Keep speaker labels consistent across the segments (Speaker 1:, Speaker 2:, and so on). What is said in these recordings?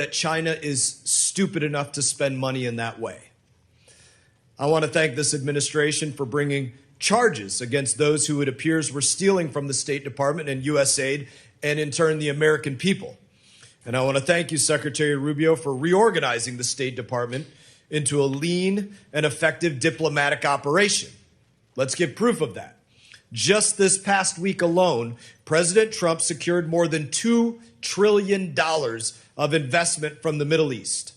Speaker 1: that China is stupid enough to spend money in that way. I want to thank this administration for bringing charges against those who it appears were stealing from the State Department and USAID, and in turn the American people. And I want to thank you, Secretary Rubio, for reorganizing the State Department into a lean and effective diplomatic operation. Let's get proof of that. Just this past week alone, President Trump secured more than $2 trillion of investment from the Middle East.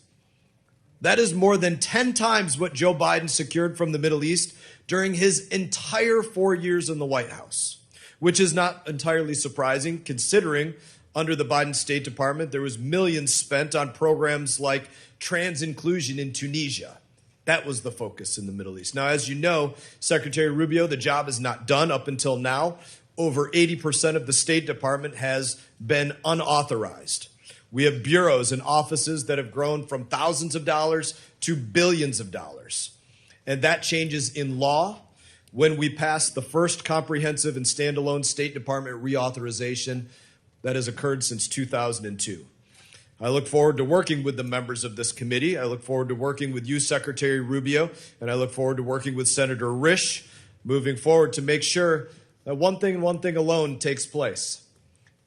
Speaker 1: That is more than 10 times what Joe Biden secured from the Middle East during his entire 4 years in the White House, which is not entirely surprising considering under the Biden State Department, there was millions spent on programs like trans inclusion in Tunisia. That was the focus in the Middle East. Now, as you know, Secretary Rubio, the job is not done up until now. Over 80% of the State Department has been unauthorized. We have bureaus and offices that have grown from thousands of dollars to billions of dollars. And that changes in law when we pass the first comprehensive and standalone State Department reauthorization that has occurred since 2002. I look forward to working with the members of this committee. I look forward to working with you, Secretary Rubio, and I look forward to working with Senator Risch moving forward to make sure that one thing alone takes place.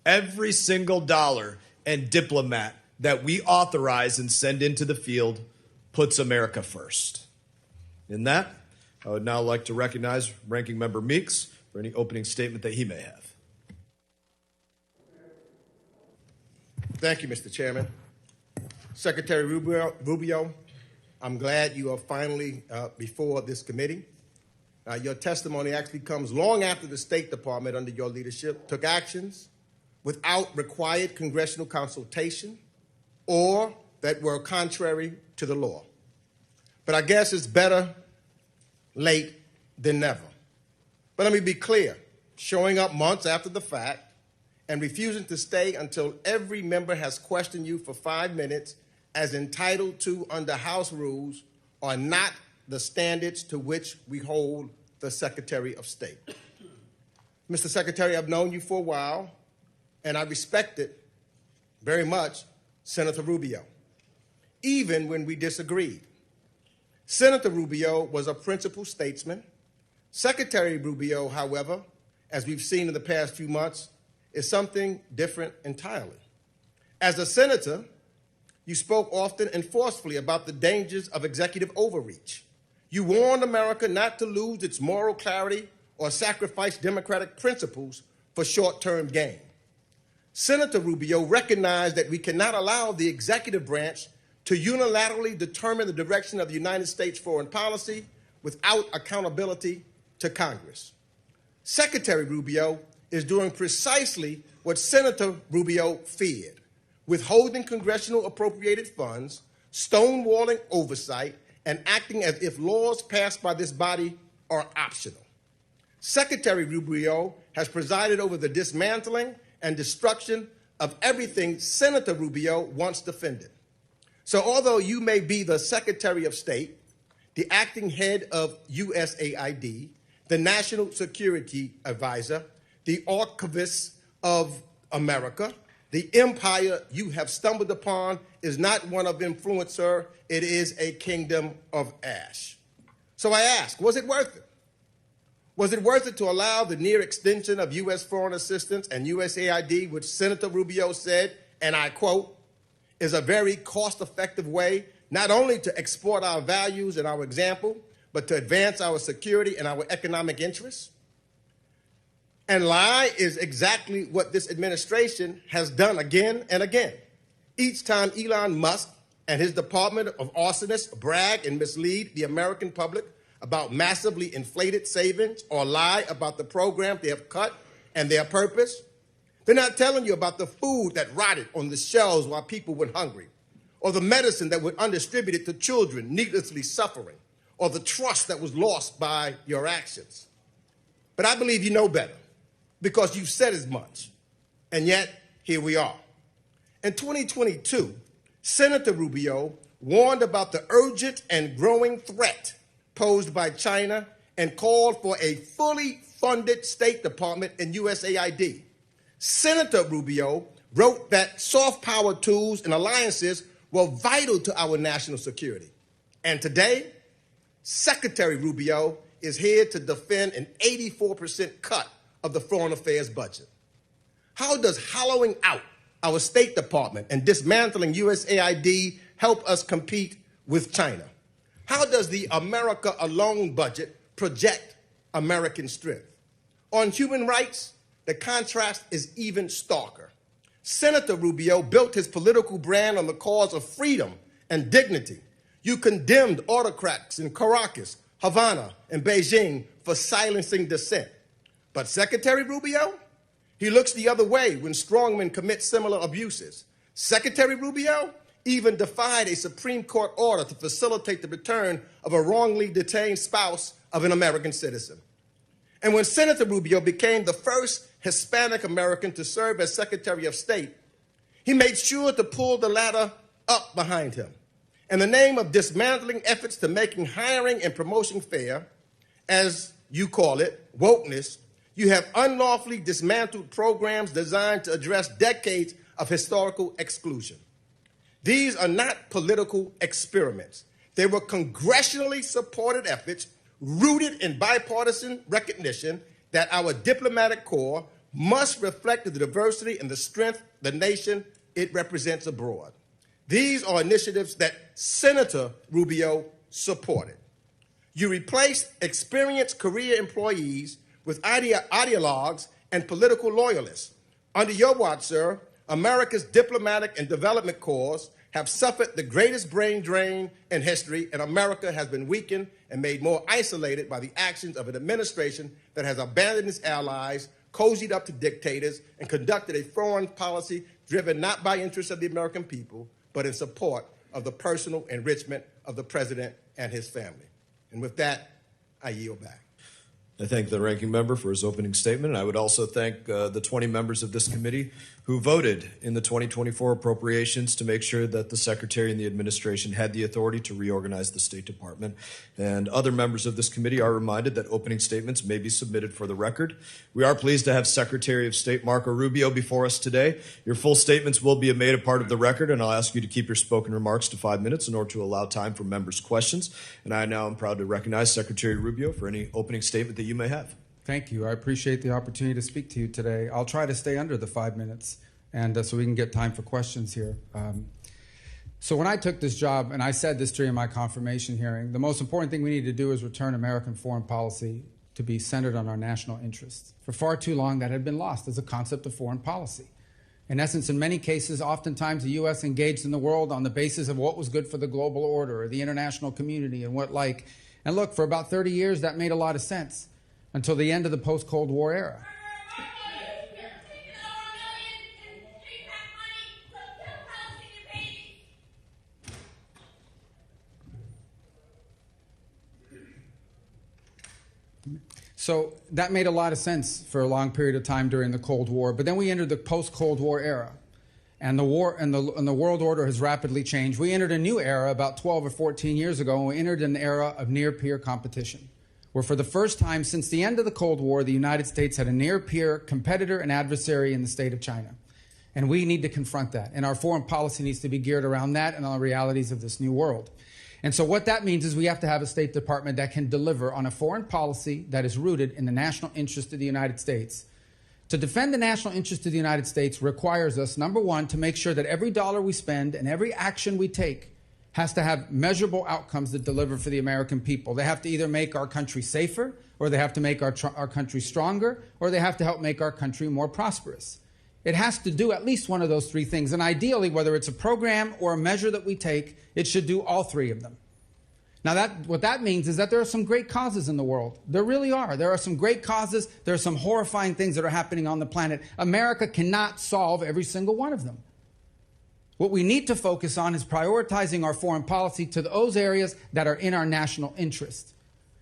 Speaker 1: Every single dollar and diplomat that we authorize and send into the field puts America first. In that, I would now like to recognize Ranking Member Meeks for any opening statement that he may have.
Speaker 2: Thank you, Mr. Chairman. Secretary Rubio, I'm glad you are finally before this committee. Your testimony actually comes long after the State Department, under your leadership, took actions without required congressional consultation or that were contrary to the law. But I guess it's better late than never. But let me be clear, showing up months after the fact and refusing to stay until every member has questioned you for 5 minutes as entitled to under House rules are not the standards to which we hold the Secretary of State. Mr. Secretary, I've known you for a while, and I respected very much Senator Rubio, even when we disagreed. Senator Rubio was a principled statesman. Secretary Rubio, however, as we've seen in the past few months, is something different entirely. As a senator, you spoke often and forcefully about the dangers of executive overreach. You warned America not to lose its moral clarity or sacrifice democratic principles for short-term gain. Senator Rubio recognized that we cannot allow the executive branch to unilaterally determine the direction of the United States foreign policy without accountability to Congress. Secretary Rubio is doing precisely what Senator Rubio feared, withholding congressional appropriated funds, stonewalling oversight, and acting as if laws passed by this body are optional. Secretary Rubio has presided over the dismantling and destruction of everything Senator Rubio once defended. So although you may be the Secretary of State, the acting head of USAID, the National Security Advisor, the Archivist of America, the empire you have stumbled upon is not one of influence, sir. It is a kingdom of ash. So I ask, was it worth it? Was it worth it to allow the near extension of U.S. foreign assistance and USAID, which Senator Rubio said, and I quote, is a very cost-effective way not only to export our values and our example, but to advance our security and our economic interests? And lie is exactly what this administration has done again and again. Each time Elon Musk and his department of arsonists brag and mislead the American public about massively inflated savings or lie about the program they have cut and their purpose, they're not telling you about the food that rotted on the shelves while people went hungry, or the medicine that was undistributed to children needlessly suffering, or the trust that was lost by your actions. But I believe you know better, because you've said as much, and yet here we are. In 2022, Senator Rubio warned about the urgent and growing threat posed by China and called for a fully funded State Department and USAID. Senator Rubio wrote that soft power tools and alliances were vital to our national security. And today, Secretary Rubio is here to defend an 84% cut of the foreign affairs budget. How does hollowing out our State Department and dismantling USAID help us compete with China? How does the America Alone budget project American strength? On human rights, the contrast is even starker. Senator Rubio built his political brand on the cause of freedom and dignity. You condemned autocrats in Caracas, Havana, and Beijing for silencing dissent. But Secretary Rubio, he looks the other way when strongmen commit similar abuses. Secretary Rubio even defied a Supreme Court order to facilitate the return of a wrongly detained spouse of an American citizen. And when Senator Rubio became the first Hispanic American to serve as Secretary of State, he made sure to pull the ladder up behind him. In the name of dismantling efforts to making hiring and promotion fair, as you call it, wokeness, you have unlawfully dismantled programs designed to address decades of historical exclusion. These are not political experiments. They were congressionally supported efforts rooted in bipartisan recognition that our diplomatic corps must reflect the diversity and the strength of the nation it represents abroad. These are initiatives that Senator Rubio supported. You replaced experienced career employees with ideologues and political loyalists. Under your watch, sir, America's diplomatic and development corps have suffered the greatest brain drain in history, and America has been weakened and made more isolated by the actions of an administration that has abandoned its allies, cozied up to dictators, and conducted a foreign policy driven not by interests of the American people, but in support of the personal enrichment of the president and his family. And with that, I yield back.
Speaker 1: I thank the ranking member for his opening statement. And I would also thank the 20 members of this committee who voted in the 2024 appropriations to make sure that the Secretary and the administration had the authority to reorganize the State Department. And other members of this committee are reminded that opening statements may be submitted for the record. We are pleased to have Secretary of State Marco Rubio before us today. Your full statements will be made a part of the record, and I'll ask you to keep your spoken remarks to 5 minutes in order to allow time for members' questions. And I now am proud to recognize Secretary Rubio for any opening statement that you may have.
Speaker 3: Thank you. I appreciate the opportunity to speak to you today. I'll try to stay under the 5 minutes, and so we can get time for questions here. So when I took this job, and I said this during my confirmation hearing, the most important thing we need to do is return American foreign policy to be centered on our national interests. For far too long, that had been lost as a concept of foreign policy. In essence, in many cases, oftentimes the U.S. engaged in the world on the basis of what was good for the global order or the international community and what like. And look, for about 30 years, that made a lot of sense until the end of the post-Cold War era. So that made a lot of sense for a long period of time during the Cold War. But then we entered the post-Cold War era, and the world order has rapidly changed. We entered a new era about 12 or 14 years ago, and we entered an era of near-peer competition, where for the first time since the end of the Cold War, the United States had a near-peer competitor and adversary in the state of China. And we need to confront that. And our foreign policy needs to be geared around that and on the realities of this new world. And so what that means is we have to have a State Department that can deliver on a foreign policy that is rooted in the national interest of the United States. To defend the national interest of the United States requires us, number one, to make sure that every dollar we spend and every action we take has to have measurable outcomes that deliver for the American people. They have to either make our country safer, or they have to make our country stronger, or they have to help make our country more prosperous. It has to do at least one of those three things. And ideally, whether it's a program or a measure that we take, it should do all three of them. Now, what that means is that there are some great causes in the world. There really are. There are some great causes. There are some horrifying things that are happening on the planet. America cannot solve every single one of them. What we need to focus on is prioritizing our foreign policy to those areas that are in our national interest.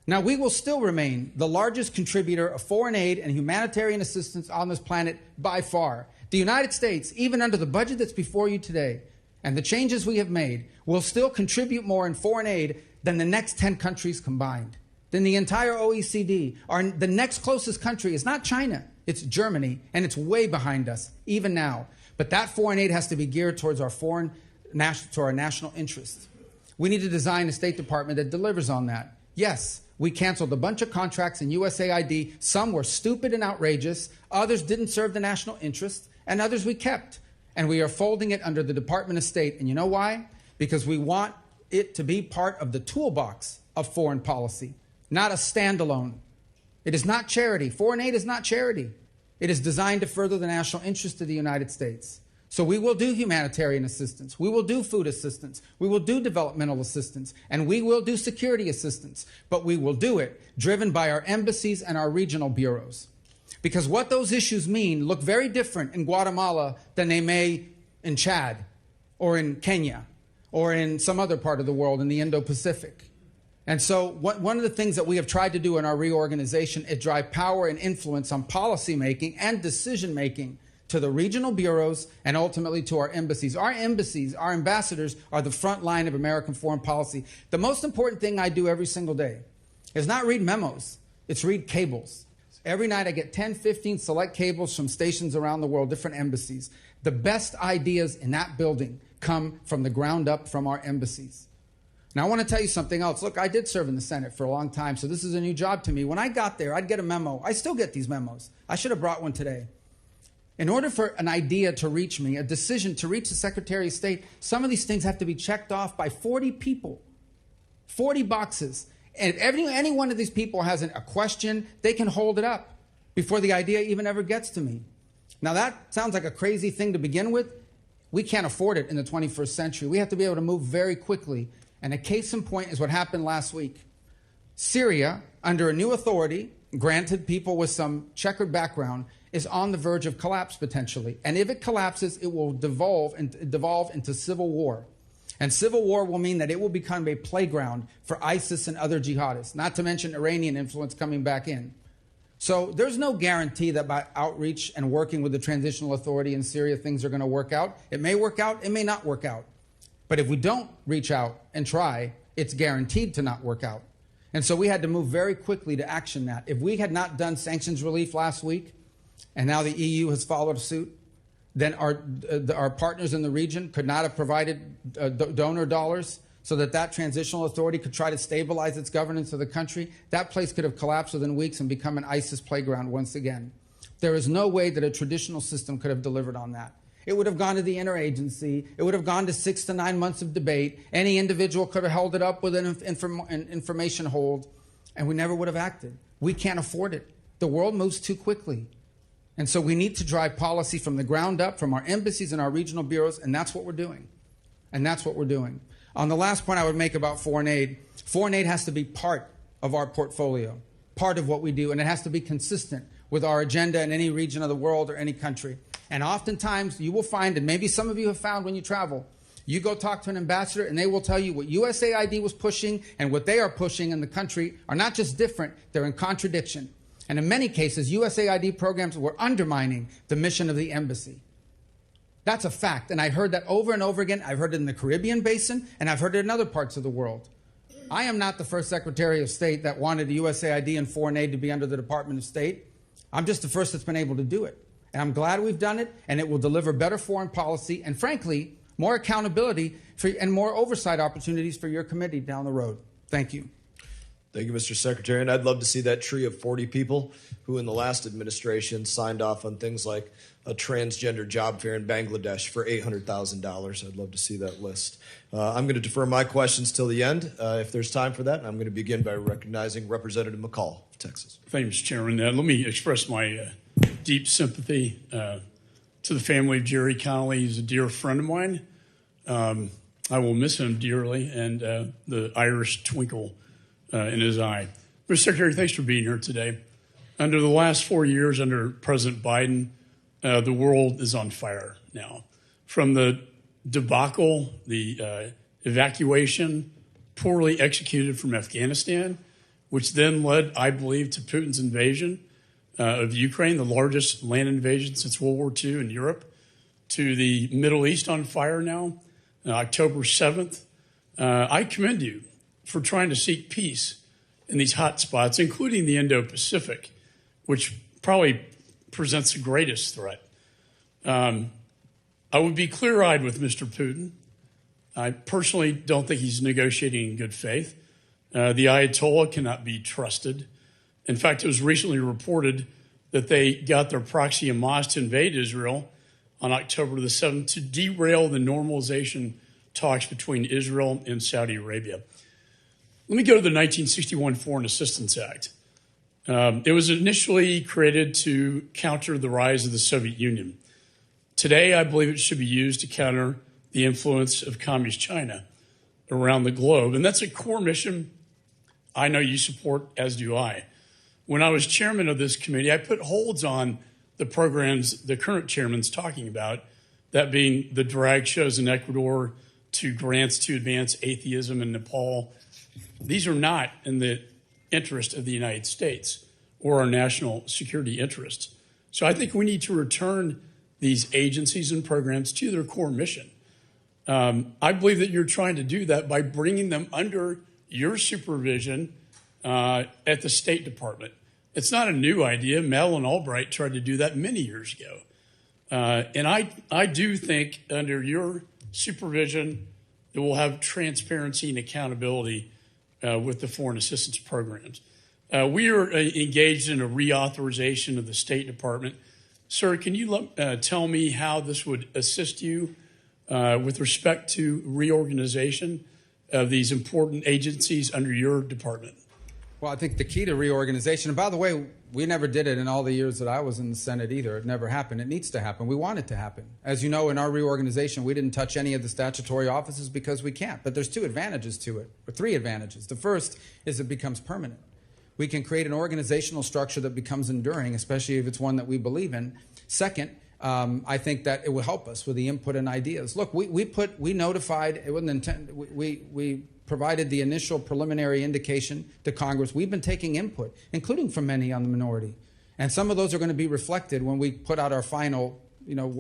Speaker 3: Now, we will still remain the largest contributor of foreign aid and humanitarian assistance on this planet by far. The United States, even under the budget that's before you today, and the changes we have made, will still contribute more in foreign aid than the next 10 countries combined, than the entire OECD. The next closest country is not China, it's Germany, and it's way behind us, even now. But that foreign aid has to be geared towards our national interest. We need to design a State Department that delivers on that. Yes, we canceled a bunch of contracts in USAID. Some were stupid and outrageous. Others didn't serve the national interest, and others we kept. And we are folding it under the Department of State. And you know why? Because we want it to be part of the toolbox of foreign policy, not a standalone. It is not charity. Foreign aid is not charity. It is designed to further the national interest of the United States. So we will do humanitarian assistance. We will do food assistance. We will do developmental assistance. And we will do security assistance. But we will do it driven by our embassies and our regional bureaus. Because what those issues mean look very different in Guatemala than they may in Chad or in Kenya or in some other part of the world in the Indo-Pacific. And so one of the things that we have tried to do in our reorganization is drive power and influence on policymaking and decision-making to the regional bureaus and ultimately to our embassies. Our embassies, our ambassadors, are the front line of American foreign policy. The most important thing I do every single day is not read memos, it's read cables. Every night I get 10, 15 select cables from stations around the world, different embassies. The best ideas in that building come from the ground up from our embassies. Now, I want to tell you something else. Look, I did serve in the Senate for a long time, so this is a new job to me. When I got there, I'd get a memo. I still get these memos. I should have brought one today. In order for an idea to reach me, a decision to reach the Secretary of State, some of these things have to be checked off by 40 people, 40 boxes. And if any one of these people has a question, they can hold it up before the idea even ever gets to me. Now, that sounds like a crazy thing to begin with. We can't afford it in the 21st century. We have to be able to move very quickly. And a case in point is what happened last week. Syria, under a new authority, granted people with some checkered background, is on the verge of collapse potentially. And if it collapses, it will devolve into civil war. And civil war will mean that it will become a playground for ISIS and other jihadists, not to mention Iranian influence coming back in. So there's no guarantee that by outreach and working with the transitional authority in Syria, things are going to work out. It may work out, it may not work out. But if we don't reach out and try, it's guaranteed to not work out. And so we had to move very quickly to action that. If we had not done sanctions relief last week, and now the EU has followed suit, then our partners in the region could not have provided donor dollars so that transitional authority could try to stabilize its governance of the country. That place could have collapsed within weeks and become an ISIS playground once again. There is no way that a traditional system could have delivered on that. It would have gone to the interagency. It would have gone to 6 to 9 months of debate. Any individual could have held it up with an information hold, and we never would have acted. We can't afford it. The world moves too quickly. And so we need to drive policy from the ground up, from our embassies and our regional bureaus, and that's what we're doing. And that's what we're doing. On the last point I would make about foreign aid has to be part of our portfolio, part of what we do, and it has to be consistent with our agenda in any region of the world or any country. And oftentimes you will find, and maybe some of you have found when you travel, you go talk to an ambassador and they will tell you what USAID was pushing and what they are pushing in the country are not just different, they're in contradiction. And in many cases, USAID programs were undermining the mission of the embassy. That's a fact. And I heard that over and over again. I've heard it in the Caribbean basin, and I've heard it in other parts of the world. I am not the first Secretary of State that wanted the USAID and foreign aid to be under the Department of State. I'm just the first that's been able to do it. And I'm glad we've done it, and it will deliver better foreign policy and, frankly, more accountability and more oversight opportunities for your committee down the road. Thank you.
Speaker 1: Thank you, Mr. Secretary. And I'd love to see that tree of 40 people who in the last administration signed off on things like a transgender job fair in Bangladesh for $800,000. I'd love to see that list. I'm going to defer my questions till the end. If there's time for that, I'm going to begin by recognizing Representative McCall of Texas.
Speaker 4: Thank you, Mr. Chairman. Let me express my deep sympathy to the family of Jerry Connolly. He's a dear friend of mine. I will miss him dearly, and the Irish twinkle in his eye. Mr. Secretary, thanks for being here today. Under the last 4 years under President Biden, the world is on fire now. From the debacle, the evacuation, poorly executed from Afghanistan, which then led, I believe, to Putin's invasion of Ukraine, the largest land invasion since World War II in Europe, to the Middle East on fire now, October 7th. I commend you for trying to seek peace in these hot spots, including the Indo-Pacific, which probably presents the greatest threat. I would be clear-eyed with Mr. Putin. I personally don't think he's negotiating in good faith. The Ayatollah cannot be trusted. In fact, it was recently reported that they got their proxy Hamas to invade Israel on October the 7th to derail the normalization talks between Israel and Saudi Arabia. Let me go to the 1961 Foreign Assistance Act. It was initially created to counter the rise of the Soviet Union. Today, I believe it should be used to counter the influence of Communist China around the globe. And that's a core mission I know you support, as do I. When I was chairman of this committee, I put holds on the programs the current chairman's talking about, that being the drag shows in Ecuador to grants to advance atheism in Nepal. These are not in the interest of the United States or our national security interests. So I think we need to return these agencies and programs to their core mission. I believe that you're trying to do that by bringing them under your supervision at the State Department. It's not a new idea. Madeleine Albright tried to do that many years ago. And I do think under your supervision, it will have transparency and accountability with the foreign assistance programs. We are engaged in a reauthorization of the State Department. Sir, can you tell me how this would assist you with respect to reorganization of these important agencies under your department?
Speaker 3: Well, I think the key to reorganization, and by the way, we never did it in all the years that I was in the Senate either. It never happened. It needs to happen. We want it to happen. As you know, in our reorganization, we didn't touch any of the statutory offices because we can't. But there's two advantages to it, or three advantages. The first is it becomes permanent. We can create an organizational structure that becomes enduring, especially if it's one that we believe in. Second, I think that it will help us with the input and ideas. Look, we notified, it wasn't intended, we provided the initial preliminary indication to Congress. We've been taking input, including from many on the minority. And some of those are going to be reflected when we put out our final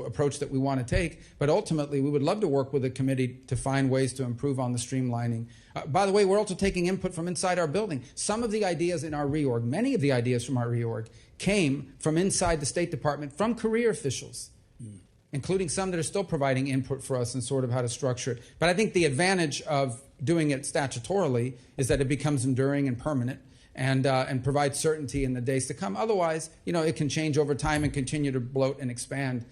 Speaker 3: approach that we want to take. But ultimately, we would love to work with the committee to find ways to improve on the streamlining. By the way, we're also taking input from inside our building. Some of the ideas in our reorg, many of the ideas from our reorg, came from inside the State Department, from career officials, including some that are still providing input for us and sort of how to structure it. But I think the advantage of doing it statutorily is that it becomes enduring and permanent and provides certainty in the days to come. Otherwise, it can change over time and continue to bloat and expand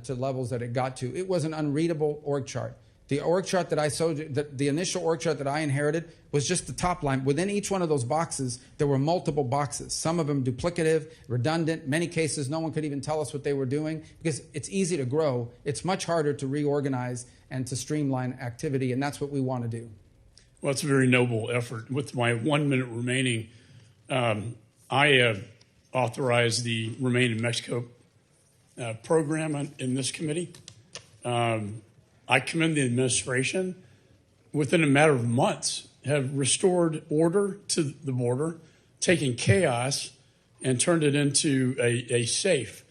Speaker 3: to levels that it got to. It was an unreadable org chart. The org chart that I showed, the initial org chart that I inherited was just the top line. Within each one of those boxes, there were multiple boxes, some of them duplicative, redundant. Many cases, no one could even tell us what they were doing because it's easy to grow. It's much harder to reorganize and to streamline activity, and that's what we want to do.
Speaker 4: Well, it's a very noble effort. With my 1 minute remaining, I authorized the Remain in Mexico program in this committee. I commend the administration. Within a matter of months, have restored order to the border, taken chaos and turned it into a safe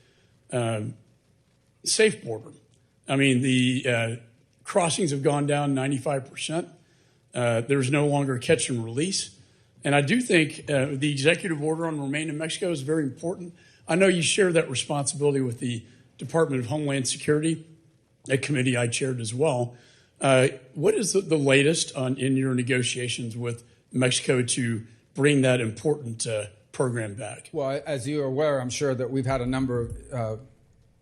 Speaker 4: border. I mean, the crossings have gone down 95%. There's no longer catch and release. And I do think the executive order on Remain in Mexico is very important. I know you share that responsibility with the Department of Homeland Security, a committee I chaired as well. What is the latest in your negotiations with Mexico to bring that important program back?
Speaker 3: Well, as you are aware, I'm sure that we've had a number of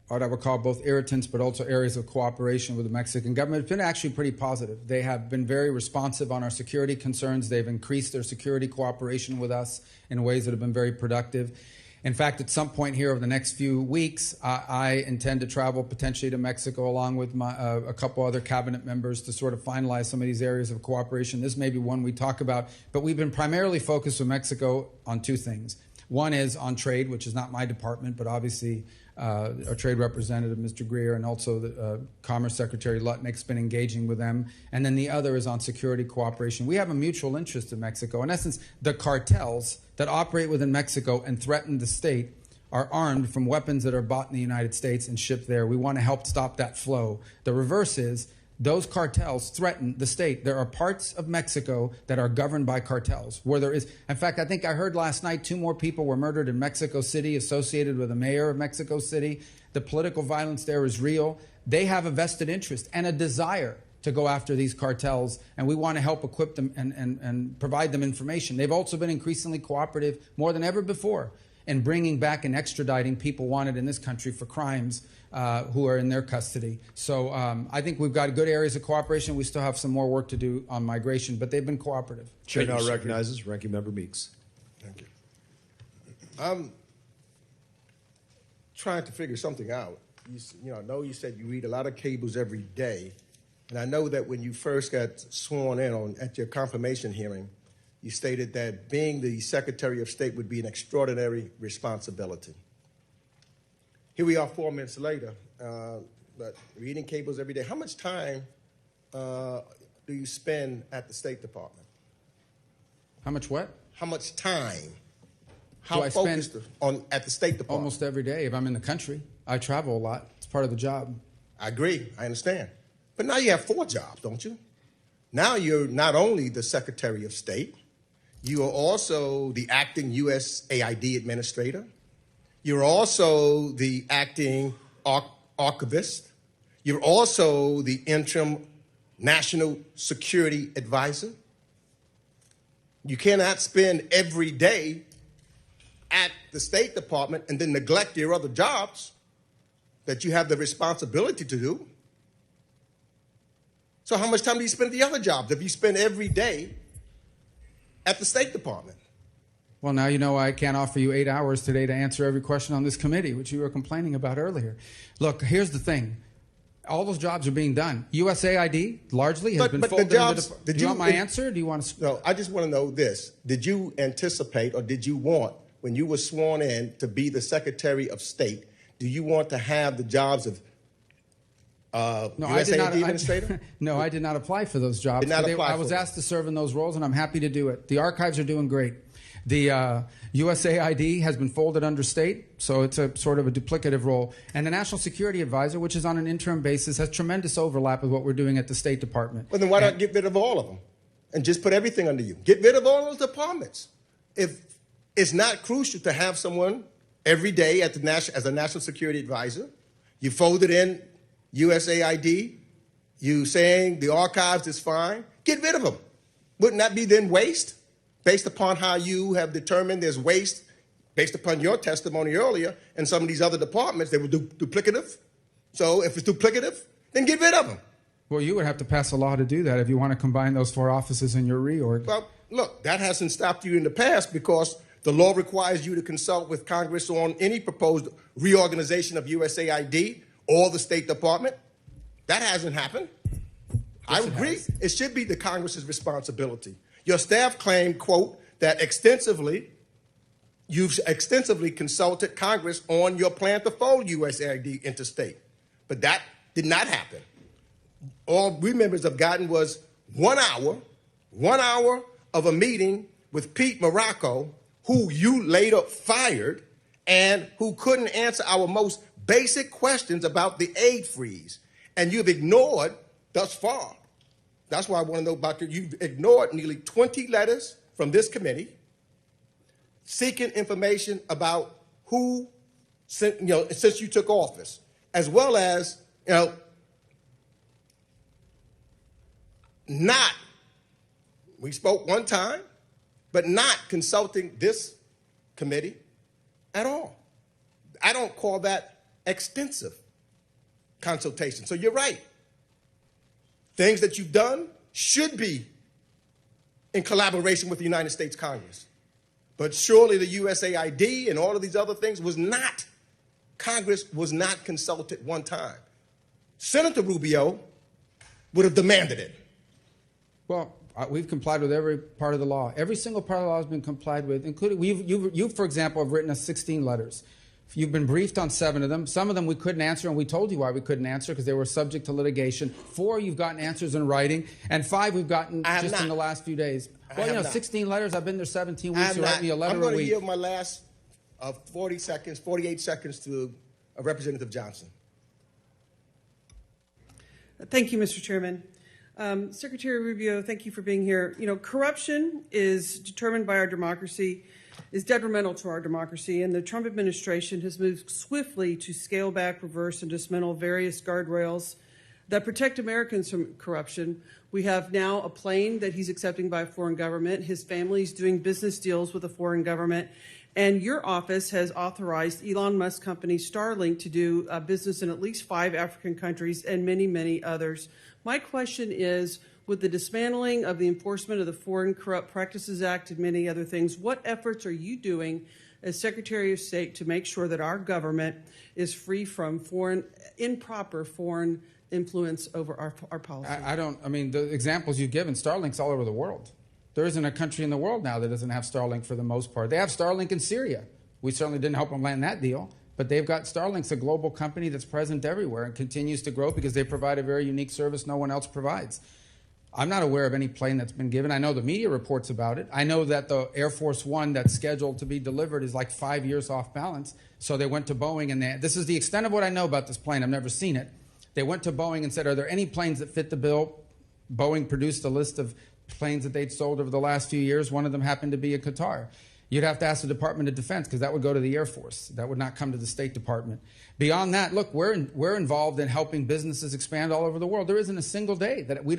Speaker 3: what I would call both irritants, but also areas of cooperation with the Mexican government. It's been actually pretty positive. They have been very responsive on our security concerns. They've increased their security cooperation with us in ways that have been very productive. In fact, at some point here over the next few weeks, I intend to travel potentially to Mexico along with a couple other cabinet members to sort of finalize some of these areas of cooperation. This may be one we talk about, but we've been primarily focused with Mexico on two things. One is on trade, which is not my department, but obviously our trade representative, Mr. Greer, and also the Commerce Secretary Lutnick's been engaging with them. And then the other is on security cooperation. We have a mutual interest in Mexico. In essence, the cartels that operate within Mexico and threaten the state are armed from weapons that are bought in the United States and shipped there. We want to help stop that flow. The reverse is those cartels threaten the state. There are parts of Mexico that are governed by cartels where there is. In fact, I think I heard last night 2 more people were murdered in Mexico City associated with the mayor of Mexico City. The political violence there is real. they have a vested interest and a desire to go after these cartels, and we want to help equip them and provide them information. They've also been increasingly cooperative, more than ever before, in bringing back and extraditing people wanted in this country for crimes who are in their custody. So I think we've got good areas of cooperation. We still have some more work to do on migration, but they've been cooperative.
Speaker 1: Chair now recognizes Ranking Member Meeks.
Speaker 2: Thank you. I'm trying to figure something out. I know you said you read a lot of cables every day, and I know that when you first got sworn in at your confirmation hearing, you stated that being the Secretary of State would be an extraordinary responsibility. Here we are 4 minutes later, but reading cables every day. How much time do you spend at the State Department?
Speaker 3: How much what?
Speaker 2: How much time?
Speaker 3: Do I spend
Speaker 2: at the State Department?
Speaker 3: Almost every day. If I'm in the country, I travel a lot. It's part of the job.
Speaker 2: I agree. I understand. But now you have 4 jobs, don't you? Now you're not only the Secretary of State, you are also the acting USAID administrator. You're also the acting archivist. You're also the interim national security advisor. You cannot spend every day at the State Department and then neglect your other jobs that you have the responsibility to do. So how much time do you spend at the other jobs if you spend every day at the State Department?
Speaker 3: Well, now you know I can't offer you 8 hours today to answer every question on this committee, which you were complaining about earlier. Look, here's the thing. All those jobs are being done. USAID largely has been folded into the... Do you want my answer? Do you want to...
Speaker 2: No, I just want to know this. Did you anticipate or did you want, when you were sworn in to be the Secretary of State, do you want to have the jobs of USAID administrator?
Speaker 3: No, I did not apply for those jobs. I was asked to serve in those roles, and I'm happy to do it. The archives are doing great. The USAID has been folded under state, so it's a sort of a duplicative role. And the National Security Advisor, which is on an interim basis, has tremendous overlap with what we're doing at the State Department.
Speaker 2: Well, then why not get rid of all of them and just put everything under you? Get rid of all those departments. If it's not crucial to have someone every day at the as a National Security Advisor, you folded in USAID, you saying the archives is fine, get rid of them. Wouldn't that be then waste? Based upon how you have determined there's waste, based upon your testimony earlier, and some of these other departments, they were duplicative. So if it's duplicative, then get rid of them.
Speaker 3: Well, you would have to pass a law to do that if you want to combine those 4 offices in your reorg.
Speaker 2: Well, look, that hasn't stopped you in the past because the law requires you to consult with Congress on any proposed reorganization of USAID or the State Department. That hasn't happened. I agree. It should be the Congress's responsibility. Your staff claimed, quote, that you've extensively consulted Congress on your plan to fold USAID into state. But that did not happen. All we members have gotten was 1 hour of a meeting with Pete Morocco, who you later fired and who couldn't answer our most basic questions about the aid freeze. And you've ignored thus far. That's why I want to know about you. You've ignored nearly 20 letters from this committee seeking information about who, since you took office, as well as, we spoke one time, but not consulting this committee at all. I don't call that extensive consultation. So you're right. Things that you've done should be in collaboration with the United States Congress. But surely the USAID and all of these other things Congress was not consulted one time. Senator Rubio would have demanded it.
Speaker 3: Well, we've complied with every part of the law. Every single part of the law has been complied with, including you, for example, have written us 16 letters. You've been briefed on 7 of them. Some of them we couldn't answer, and we told you why we couldn't answer, because they were subject to litigation. 4, you've gotten answers in writing, and 5 we've gotten just in the last few days. Well, 16 letters. I've been there 17 weeks. You write me a letter a week.
Speaker 2: I'm going to yield my last 48 seconds to Representative Johnson.
Speaker 5: Thank you, Mr. Chairman. Secretary Rubio, thank you for being here. Corruption is determined by our democracy is detrimental to our democracy, and the Trump administration has moved swiftly to scale back, reverse, and dismantle various guardrails that protect Americans from corruption. We have now a plane that he's accepting by a foreign government. His family's doing business deals with a foreign government. And your office has authorized Elon Musk company Starlink to do business in at least 5 African countries and many, many others. My question is, with the dismantling of the enforcement of the Foreign Corrupt Practices Act and many other things, what efforts are you doing as Secretary of State to make sure that our government is free from improper foreign influence over our policy?
Speaker 3: I mean, the examples you've given, Starlink's all over the world. There isn't a country in the world now that doesn't have Starlink for the most part. They have Starlink in Syria. We certainly didn't help them land that deal. But they've got Starlink's a global company that's present everywhere and continues to grow because they provide a very unique service no one else provides. I'm not aware of any plane that's been given. I know the media reports about it. I know that the Air Force One that's scheduled to be delivered is like 5 years off balance. So they went to Boeing, and this is the extent of what I know about this plane. I've never seen it. They went to Boeing and said, are there any planes that fit the bill? Boeing produced a list of planes that they'd sold over the last few years. One of them happened to be a Qatar. You'd have to ask the Department of Defense because that would go to the Air Force. That would not come to the State Department. Beyond that, look, we're involved in helping businesses expand all over the world. There isn't a single day that we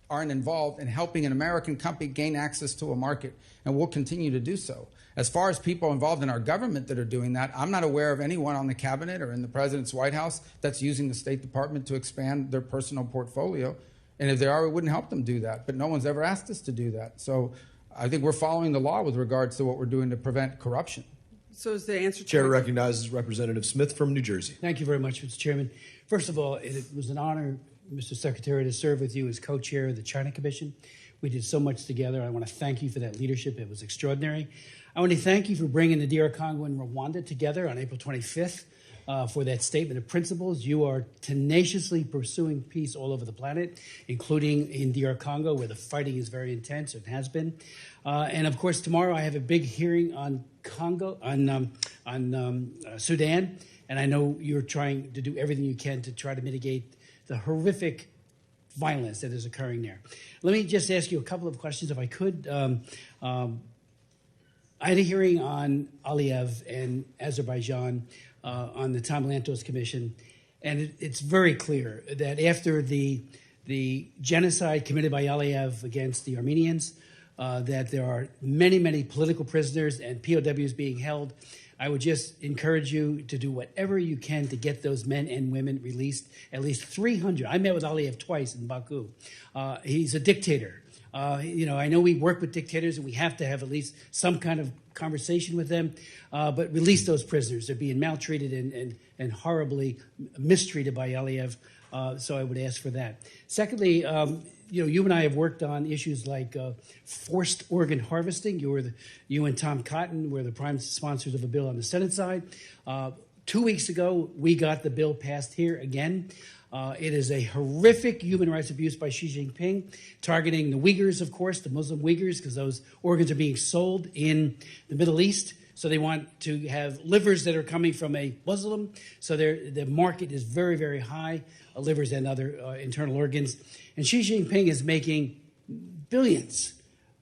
Speaker 3: aren't involved in helping an American company gain access to a market, and we'll continue to do so. As far as people involved in our government that are doing that, I'm not aware of anyone on the cabinet or in the president's White House that's using the State Department to expand their personal portfolio. And if they are, we wouldn't help them do that. But no one's ever asked us to do that. So I think we're following the law with regards to what we're doing to prevent corruption.
Speaker 5: So is the answer to
Speaker 1: Chair recognizes Representative Smith from New Jersey.
Speaker 6: Thank you very much, Mr. Chairman. First of all, it was an honor, Mr. Secretary, to serve with you as co-chair of the China Commission. We did so much together. I want to thank you for that leadership. It was extraordinary. I want to thank you for bringing the DR Congo and Rwanda together on April 25th for that statement of principles. You are tenaciously pursuing peace all over the planet, including in DR Congo, where the fighting is very intense and has been. And of course, tomorrow I have a big hearing on Congo, on Sudan, and I know you're trying to do everything you can to try to mitigate the horrific violence that is occurring there. Let me just ask you a couple of questions, if I could. I had a hearing on Aliyev and Azerbaijan on the Tom Lantos Commission, and it's very clear that after the genocide committed by Aliyev against the Armenians, that there are many, many political prisoners and POWs being held. I would just encourage you to do whatever you can to get those men and women released, at least 300. I met with Aliyev twice in Baku. He's a dictator. I know we work with dictators and we have to have at least some kind of conversation with them, but release those prisoners. They're being maltreated and horribly mistreated by Aliyev, so I would ask for that. Secondly, you and I have worked on issues like forced organ harvesting. You and Tom Cotton were the prime sponsors of a bill on the Senate side. 2 weeks ago, we got the bill passed here again. It is a horrific human rights abuse by Xi Jinping, targeting the Uyghurs, of course, the Muslim Uyghurs, because those organs are being sold in the Middle East. So they want to have livers that are coming from a Muslim. So the market is very, very high, livers and other internal organs. And Xi Jinping is making billions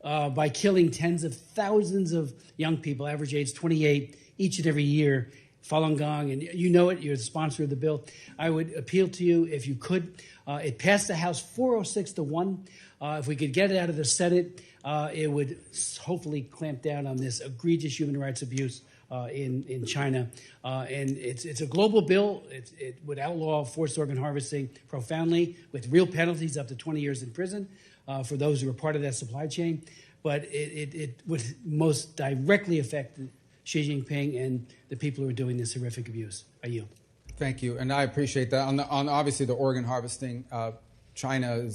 Speaker 6: by killing tens of thousands of young people, average age 28, each and every year. Falun Gong, and you know it, you're the sponsor of the bill. I would appeal to you, if you could. It passed the House 406-1. If we could get it out of the Senate, it would hopefully clamp down on this egregious human rights abuse in China. And it's a global bill. It would outlaw forced organ harvesting profoundly, with real penalties up to 20 years in prison for those who are part of that supply chain. But it would most directly affect Xi Jinping and the people who are doing this horrific abuse. I yield.
Speaker 3: Thank you, and I appreciate that. On obviously the organ harvesting, China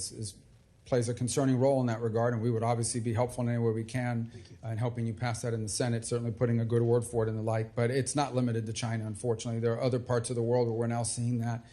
Speaker 3: plays a concerning role in that regard, and we would obviously be helpful in any way we can in helping you pass that in the Senate, certainly putting a good word for it and the like. But it's not limited to China, unfortunately. There are other parts of the world where we're now seeing that,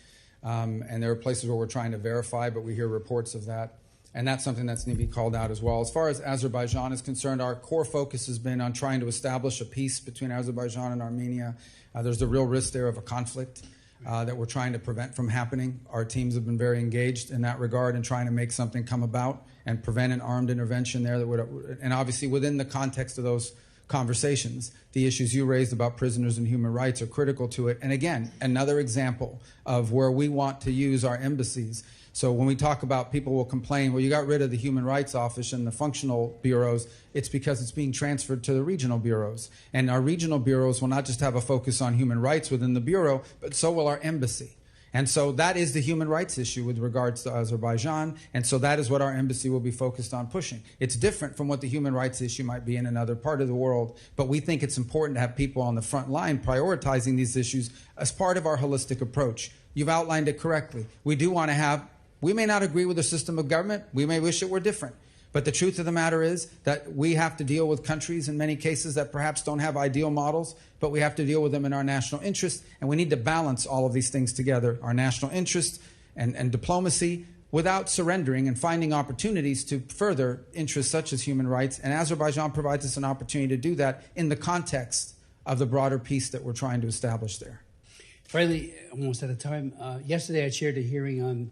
Speaker 3: and there are places where we're trying to verify, but we hear reports of that. And that's something that's going to be called out as well. As far as Azerbaijan is concerned, our core focus has been on trying to establish a peace between Azerbaijan and Armenia. There's a real risk there of a conflict that we're trying to prevent from happening. Our teams have been very engaged in that regard and trying to make something come about and prevent an armed intervention there that would, and obviously within the context of those conversations. The issues you raised about prisoners and human rights are critical to it. And again, another example of where we want to use our embassies. So when we talk about people will complain, well, you got rid of the Human Rights Office and the functional bureaus, it's because it's being transferred to the regional bureaus. And our regional bureaus will not just have a focus on human rights within the bureau, but so will our embassy. And so that is the human rights issue with regards to Azerbaijan, and so that is what our embassy will be focused on pushing. It's different from what the human rights issue might be in another part of the world, but we think it's important to have people on the front line prioritizing these issues as part of our holistic approach. You've outlined it correctly. We do want to have, we may not agree with the system of government, we may wish it were different. But the truth of the matter is that we have to deal with countries in many cases that perhaps don't have ideal models, but we have to deal with them in our national interest, and we need to balance all of these things together, our national interest and diplomacy, without surrendering and finding opportunities to further interests such as human rights. And Azerbaijan provides us an opportunity to do that in the context of the broader peace that we're trying to establish there.
Speaker 6: Finally, almost out of time, yesterday I chaired a hearing on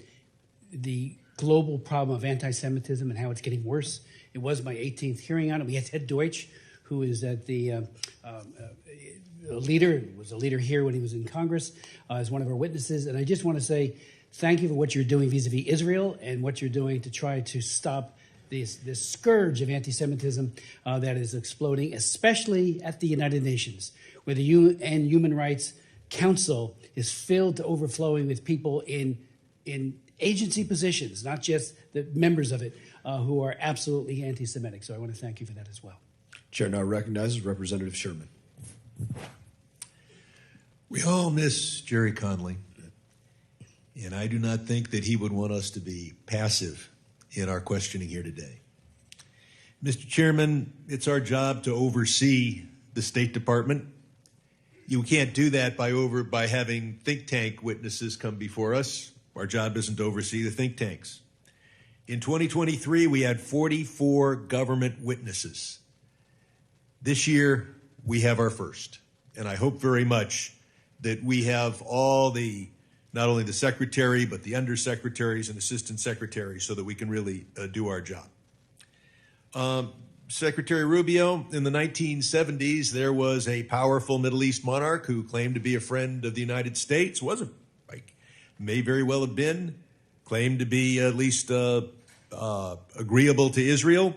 Speaker 6: the global problem of anti-Semitism and how it's getting worse. It was my 18th hearing on it. We had Ted Deutsch, who is at the leader, was a leader here when he was in Congress, as one of our witnesses. And I just want to say thank you for what you're doing vis-a-vis Israel and what you're doing to try to stop this scourge of anti-Semitism that is exploding, especially at the United Nations, where the UN Human Rights Council is filled to overflowing with people in agency positions, not just the members of it, who are absolutely anti-Semitic. So I want to thank you for that as well.
Speaker 1: Chair now recognizes Representative Sherman.
Speaker 7: We all miss Jerry Connolly, and I do not think that he would want us to be passive in our questioning here today. Mr. Chairman, it's our job to oversee the State Department. You can't do that by having think tank witnesses come before us. Our job isn't to oversee the think tanks. In 2023, we had 44 government witnesses. This year, we have our first. And I hope very much that we have all the, not only the secretary, but the undersecretaries and assistant secretaries so that we can really do our job. Secretary Rubio, in the 1970s, there was a powerful Middle East monarch who claimed to be a friend of the United States. Wasn't. May very well have been, claimed to be at least agreeable to Israel.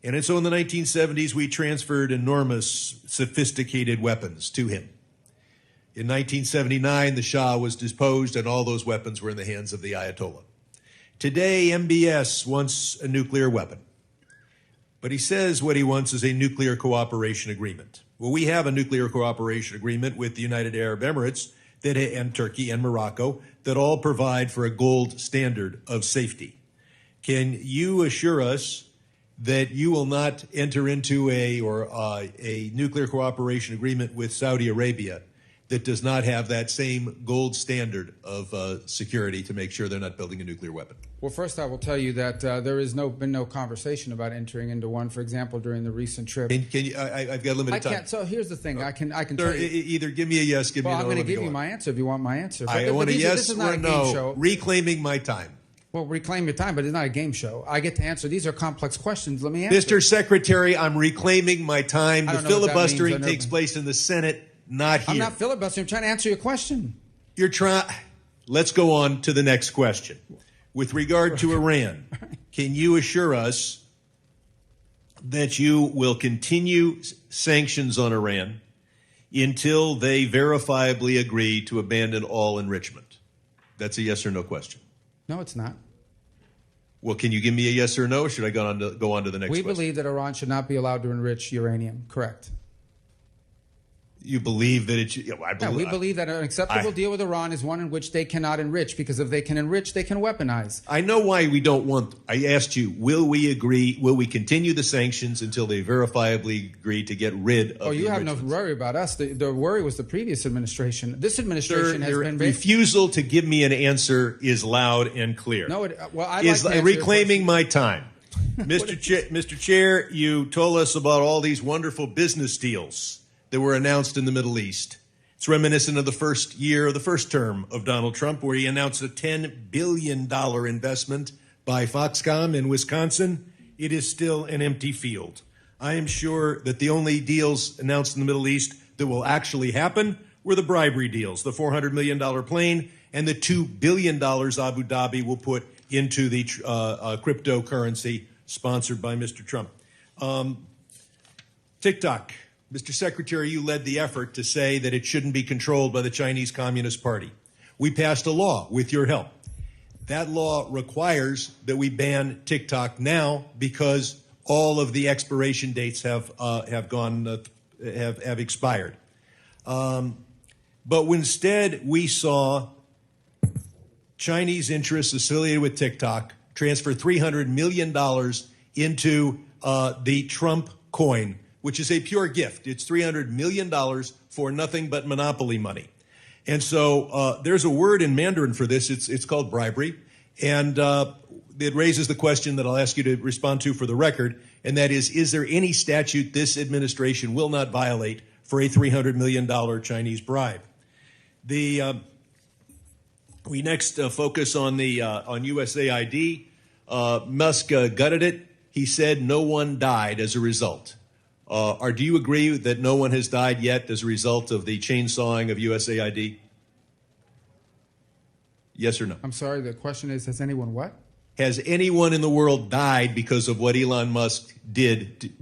Speaker 7: And so in the 1970s, we transferred enormous, sophisticated weapons to him. In 1979, the Shah was deposed, and all those weapons were in the hands of the Ayatollah. Today, MBS wants a nuclear weapon. But he says what he wants is a nuclear cooperation agreement. Well, we have a nuclear cooperation agreement with the United Arab Emirates and Turkey and Morocco that all provide for a gold standard of safety. Can you assure us that you will not enter into a nuclear cooperation agreement with Saudi Arabia that does not have that same gold standard of security to make sure they're not building a nuclear weapon?
Speaker 3: Well, first I will tell you that there has been no conversation about entering into one. For example, during the recent trip.
Speaker 7: Can you? I've got limited time.
Speaker 3: I can't. So here's the thing. I can
Speaker 7: Sir,
Speaker 3: tell you.
Speaker 7: either give me a yes, give me a no.
Speaker 3: Well, I'm going to give you my answer if you want my answer.
Speaker 7: I want a yes or a no. Reclaiming my time.
Speaker 3: Well, reclaim your time, but it's not a game show. I get to answer. These are complex questions. Let me answer.
Speaker 7: Mr. Secretary, I'm reclaiming my time. The filibustering takes place in the Senate, not here.
Speaker 3: I'm not filibustering. I'm trying to answer your question.
Speaker 7: You're trying. Let's go on to the next question. With regard to Iran, can you assure us that you will continue sanctions on Iran until they verifiably agree to abandon all enrichment? That's a yes or no question.
Speaker 3: No, it's not.
Speaker 7: Well, can you give me a yes or no, or should I go on to the next question?
Speaker 3: We believe that Iran should not be allowed to enrich uranium. Correct.
Speaker 7: You believe that it should? Yeah,
Speaker 3: we believe that an acceptable deal with Iran is one in which they cannot enrich, because if they can enrich, they can weaponize.
Speaker 7: I know why we don't want. I asked you, will we agree? Will we continue the sanctions until they verifiably agree to get rid of? Oh,
Speaker 3: you have no worry about us. The worry was the previous administration. This administration has been
Speaker 7: refusal to give me an answer is loud and clear.
Speaker 3: No,
Speaker 7: reclaiming my time, Mr. Chair. You told us about all these wonderful business deals that were announced in the Middle East. It's reminiscent of the first year of the first term of Donald Trump, where he announced a $10 billion investment by Foxconn in Wisconsin. It is still an empty field. I am sure that the only deals announced in the Middle East that will actually happen were the bribery deals, the $400 million plane and the $2 billion Abu Dhabi will put into the cryptocurrency sponsored by Mr. Trump. TikTok. Mr. Secretary, you led the effort to say that it shouldn't be controlled by the Chinese Communist Party. We passed a law with your help. That law requires that we ban TikTok now because all of the expiration dates have expired. But instead, we saw Chinese interests affiliated with TikTok transfer $300 million into the Trump coin, which is a pure gift. It's $300 million for nothing but monopoly money. And so there's a word in Mandarin for this. It's called bribery. And it raises the question that I'll ask you to respond to for the record, and that is there any statute this administration will not violate for a $300 million Chinese bribe? We next focus on USAID. Musk gutted it. He said no one died as a result. Do you agree that no one has died yet as a result of the chainsawing of USAID? Yes or no?
Speaker 3: I'm sorry, the question is, has anyone what?
Speaker 7: Has anyone in the world died because of what Elon Musk did?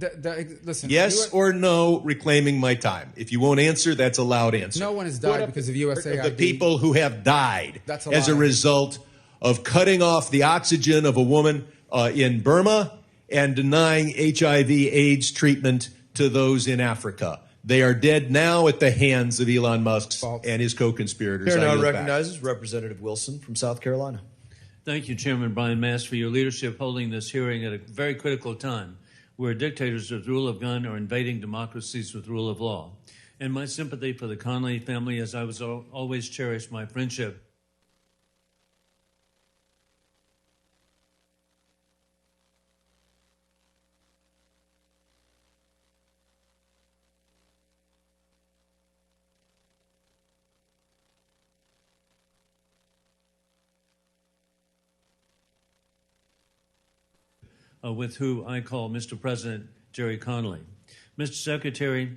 Speaker 3: Listen.
Speaker 7: Yes or no, reclaiming my time. If you won't answer, that's a loud answer.
Speaker 3: No one has died because of USAID.
Speaker 7: The people who have died as a
Speaker 3: lie.
Speaker 7: result of cutting off the oxygen of a woman in Burma and denying HIV/AIDS treatment to those in Africa. They are dead now at the hands of Elon Musk and his co-conspirators.
Speaker 1: Chair now recognizes Representative Wilson from South Carolina.
Speaker 8: Thank you, Chairman Brian Mast, for your leadership holding this hearing at a very critical time where dictators with rule of gun are invading democracies with rule of law. And my sympathy for the Connolly family, as I was always cherished my friendship. With who I call Mr. President Jerry Connolly. Mr. Secretary,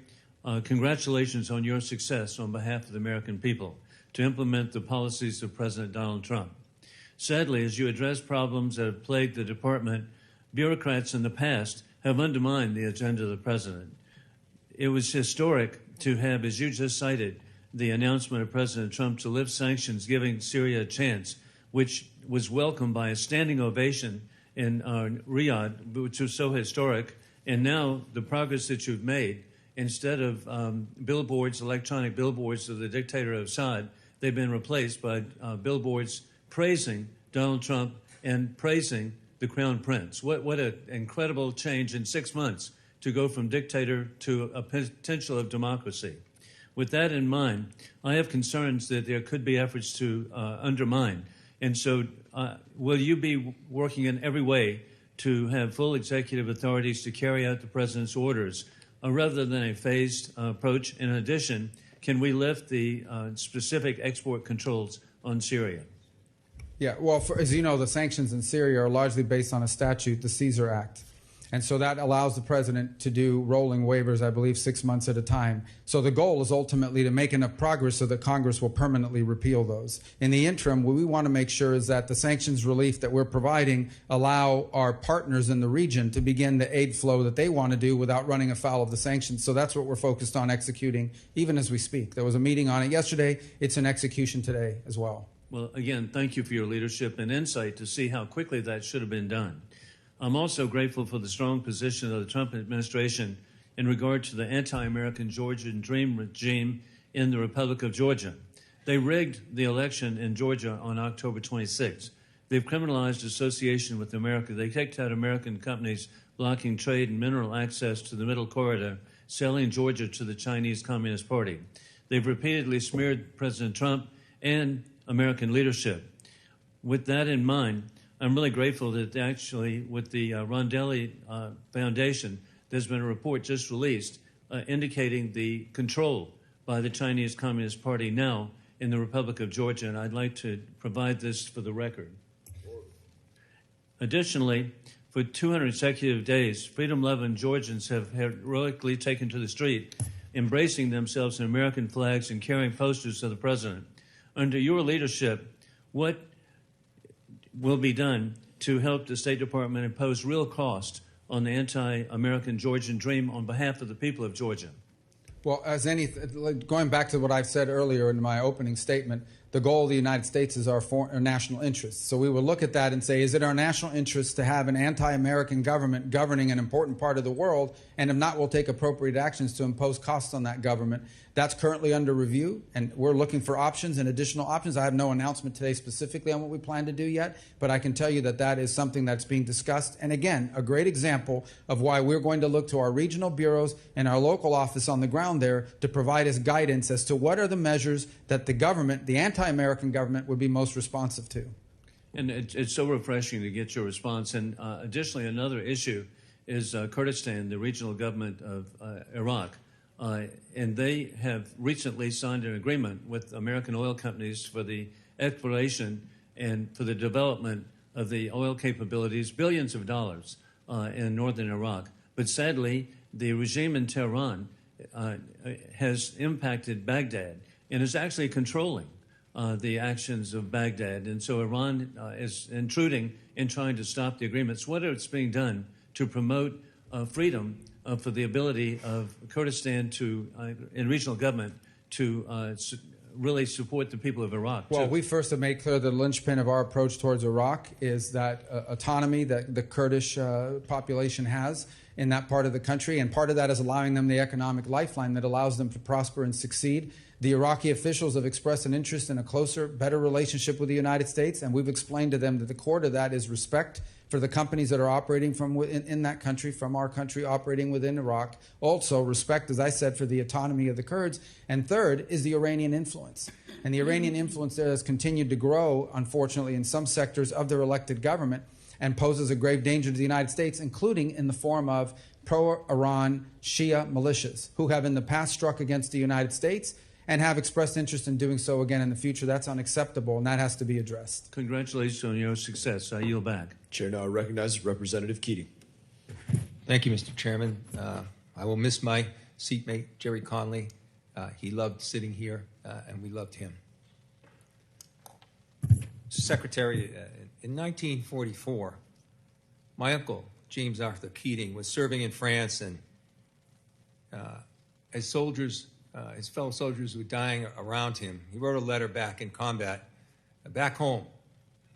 Speaker 8: congratulations on your success on behalf of the American people to implement the policies of President Donald Trump. Sadly, as you address problems that have plagued the department, bureaucrats in the past have undermined the agenda of the president. It was historic to have, as you just cited, the announcement of President Trump to lift sanctions, giving Syria a chance, which was welcomed by a standing ovation in Riyadh, which was so historic, and now the progress that you've made, instead of billboards, electronic billboards of the dictator of Assad, they've been replaced by billboards praising Donald Trump and praising the Crown Prince. What an incredible change in 6 months to go from dictator to a potential of democracy. With that in mind, I have concerns that there could be efforts to undermine. And so will you be working in every way to have full executive authorities to carry out the president's orders rather than a phased approach? In addition, can we lift the specific export controls on Syria?
Speaker 3: Yeah, well, as you know, the sanctions in Syria are largely based on a statute, the Caesar Act. And so that allows the president to do rolling waivers, I believe, 6 months at a time. So the goal is ultimately to make enough progress so that Congress will permanently repeal those. In the interim, what we want to make sure is that the sanctions relief that we're providing allow our partners in the region to begin the aid flow that they want to do without running afoul of the sanctions. So that's what we're focused on executing, even as we speak. There was a meeting on it yesterday. It's in execution today as well.
Speaker 8: Well, again, thank you for your leadership and insight to see how quickly that should have been done. I'm also grateful for the strong position of the Trump administration in regard to the anti-American Georgian Dream regime in the Republic of Georgia. They rigged the election in Georgia on October 26. They've criminalized association with America. They kicked out American companies blocking trade and mineral access to the Middle Corridor, selling Georgia to the Chinese Communist Party. They've repeatedly smeared President Trump and American leadership. With that in mind, I'm really grateful that actually with the Rondelli Foundation, there's been a report just released indicating the control by the Chinese Communist Party now in the Republic of Georgia, and I'd like to provide this for the record. Additionally, For 200 consecutive days, freedom-loving Georgians have heroically taken to the street, embracing themselves in American flags and carrying posters of the president. Under your leadership, what will be done to help the State Department impose real cost on the anti-American Georgian dream on behalf of the people of Georgia?
Speaker 3: Well, going back to what I've said earlier in my opening statement, the goal of the United States is our national interest. So we will look at that and say, is it our national interest to have an anti-American government governing an important part of the world? And if not, we'll take appropriate actions to impose costs on that government. That's currently under review, and we're looking for options and additional options. I have no announcement today specifically on what we plan to do yet, but I can tell you that that is something that's being discussed. And again, a great example of why we're going to look to our regional bureaus and our local office on the ground there to provide us guidance as to what are the measures that the government, the anti-American government, would be most responsive to.
Speaker 8: And it's so refreshing to get your response. And additionally, another issue is Kurdistan, the regional government of Iraq. And they have recently signed an agreement with American oil companies for the exploration and for the development of the oil capabilities, billions of dollars in northern Iraq. But sadly, the regime in Tehran has impacted Baghdad and is actually controlling the actions of Baghdad. And so Iran is intruding in trying to stop the agreements. What is being done to promote freedom for the ability of Kurdistan to, in regional government, to really support the people of Iraq?
Speaker 3: Well, we first have made clear the linchpin of our approach towards Iraq is that autonomy that the Kurdish population has in that part of the country, and part of that is allowing them the economic lifeline that allows them to prosper and succeed. The Iraqi officials have expressed an interest in a closer, better relationship with the United States, and we've explained to them that the core to that is respect for the companies that are operating from in that country, from our country operating within Iraq. Also, respect, as I said, for the autonomy of the Kurds. And third is the Iranian influence. And the Iranian influence there has continued to grow, unfortunately, in some sectors of their elected government and poses a grave danger to the United States, including in the form of pro-Iran Shia militias who have in the past struck against the United States and have expressed interest in doing so again in the future. That's unacceptable, and that has to be addressed.
Speaker 8: Congratulations on your success. I yield back.
Speaker 1: Chair now recognizes Representative Keating.
Speaker 9: Thank you, Mr. Chairman. I will miss my seatmate, Jerry Conley. He loved sitting here, and we loved him. Secretary, in 1944, my uncle, James Arthur Keating, was serving in France, and as soldiers, his fellow soldiers were dying around him, he wrote a letter back in combat, back home,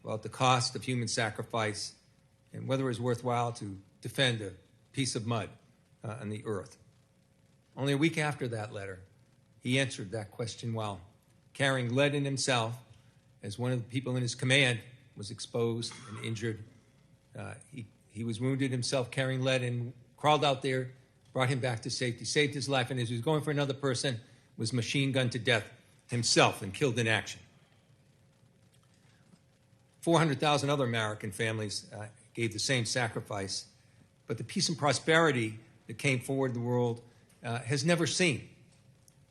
Speaker 9: about the cost of human sacrifice and whether it was worthwhile to defend a piece of mud on the earth. Only a week after that letter, he answered that question while carrying lead in himself, as one of the people in his command was exposed and injured. He was wounded himself carrying lead and crawled out there, brought him back to safety, saved his life, and as he was going for another person, was machine gunned to death himself and killed in action. 400,000 other American families gave the same sacrifice, but the peace and prosperity that came forward the world has never seen.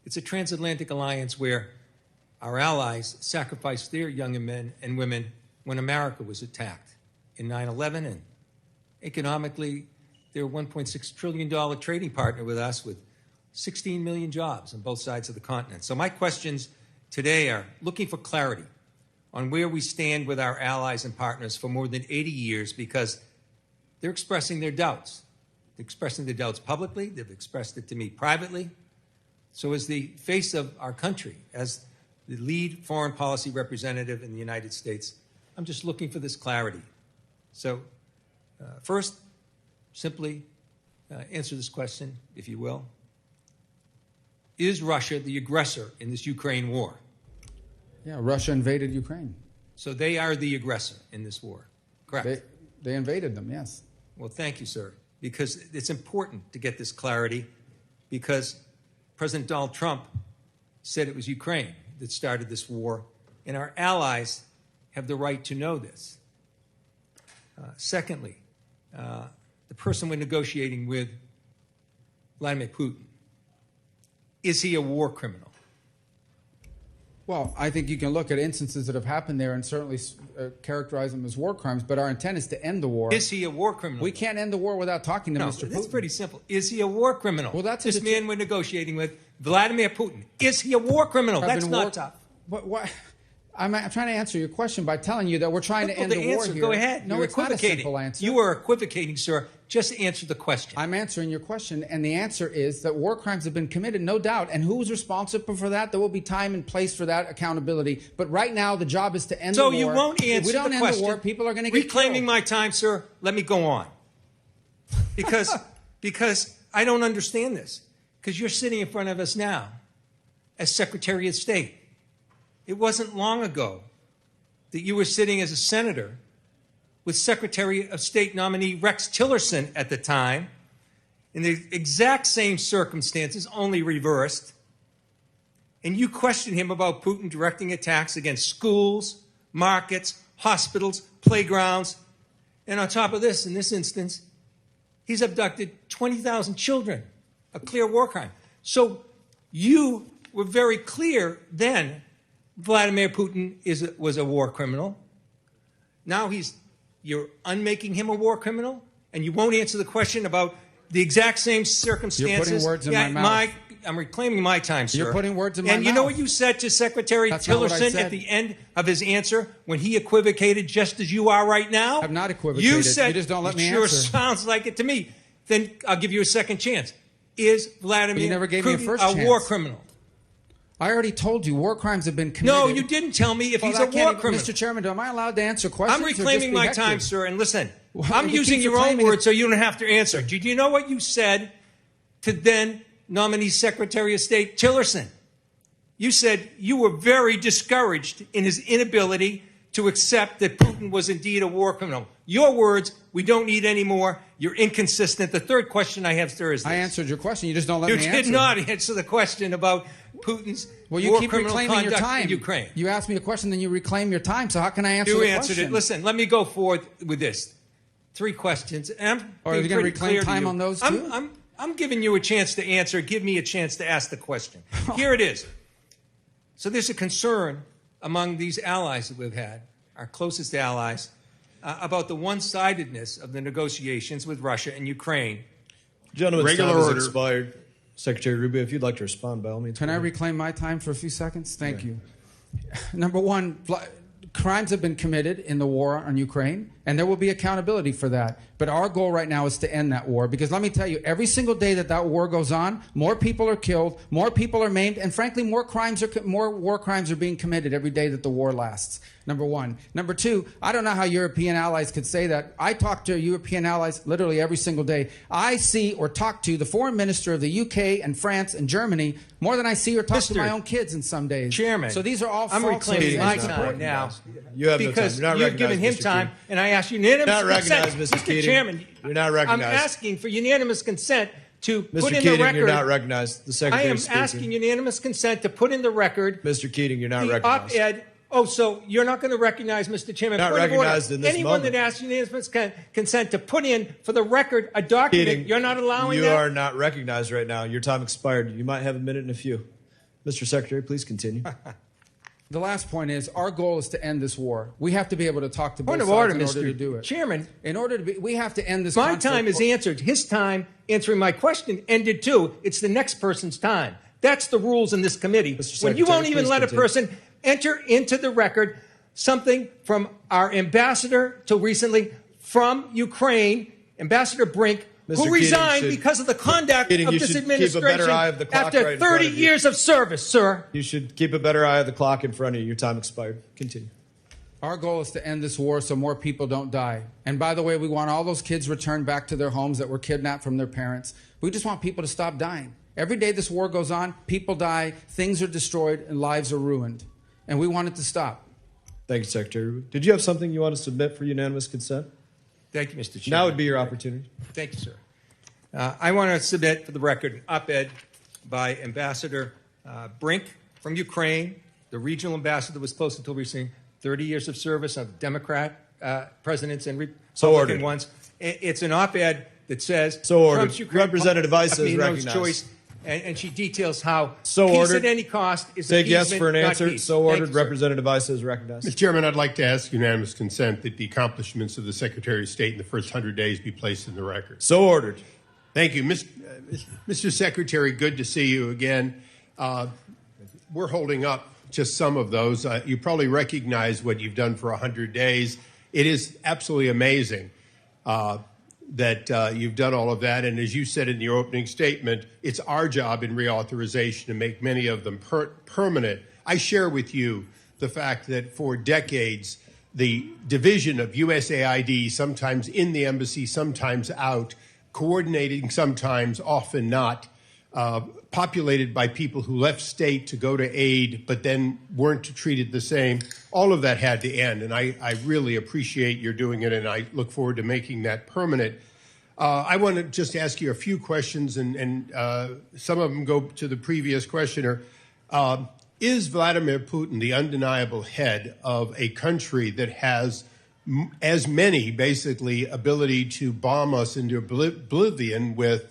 Speaker 9: It's a transatlantic alliance where our allies sacrificed their young men and women when America was attacked in 9/11, and economically, they're a $1.6 trillion trading partner with us with 16 million jobs on both sides of the continent. So my questions today are looking for clarity on where we stand with our allies and partners for more than 80 years, because they're expressing their doubts. They're expressing their doubts publicly. They've expressed it to me privately. So as the face of our country, as the lead foreign policy representative in the United States, I'm just looking for this clarity. So first, simply answer this question, if you will. Is Russia the aggressor in this Ukraine war?
Speaker 3: Yeah, Russia invaded Ukraine.
Speaker 9: So they are the aggressor in this war, correct?
Speaker 3: They invaded them, yes.
Speaker 9: Well, thank you, sir, because it's important to get this clarity, because President Donald Trump said it was Ukraine that started this war, and our allies have the right to know this. Secondly, the person we're negotiating with, Vladimir Putin, is he a war criminal?
Speaker 3: Well, I think you can look at instances that have happened there and certainly characterize them as war crimes, but our intent is to end the war.
Speaker 9: Is he a war criminal?
Speaker 3: We can't end the war without talking to
Speaker 9: No,
Speaker 3: Mr. Putin.
Speaker 9: that's pretty simple. Is he a war criminal?
Speaker 3: Well, that's
Speaker 9: this man we're negotiating with, Vladimir Putin. Is he a war criminal? That's not tough.
Speaker 3: What? I'm trying to answer your question by telling you that we're trying to end the war here.
Speaker 9: Go ahead.
Speaker 3: No,
Speaker 9: You're
Speaker 3: it's not a
Speaker 9: equivocating.
Speaker 3: simple answer.
Speaker 9: You are equivocating, sir. Just answer the question.
Speaker 3: I'm answering your question, and the answer is that war crimes have been committed, no doubt. And who's responsible for that? There will be time and place for that accountability. But right now, the job is to end the war.
Speaker 9: So you won't answer the question.
Speaker 3: If we don't end the war, people are going to get
Speaker 9: reclaiming
Speaker 3: killed.
Speaker 9: my time, sir. Let me go on. Because I don't understand this. Because you're sitting in front of us now as Secretary of State. It wasn't long ago that you were sitting as a senator with Secretary of State nominee Rex Tillerson at the time, in the exact same circumstances, only reversed. And you questioned him about Putin directing attacks against schools, markets, hospitals, playgrounds. And on top of this, in this instance, he's abducted 20,000 children, a clear war crime. So you were very clear then Vladimir Putin was a war criminal. Now you're unmaking him a war criminal, and you won't answer the question about the exact same circumstances.
Speaker 3: You're putting words in my mouth.
Speaker 9: I'm reclaiming my time, sir.
Speaker 3: You're putting words in my mouth.
Speaker 9: And you know what you said to Secretary Tillerson at the end of his answer when he equivocated just as you are right now?
Speaker 3: I'm not equivocated.
Speaker 9: You said,
Speaker 3: you just don't let me
Speaker 9: sure
Speaker 3: answer.
Speaker 9: Sounds like it to me. Then I'll give you a second chance. Is Vladimir
Speaker 3: never gave me a
Speaker 9: Putin
Speaker 3: first
Speaker 9: a
Speaker 3: chance.
Speaker 9: war criminal?
Speaker 3: I already told you war crimes have been committed.
Speaker 9: No, you didn't tell me if he's a
Speaker 3: I can't
Speaker 9: war
Speaker 3: even-
Speaker 9: criminal.
Speaker 3: Mr. Chairman, am I allowed to answer questions?
Speaker 9: I'm
Speaker 3: or just
Speaker 9: reclaiming
Speaker 3: be
Speaker 9: my
Speaker 3: hectic?
Speaker 9: time, sir. And listen,
Speaker 3: Well,
Speaker 9: I'm
Speaker 3: you
Speaker 9: using
Speaker 3: keep
Speaker 9: your own
Speaker 3: reclaiming
Speaker 9: words so you don't have to answer. Did you know what you said to then nominee Secretary of State Tillerson? You said you were very discouraged in his inability to accept that Putin was indeed a war criminal. Your words, we don't need any more. You're inconsistent. The third question I have, sir, is this.
Speaker 3: I answered your question. You just don't let me answer.
Speaker 9: You did not answer the question about Putin's
Speaker 3: Well, you
Speaker 9: war
Speaker 3: keep
Speaker 9: criminal
Speaker 3: reclaiming your
Speaker 9: conduct
Speaker 3: time.
Speaker 9: in Ukraine.
Speaker 3: You ask me a question, then you reclaim your time. So how can I answer
Speaker 9: You
Speaker 3: the
Speaker 9: answered
Speaker 3: question?
Speaker 9: it. Listen, let me go forward with this. 3 questions. And I'm
Speaker 3: Or are you
Speaker 9: being
Speaker 3: going to
Speaker 9: pretty
Speaker 3: reclaim
Speaker 9: clear to
Speaker 3: time
Speaker 9: you.
Speaker 3: on those too?
Speaker 9: I'm giving you a chance to answer. Give me a chance to ask the question. Here it is. So there's a concern among these allies that we've had, our closest allies, about the one-sidedness of the negotiations with Russia and Ukraine.
Speaker 1: Gentlemen's
Speaker 7: Regular
Speaker 1: time has
Speaker 7: order.
Speaker 1: expired. Secretary Rubio, if you'd like to respond, by all means.
Speaker 3: Can I reclaim my time for a few seconds? Thank you. Number one, crimes have been committed in the war on Ukraine, and there will be accountability for that. But our goal right now is to end that war, because let me tell you, every single day that war goes on, more people are killed, more people are maimed, and frankly, more war crimes are being committed every day that the war lasts. Number one. Number two, I don't know how European allies could say that. I talk to European allies literally every single day. I see or talk to the foreign minister of the UK and France and Germany more than I see or talk to my own kids in some days.
Speaker 9: Chairman,
Speaker 3: so these are all
Speaker 9: I'm
Speaker 3: false
Speaker 9: reclaiming my
Speaker 3: claims.
Speaker 9: time now.
Speaker 1: You have
Speaker 9: Because
Speaker 1: no time.
Speaker 9: you've given him time, and I ask unanimous
Speaker 1: You're not
Speaker 9: consent.
Speaker 1: recognized, Mr. Keating.
Speaker 9: Chairman,
Speaker 1: You're not recognized.
Speaker 9: I'm asking for unanimous consent to
Speaker 1: Mr.
Speaker 9: put in
Speaker 1: Keating,
Speaker 9: the record.
Speaker 1: you're not recognized. The
Speaker 9: I
Speaker 1: Secretary
Speaker 9: am
Speaker 1: is speaking.
Speaker 9: asking unanimous consent to put in the record
Speaker 1: Mr. Keating, you're not
Speaker 9: the
Speaker 1: recognized.
Speaker 9: op-ed. Oh, so you're not going to recognize, Mr. Chairman?
Speaker 1: Not
Speaker 9: Point of order.
Speaker 1: recognized in this
Speaker 9: Anyone
Speaker 1: moment.
Speaker 9: that asks unanimous consent to put in for the record a document,
Speaker 1: Keating,
Speaker 9: you're not allowing
Speaker 1: you
Speaker 9: that?
Speaker 1: are not recognized right now. Your time expired. You might have a minute and a few. Mr. Secretary, please continue.
Speaker 3: The last point is our goal is to end this war. We have to be able to talk to both
Speaker 9: Point of
Speaker 3: sides
Speaker 9: order,
Speaker 3: in order
Speaker 9: Mr.
Speaker 3: to do it.
Speaker 9: Chairman.
Speaker 3: In order to be, we have to end this
Speaker 9: My
Speaker 3: conflict.
Speaker 9: time is answered. His time answering my question ended too. It's the next person's time. That's the rules in this committee. When you
Speaker 1: Secretary,
Speaker 9: won't even
Speaker 1: please
Speaker 9: let a
Speaker 1: continue.
Speaker 9: person enter into the record something from our ambassador till recently from Ukraine, Ambassador Brink,
Speaker 1: Mr.
Speaker 9: who
Speaker 1: Keating
Speaker 9: resigned
Speaker 1: should-
Speaker 9: because of the conduct
Speaker 1: Keating,
Speaker 9: of
Speaker 1: you
Speaker 9: this
Speaker 1: should keep a better
Speaker 9: administration
Speaker 1: eye of the clock
Speaker 9: after
Speaker 1: right in front
Speaker 9: 30
Speaker 1: of you.
Speaker 9: years of service, sir.
Speaker 1: You should keep a better eye of the clock in front of you. Your time expired. Continue.
Speaker 3: Our goal is to end this war so more people don't die. And by the way, we want all those kids returned back to their homes that were kidnapped from their parents. We just want people to stop dying. Every day this war goes on, people die, things are destroyed, and lives are ruined. And we want it to stop.
Speaker 1: Thank you, Secretary. Did you have something you want to submit for unanimous consent?
Speaker 9: Thank you, Mr. Chairman.
Speaker 1: Now would be your opportunity.
Speaker 9: Thank you, sir. I want to submit for the record an op-ed by Ambassador Brink from Ukraine, the regional ambassador that was close until recently, 30 years of service of Democrat presidents and Republican
Speaker 1: ordered.
Speaker 9: ones. It's an op-ed that says
Speaker 1: So ordered.
Speaker 9: Trump's Ukraine
Speaker 1: Representative Ice is
Speaker 9: policy, no
Speaker 1: recognized.
Speaker 9: choice and she details how
Speaker 1: So
Speaker 9: peace
Speaker 1: ordered.
Speaker 9: at any cost is
Speaker 1: Take yes
Speaker 9: appeasement,
Speaker 1: for an
Speaker 9: not
Speaker 1: answer.
Speaker 9: peace.
Speaker 1: So
Speaker 9: Thank
Speaker 1: ordered.
Speaker 9: you, sir.
Speaker 1: Representative Weiss is recognized.
Speaker 10: Mr. Chairman, I'd like to ask unanimous consent that the accomplishments of the Secretary of State in the first 100 days be placed in the record.
Speaker 1: So ordered.
Speaker 10: Thank you. Mr. Secretary, good to see you again. We're holding up just some of those. You probably recognize what you've done for 100 days. It is absolutely amazing that you've done all of that. And as you said in your opening statement, it's our job in reauthorization to make many of them permanent. I share with you the fact that for decades, the division of USAID, sometimes in the embassy, sometimes out, coordinating sometimes, often not, populated by people who left state to go to aid but then weren't treated the same. All of that had to end, and I really appreciate your doing it, and I look forward to making that permanent. I want to just ask you a few questions, and some of them go to the previous questioner. Is Vladimir Putin the undeniable head of a country that has as many, basically, ability to bomb us into oblivion with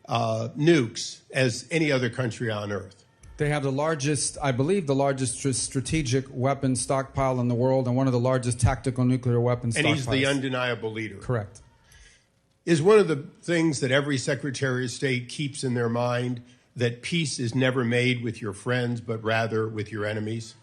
Speaker 10: nukes as any other country on Earth?
Speaker 3: They have the largest, I believe, the largest strategic weapon stockpile in the world and one of the largest tactical nuclear weapons stockpiles.
Speaker 10: And he's the undeniable leader.
Speaker 3: Correct.
Speaker 10: Is one of the things that every Secretary of State keeps in their mind that peace is never made with your friends, but rather with your enemies?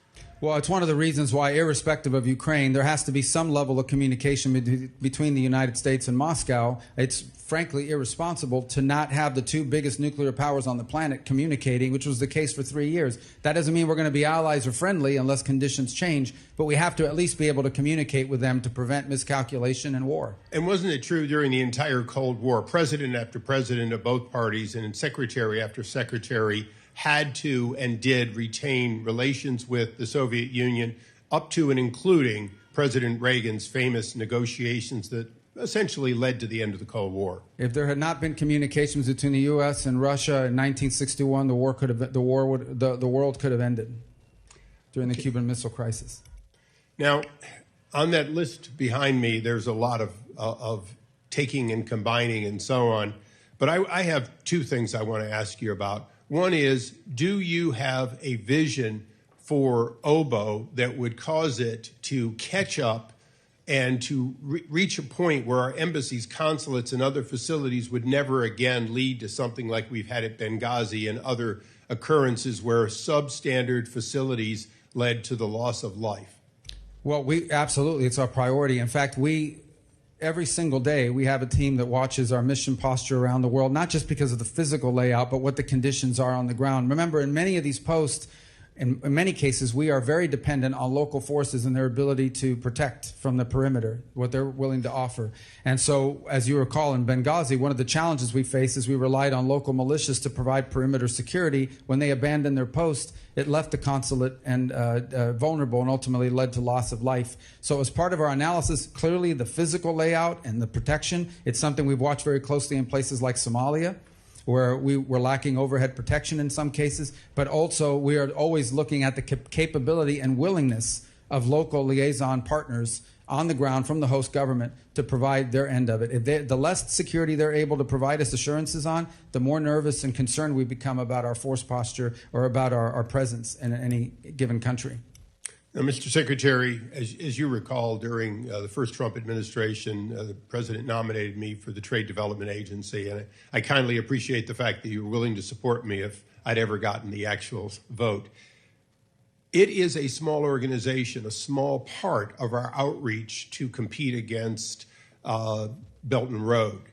Speaker 3: Well, it's one of the reasons why, irrespective of Ukraine, there has to be some level of communication between the United States and Moscow. It's frankly irresponsible to not have the two biggest nuclear powers on the planet communicating, which was the case for 3 years. That doesn't mean we're going to be allies or friendly unless conditions change, but we have to at least be able to communicate with them to prevent miscalculation and war.
Speaker 10: And wasn't it true during the entire Cold War, president after president of both parties and secretary after secretary had to and did retain relations with the Soviet Union, up to and including President Reagan's famous negotiations that essentially led to the end of the Cold War?
Speaker 3: If there had not been communications between the U.S. and Russia in 1961, the world could have ended during the Cuban Missile Crisis.
Speaker 10: Now, on that list behind me, there's a lot of taking and combining and so on. But I have two things I want to ask you about. One is, do you have a vision for OBO that would cause it to catch up and to reach a point where our embassies, consulates, and other facilities would never again lead to something like we've had at Benghazi and other occurrences where substandard facilities led to the loss of life?
Speaker 3: Well, absolutely, it's our priority. In fact, every single day, we have a team that watches our mission posture around the world, not just because of the physical layout, but what the conditions are on the ground. Remember, in many of these posts, in many cases, we are very dependent on local forces and their ability to protect from the perimeter, what they're willing to offer. And so, as you recall, in Benghazi, one of the challenges we faced is we relied on local militias to provide perimeter security. When they abandoned their post, it left the consulate and vulnerable and ultimately led to loss of life. So as part of our analysis, clearly the physical layout and the protection, it's something we've watched very closely in places like Somalia, where we were lacking overhead protection in some cases, but also we are always looking at the capability and willingness of local liaison partners on the ground from the host government to provide their end of it. The less security they're able to provide us assurances on, the more nervous and concerned we become about our force posture or about our presence in any given country.
Speaker 10: Now, Mr. Secretary, as you recall, during the first Trump administration, the president nominated me for the Trade Development Agency, and I kindly appreciate the fact that you were willing to support me if I'd ever gotten the actual vote. It is a small organization, a small part of our outreach to compete against Belt and Road.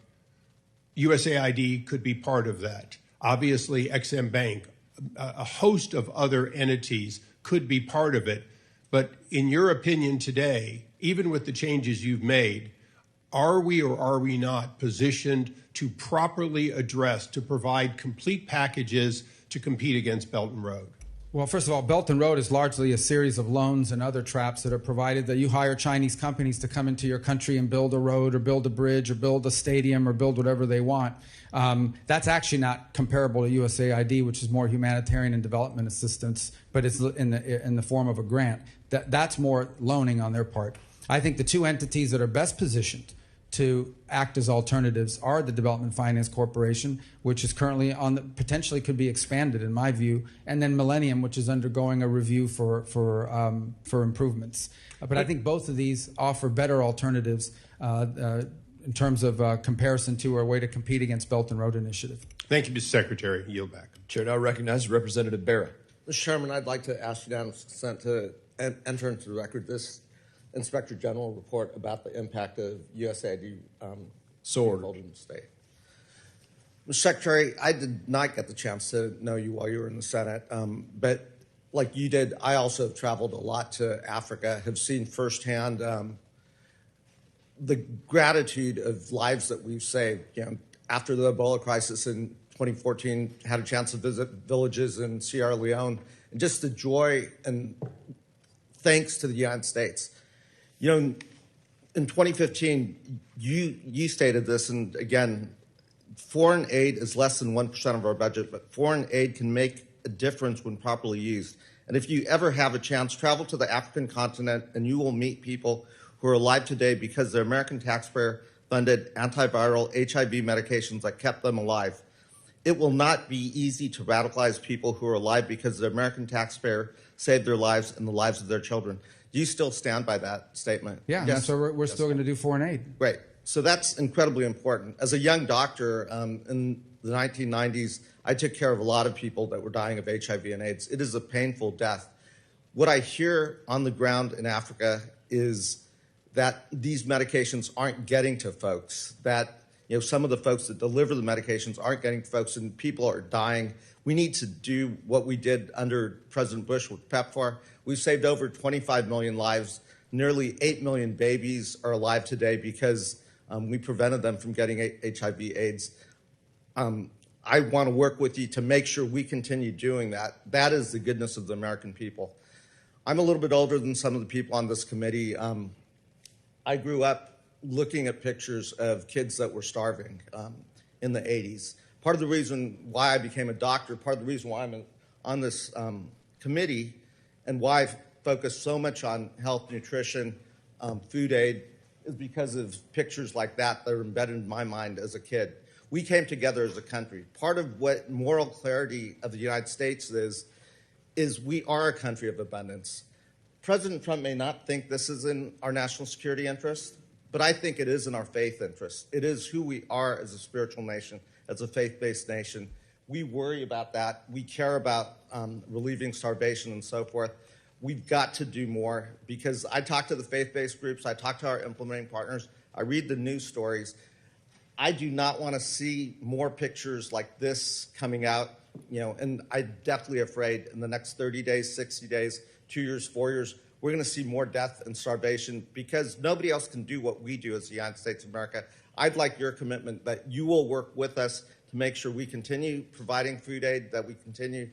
Speaker 10: USAID could be part of that. Obviously, XM Bank, a host of other entities could be part of it. But in your opinion today, even with the changes you've made, are we or are we not positioned to properly address, to provide complete packages to compete against Belt and Road?
Speaker 3: Well, first of all, Belt and Road is largely a series of loans and other traps that are provided that you hire Chinese companies to come into your country and build a road or build a bridge or build a stadium or build whatever they want. That's actually not comparable to USAID, which is more humanitarian and development assistance, but it's in the form of a grant. That's more loaning on their part. I think the two entities that are best positioned to act as alternatives are the Development Finance Corporation, which is currently potentially could be expanded in my view, and then Millennium, which is undergoing a review for improvements. But I think both of these offer better alternatives in terms of comparison to or a way to compete against Belt and Road Initiative.
Speaker 10: Thank you, Mr. Secretary. Yield back.
Speaker 1: Chair now recognizes Representative Barra.
Speaker 2: Mr. Chairman, I'd like to ask unanimous consent to enter into the record this Inspector General report about the impact of USAID sold in the state. Mr. Secretary, I did not get the chance to know you while you were in the Senate, but like you did, I also have traveled a lot to Africa, have seen firsthand the gratitude of lives that we've saved. You know, after the Ebola crisis in 2014, had a chance to visit villages in Sierra Leone, and just the joy and thanks to the United States. You know, in 2015, you stated this, and again, foreign aid is less than 1% of our budget, but foreign aid can make a difference when properly used. And if you ever have a chance, travel to the African continent, and you will meet people who are alive today because their American taxpayer-funded antiviral HIV medications that kept them alive. It will not be easy to radicalize people who are alive because the American taxpayer saved their lives and the lives of their children. Do you still stand by that statement?
Speaker 3: Yeah, yes. So we're still going to do foreign aid.
Speaker 2: Great. So that's incredibly important. As a young doctor in the 1990s, I took care of a lot of people that were dying of HIV and AIDS. It is a painful death. What I hear on the ground in Africa is that these medications aren't getting to folks, that some of the folks that deliver the medications aren't getting to folks, and people are dying. We need to do what we did under President Bush with PEPFAR. We've saved over 25 million lives. Nearly 8 million babies are alive today because we prevented them from getting HIV/AIDS. I want to work with you to make sure we continue doing that. That is the goodness of the American people. I'm a little bit older than some of the people on this committee. I grew up looking at pictures of kids that were starving in the 80s. Part of the reason why I became a doctor, part of the reason why I'm on this committee, and why I focus so much on health, nutrition, food aid, is because of pictures like that that are embedded in my mind as a kid. We came together as a country. Part of what moral clarity of the United States is we are a country of abundance. President Trump may not think this is in our national security interest, but I think it is in our faith interest. It is who we are as a spiritual nation, as a faith-based nation. We worry about that. We care about relieving starvation and so forth. We've got to do more, because I talk to the faith-based groups, I talk to our implementing partners, I read the news stories. I do not want to see more pictures like this coming out, and I'm definitely afraid in the next 30 days, 60 days, 2 years, 4 years, we're going to see more death and starvation because nobody else can do what we do as the United States of America. I'd like your commitment that you will work with us to make sure we continue providing food aid, that we continue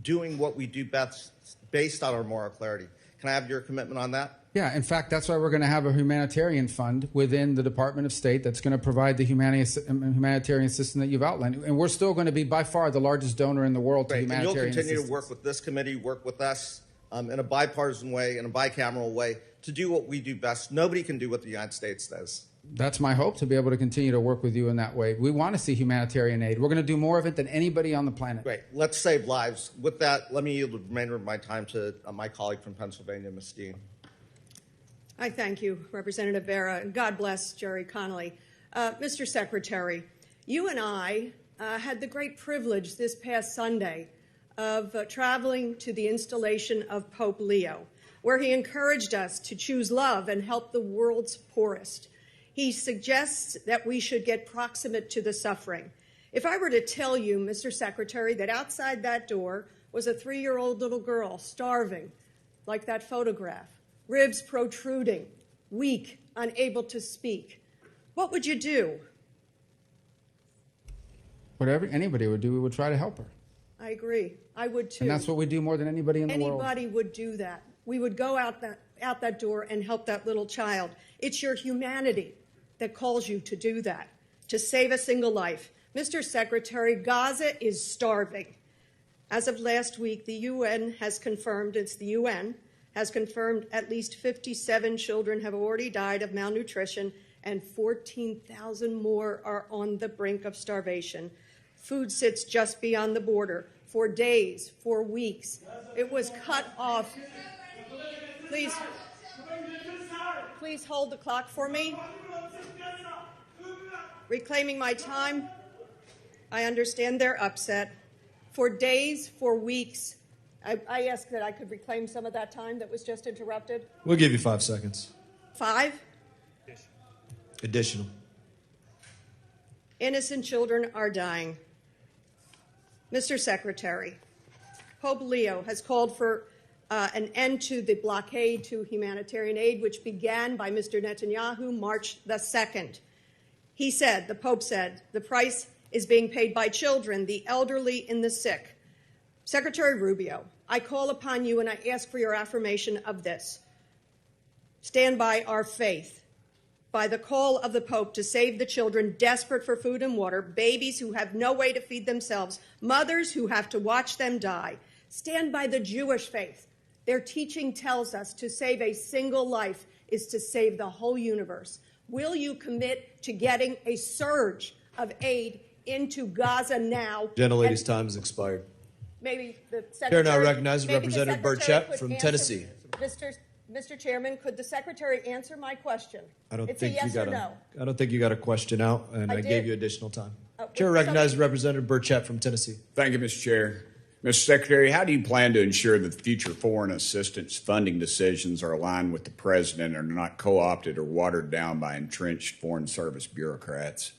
Speaker 2: doing what we do best based on our moral clarity. Can I have your commitment on that?
Speaker 3: Yeah, in fact, that's why we're going to have a humanitarian fund within the Department of State that's going to provide the humanitarian system that you've outlined. And we're still going to be by far the largest donor in the world to humanitarian assistance.
Speaker 2: And you'll continue to work with this committee, work with us in a bipartisan way, in a bicameral way, to do what we do best. Nobody can do what the United States does.
Speaker 3: That's my hope, to be able to continue to work with you in that way. We want to see humanitarian aid. We're going to do more of it than anybody on the planet.
Speaker 2: Great. Let's save lives. With that, let me yield the remainder of my time to my colleague from Pennsylvania, Ms. Steen.
Speaker 11: I thank you, Representative Barra, and God bless Jerry Connolly. Mr. Secretary, you and I had the great privilege this past Sunday of traveling to the installation of Pope Leo, where he encouraged us to choose love and help the world's poorest. He suggests that we should get proximate to the suffering. If I were to tell you, Mr. Secretary, that outside that door was a 3-year-old little girl starving, like that photograph, ribs protruding, weak, unable to speak, what would you do?
Speaker 3: Whatever anybody would do, we would try to help her.
Speaker 11: I agree. I would too.
Speaker 3: And that's what we do more than anybody in the world.
Speaker 11: Anybody would do that. We would go out that door and help that little child. It's your humanity that calls you to do that, to save a single life. Mr. Secretary, Gaza is starving. As of last week, the UN has confirmed, at least 57 children have already died of malnutrition, and 14,000 more are on the brink of starvation. Food sits just beyond the border for days, for weeks. It was cut off. Please hold the clock for me. Reclaiming my time. I understand they're upset. For days, for weeks. I ask that I could reclaim some of that time that was just interrupted.
Speaker 1: We'll give you 5 seconds.
Speaker 11: 5?
Speaker 1: Additional.
Speaker 11: Innocent children are dying. Mr. Secretary, Pope Leo has called for an end to the blockade to humanitarian aid, which began by Mr. Netanyahu March the 2nd. He said, the Pope said, the price is being paid by children, the elderly, and the sick. Secretary Rubio, I call upon you and I ask for your affirmation of this. Stand by our faith, by the call of the Pope to save the children desperate for food and water, babies who have no way to feed themselves, mothers who have to watch them die. Stand by the Jewish faith. Their teaching tells us to save a single life is to save the whole universe. Will you commit to getting a surge of aid into Gaza now?
Speaker 1: Gentlelady's time has expired.
Speaker 11: Maybe the Secretary...
Speaker 1: Chair now recognizes
Speaker 11: maybe the
Speaker 1: Representative
Speaker 11: Secretary
Speaker 1: Burchett
Speaker 11: could
Speaker 1: from
Speaker 11: answer-
Speaker 1: Tennessee.
Speaker 11: Mr. Chairman, could the Secretary answer my question? It's a
Speaker 1: I
Speaker 11: yes or no.
Speaker 1: don't think you got a question out, and
Speaker 11: I
Speaker 1: I gave
Speaker 11: did.
Speaker 1: you additional time.
Speaker 11: somebody-
Speaker 1: Chair recognizes Representative Burchett from Tennessee.
Speaker 12: Thank you, Mr. Chair. Mr. Secretary, how do you plan to ensure that future foreign assistance funding decisions are aligned with the President and are not co-opted or watered down by entrenched Foreign Service bureaucrats?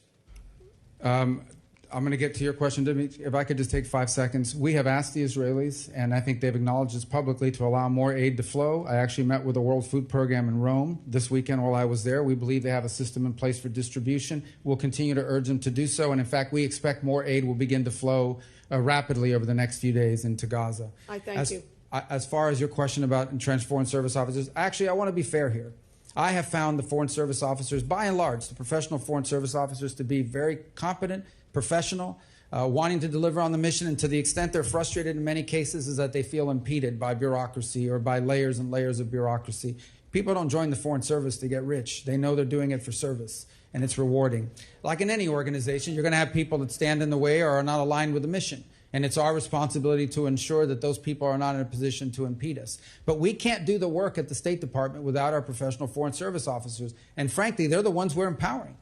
Speaker 3: I'm going to get to your question, Dimitri. If I could just take 5 seconds. We have asked the Israelis, and I think they've acknowledged this publicly, to allow more aid to flow. I actually met with the World Food Program in Rome this weekend while I was there. We believe they have a system in place for distribution. We'll continue to urge them to do so, and in fact, we expect more aid will begin to flow rapidly over the next few days into Gaza.
Speaker 11: I thank you.
Speaker 3: As far as your question about entrenched Foreign Service officers, actually, I want to be fair here. I have found the Foreign Service officers, by and large, the professional Foreign Service officers, to be very competent, professional, wanting to deliver on the mission, and to the extent they're frustrated in many cases is that they feel impeded by bureaucracy or by layers and layers of bureaucracy. People don't join the Foreign Service to get rich. They know they're doing it for service, and it's rewarding. Like in any organization, you're going to have people that stand in the way or are not aligned with the mission. And it's our responsibility to ensure that those people are not in a position to impede us. But we can't do the work at the State Department without our professional Foreign Service officers. And frankly, they're the ones we're empowering.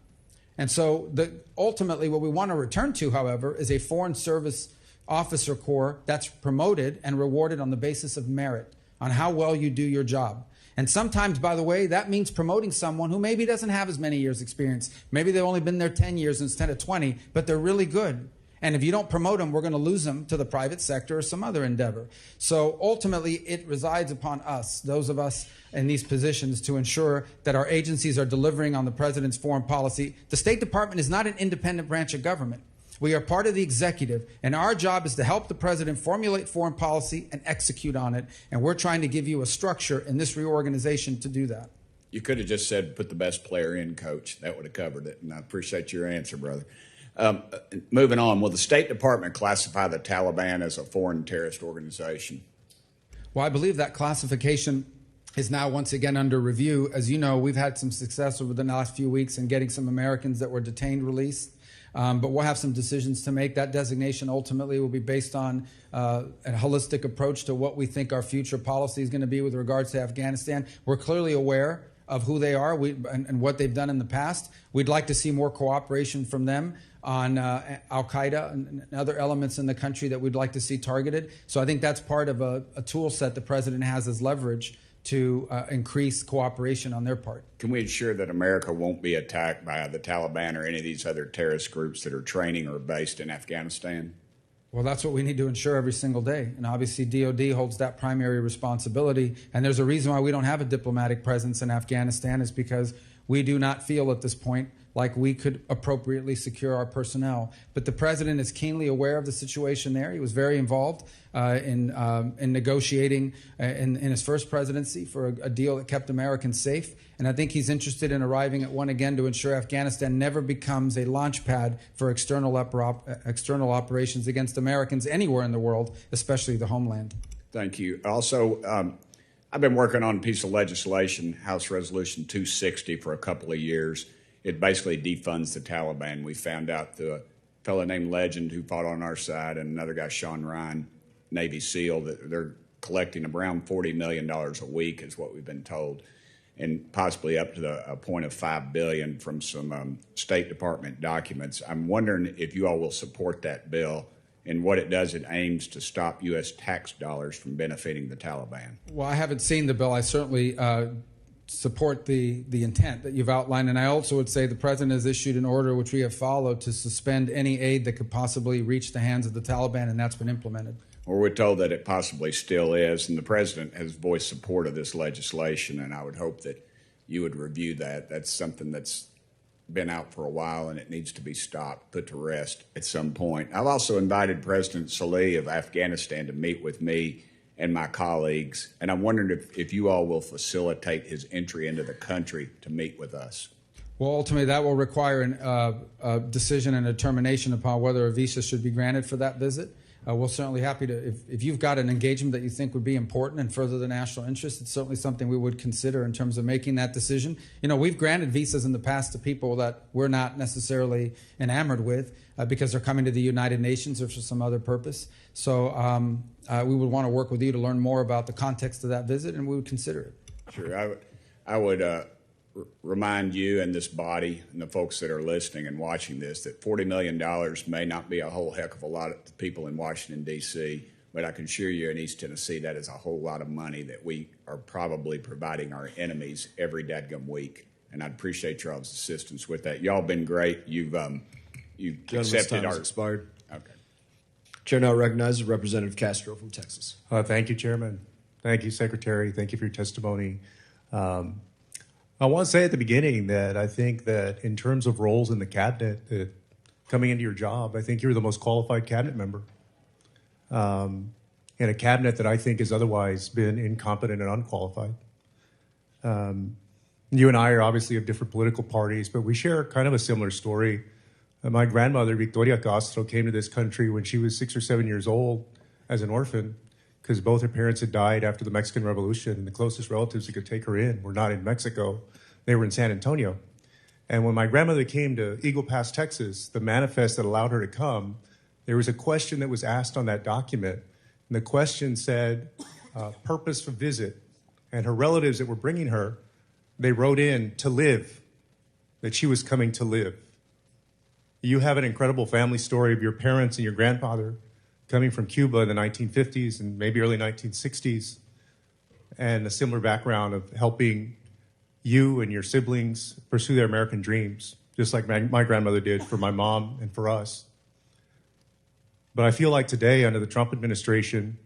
Speaker 3: And so ultimately what we want to return to, however, is a Foreign Service officer corps that's promoted and rewarded on the basis of merit, on how well you do your job. And sometimes, by the way, that means promoting someone who maybe doesn't have as many years' experience. Maybe they've only been there 10 years instead of 20, but they're really good. And if you don't promote them, we're going to lose them to the private sector or some other endeavor. So ultimately, it resides upon us, those of us in these positions, to ensure that our agencies are delivering on the President's foreign policy. The State Department is not an independent branch of government. We are part of the executive, and our job is to help the President formulate foreign policy and execute on it. And we're trying to give you a structure in this reorganization to do that.
Speaker 12: You could have just said, put the best player in, Coach. That would have covered it, and I appreciate your answer, brother. Moving on, will the State Department classify the Taliban as a foreign terrorist organization?
Speaker 3: Well, I believe that classification is now once again under review. As you know, we've had some success over the last few weeks in getting some Americans that were detained released. But we'll have some decisions to make. That designation ultimately will be based on a holistic approach to what we think our future policy is going to be with regards to Afghanistan. We're clearly aware of who they are and what they've done in the past. We'd like to see more cooperation from them on al-Qaeda and other elements in the country that we'd like to see targeted. So I think that's part of a tool set the President has as leverage to increase cooperation on their part.
Speaker 12: Can we ensure that America won't be attacked by the Taliban or any of these other terrorist groups that are training or based in Afghanistan?
Speaker 3: Well, that's what we need to ensure every single day. And obviously, DOD holds that primary responsibility. And there's a reason why we don't have a diplomatic presence in Afghanistan, is because we do not feel at this point like we could appropriately secure our personnel. But the President is keenly aware of the situation there. He was very involved in negotiating in his first presidency for a deal that kept Americans safe. And I think he's interested in arriving at one again to ensure Afghanistan never becomes a launch pad for external operations against Americans anywhere in the world, especially the homeland.
Speaker 12: Thank you. Also, I've been working on a piece of legislation, House Resolution 260, for a couple of years. it basically defunds the Taliban. We found out the fellow named Legend who fought on our side and another guy, Sean Ryan, Navy SEAL, that they're collecting around $40 million a week is what we've been told, and possibly up to a point of $5 billion from some State Department documents. I'm wondering if you all will support that bill and what it does. It aims to stop U.S. tax dollars from benefiting the Taliban.
Speaker 3: Well, I haven't seen the bill. I certainly support the intent that you've outlined, and I also would say the President has issued an order which we have followed to suspend any aid that could possibly reach the hands of the Taliban, and that's been implemented.
Speaker 12: Or we're told that it possibly still is, and the President has voiced support of this legislation, and I would hope that you would review that. That's something that's been out for a while, and it needs to be stopped, put to rest at some point. I've also invited President Saleh of Afghanistan to meet with me and my colleagues, and I'm wondering if you all will facilitate his entry into the country to meet with us.
Speaker 3: Well, ultimately, that will require a decision and a determination upon whether a visa should be granted for that visit. We're certainly happy to, if you've got an engagement that you think would be important and further the national interest, it's certainly something we would consider in terms of making that decision. You know, we've granted visas in the past to people that we're not necessarily enamored with because they're coming to the United Nations or for some other purpose. So we would want to work with you to learn more about the context of that visit, and we would consider it.
Speaker 12: Sure. I would remind you and this body and the folks that are listening and watching this that $40 million may not be a whole heck of a lot of people in Washington, D.C., but I can assure you in East Tennessee that is a whole lot of money that we are probably providing our enemies every dadgum week, and I'd appreciate y'all's assistance with that. Y'all been great. You've accepted our...
Speaker 1: expired.
Speaker 12: Okay.
Speaker 1: Chair now recognizes Representative Castro from Texas.
Speaker 13: Thank you, Chairman. Thank you, Secretary. Thank you for your testimony. I want to say at the beginning that I think that in terms of roles in the cabinet, that coming into your job, I think you're the most qualified cabinet member. In a cabinet that I think has otherwise been incompetent and unqualified. You and I are obviously of different political parties, but we share kind of a similar story. My grandmother, Victoria Castro, came to this country when she was 6 or 7 years old as an orphan because both her parents had died after the Mexican Revolution, and the closest relatives that could take her in were not in Mexico. They were in San Antonio. And when my grandmother came to Eagle Pass, Texas, the manifest that allowed her to come, there was a question that was asked on that document. And the question said, purpose for visit. And her relatives that were bringing her, they wrote in to live, that she was coming to live. You have an incredible family story of your parents and your grandfather coming from Cuba in the 1950s and maybe early 1960s, and a similar background of helping you and your siblings pursue their American dreams, just like my grandmother did for my mom and for us. But I feel like today, under the Trump administration,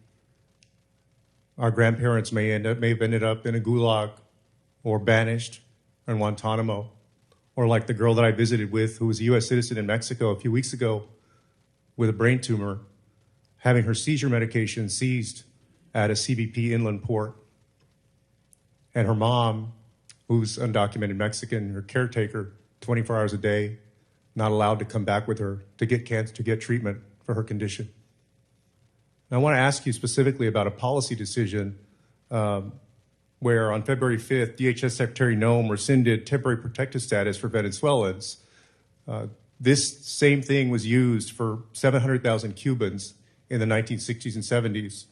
Speaker 13: our grandparents may have ended up in a gulag or banished in Guantanamo, or like the girl that I visited with who was a U.S. citizen in Mexico a few weeks ago with a brain tumor, having her seizure medication seized at a CBP inland port. And her mom, who's undocumented Mexican, her caretaker, 24 hours a day, not allowed to come back with her to get treatment for her condition. And I want to ask you specifically about a policy decision where on February 5th, DHS Secretary Noem rescinded temporary protected status for Venezuelans. This same thing was used for 700,000 Cubans in the 1960s and 70s.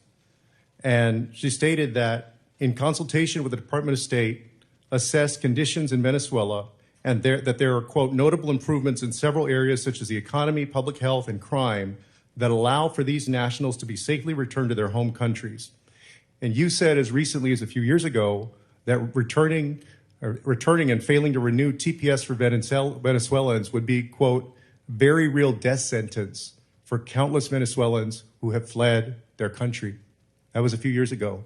Speaker 13: And she stated that in consultation with the Department of State, assessed conditions in Venezuela and that there are, quote, notable improvements in several areas such as the economy, public health, and crime that allow for these nationals to be safely returned to their home countries. And you said as recently as a few years ago that returning and failing to renew TPS for Venezuelans would be, quote, very real death sentence for countless Venezuelans who have fled their country. That was a few years ago.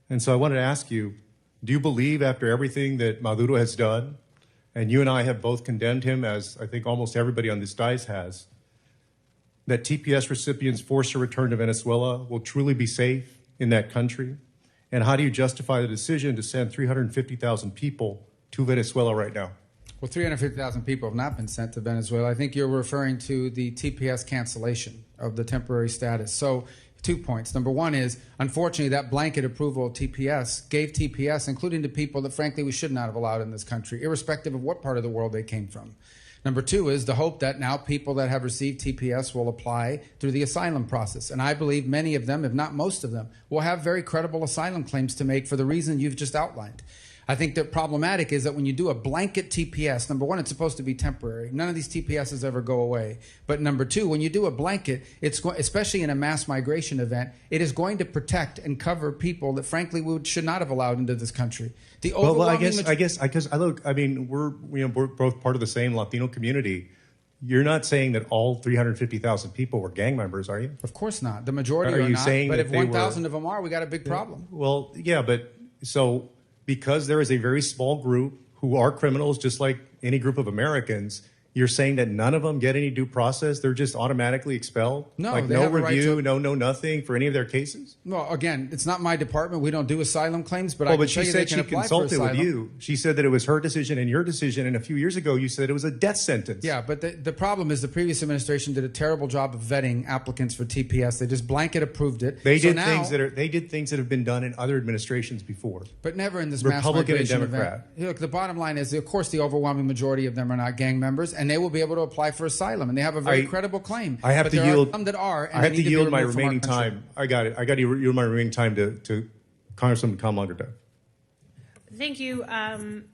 Speaker 13: And so I wanted to ask you, do you believe after everything that Maduro has done, and you and I have both condemned him, as I think almost everybody on this dais has, that TPS recipients forced to return to Venezuela will truly be safe in that country? And how do you justify the decision to send 350,000 people to Venezuela right now?
Speaker 3: Well, 350,000 people have not been sent to Venezuela. I think you're referring to the TPS cancellation of the temporary status. So 2 points. Number one is, unfortunately, that blanket approval of TPS gave TPS, including to people that, frankly, we should not have allowed in this country, irrespective of what part of the world they came from. Number two is the hope that now people that have received TPS will apply through the asylum process. And I believe many of them, if not most of them, will have very credible asylum claims to make for the reason you've just outlined. I think the problematic is that when you do a blanket TPS, number one, it's supposed to be temporary. None of these TPSs ever go away. But number two, when you do a blanket, especially in a mass migration event, it is going to protect and cover people that, frankly, we should not have allowed into this country.
Speaker 13: Well, I mean, we're both part of the same Latino community. You're not saying that all 350,000 people were gang members, are you?
Speaker 3: Of course not. The majority
Speaker 13: are
Speaker 3: are
Speaker 13: you
Speaker 3: not.
Speaker 13: saying
Speaker 3: But
Speaker 13: that
Speaker 3: if
Speaker 13: they
Speaker 3: 1,000
Speaker 13: were,
Speaker 3: of them are, we got a big problem.
Speaker 13: Well, yeah, but so because there is a very small group who are criminals, just like any group of Americans, you're saying that none of them get any due process? They're just automatically expelled?
Speaker 3: No,
Speaker 13: like
Speaker 3: they
Speaker 13: no
Speaker 3: have a right
Speaker 13: review,
Speaker 3: to-
Speaker 13: no nothing for any of their cases?
Speaker 3: Well, again, it's not my department. We don't do asylum claims, but I
Speaker 13: Well,
Speaker 3: can
Speaker 13: but she
Speaker 3: tell you they
Speaker 13: said
Speaker 3: can
Speaker 13: she
Speaker 3: apply for
Speaker 13: consulted with
Speaker 3: asylum.
Speaker 13: you. She said that it was her decision and your decision, and a few years ago you said it was a death sentence.
Speaker 3: Yeah, but the problem is the previous administration did a terrible job of vetting applicants for TPS. They just blanket approved it.
Speaker 13: They
Speaker 3: So
Speaker 13: did
Speaker 3: now-
Speaker 13: things that have been done in other administrations before.
Speaker 3: But never in this
Speaker 13: Republican
Speaker 3: mass
Speaker 13: and
Speaker 3: migration
Speaker 13: Democrat.
Speaker 3: event. Look, the bottom line is, of course, the overwhelming majority of them are not gang members, and they will be able to apply for asylum, and they have a very credible claim.
Speaker 13: I have
Speaker 3: But
Speaker 13: to
Speaker 3: there are
Speaker 13: yield.
Speaker 3: some that are. And
Speaker 13: I
Speaker 3: they
Speaker 13: have
Speaker 3: need
Speaker 13: to
Speaker 3: be
Speaker 13: yield my
Speaker 3: removed from our
Speaker 13: remaining
Speaker 3: country.
Speaker 13: time. I got it. I got to yield my remaining time to Congressman Tom Longerton.
Speaker 14: Thank you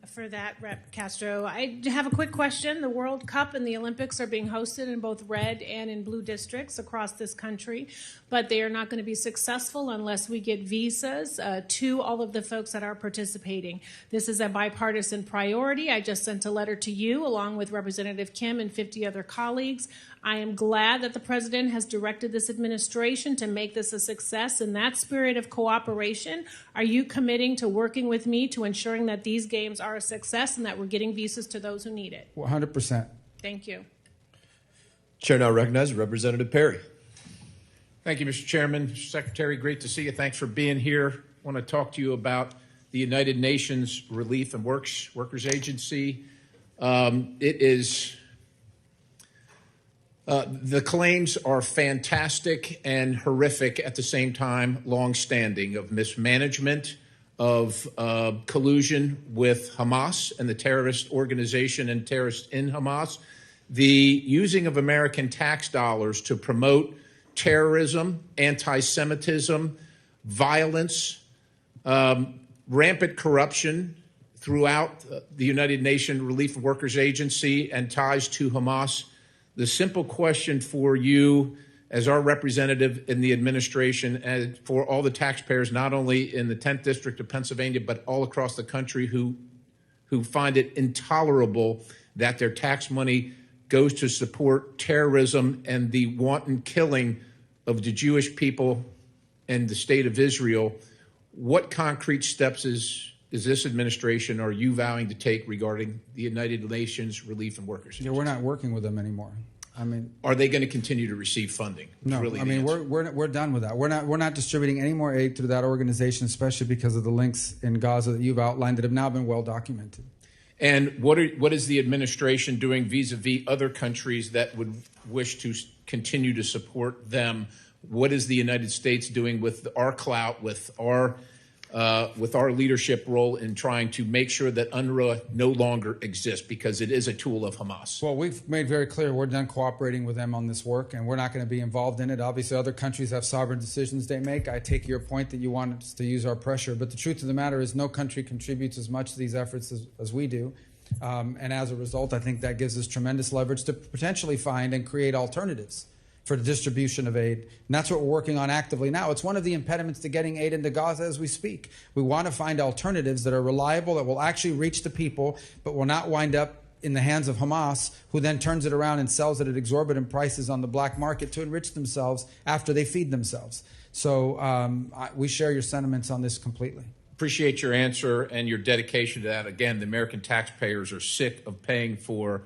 Speaker 14: for that, Rep. Castro. I have a quick question. The World Cup and the Olympics are being hosted in both red and in blue districts across this country, but they are not going to be successful unless we get visas to all of the folks that are participating. This is a bipartisan priority. I just sent a letter to you along with Representative Kim and 50 other colleagues. I am glad that the president has directed this administration to make this a success. In that spirit of cooperation, are you committing to working with me to ensuring that these games are a success and that we're getting visas to those who need it?
Speaker 3: 100%.
Speaker 14: Thank you.
Speaker 1: Chair now recognizes Representative Perry.
Speaker 15: Thank you, Mr. Chairman. Mr. Secretary, great to see you. Thanks for being here. I want to talk to you about the United Nations Relief and Workers Agency. The claims are fantastic and horrific at the same time, long-standing, of mismanagement, of collusion with Hamas and the terrorist organization and terrorists in Hamas, the using of American tax dollars to promote terrorism, anti-Semitism, violence, rampant corruption throughout the United Nations Relief and Workers Agency and ties to Hamas. The simple question for you as our representative in the administration and for all the taxpayers, not only in the 10th District of Pennsylvania, but all across the country who find it intolerable that their tax money goes to support terrorism and the wanton killing of the Jewish people and the state of Israel. What concrete steps is this administration, are you vowing to take regarding the United Nations Relief and Workers Agency?
Speaker 3: Yeah, we're not working with them anymore. I mean,
Speaker 15: are they going to continue to receive funding?
Speaker 3: No,
Speaker 15: really
Speaker 3: I mean we're done with that. We're not distributing any more aid to that organization, especially because of the links in Gaza that you've outlined that have now been well documented.
Speaker 15: And what is the administration doing vis-a-vis other countries that would wish to continue to support them? What is the United States doing with our clout, with our leadership role in trying to make sure that UNRWA no longer exists, because it is a tool of Hamas?
Speaker 3: Well, we've made very clear we're done cooperating with them on this work, and we're not going to be involved in it. Obviously, other countries have sovereign decisions they make. I take your point that you want us to use our pressure, but the truth of the matter is no country contributes as much to these efforts as we do. And as a result, I think that gives us tremendous leverage to potentially find and create alternatives for the distribution of aid. And that's what we're working on actively now. It's one of the impediments to getting aid into Gaza as we speak. We want to find alternatives that are reliable, that will actually reach the people, but will not wind up in the hands of Hamas, who then turns it around and sells it at exorbitant prices on the black market to enrich themselves after they feed themselves. So we share your sentiments on this completely.
Speaker 15: Appreciate your answer and your dedication to that. Again, the American taxpayers are sick of paying for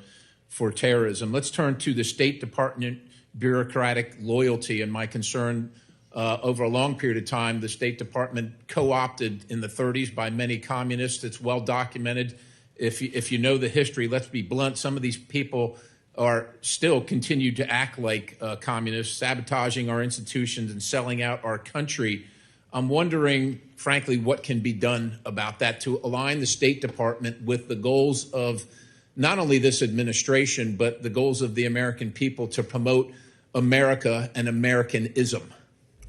Speaker 15: terrorism. Let's turn to the State Department bureaucratic loyalty and my concern. Over a long period of time, the State Department co-opted in the 30s by many communists. It's well documented. If you know the history, let's be blunt, some of these people are still continue to act like communists, sabotaging our institutions and selling out our country. I'm wondering, frankly, what can be done about that to align the State Department with the goals of not only this administration, but the goals of the American people to promote America and Americanism.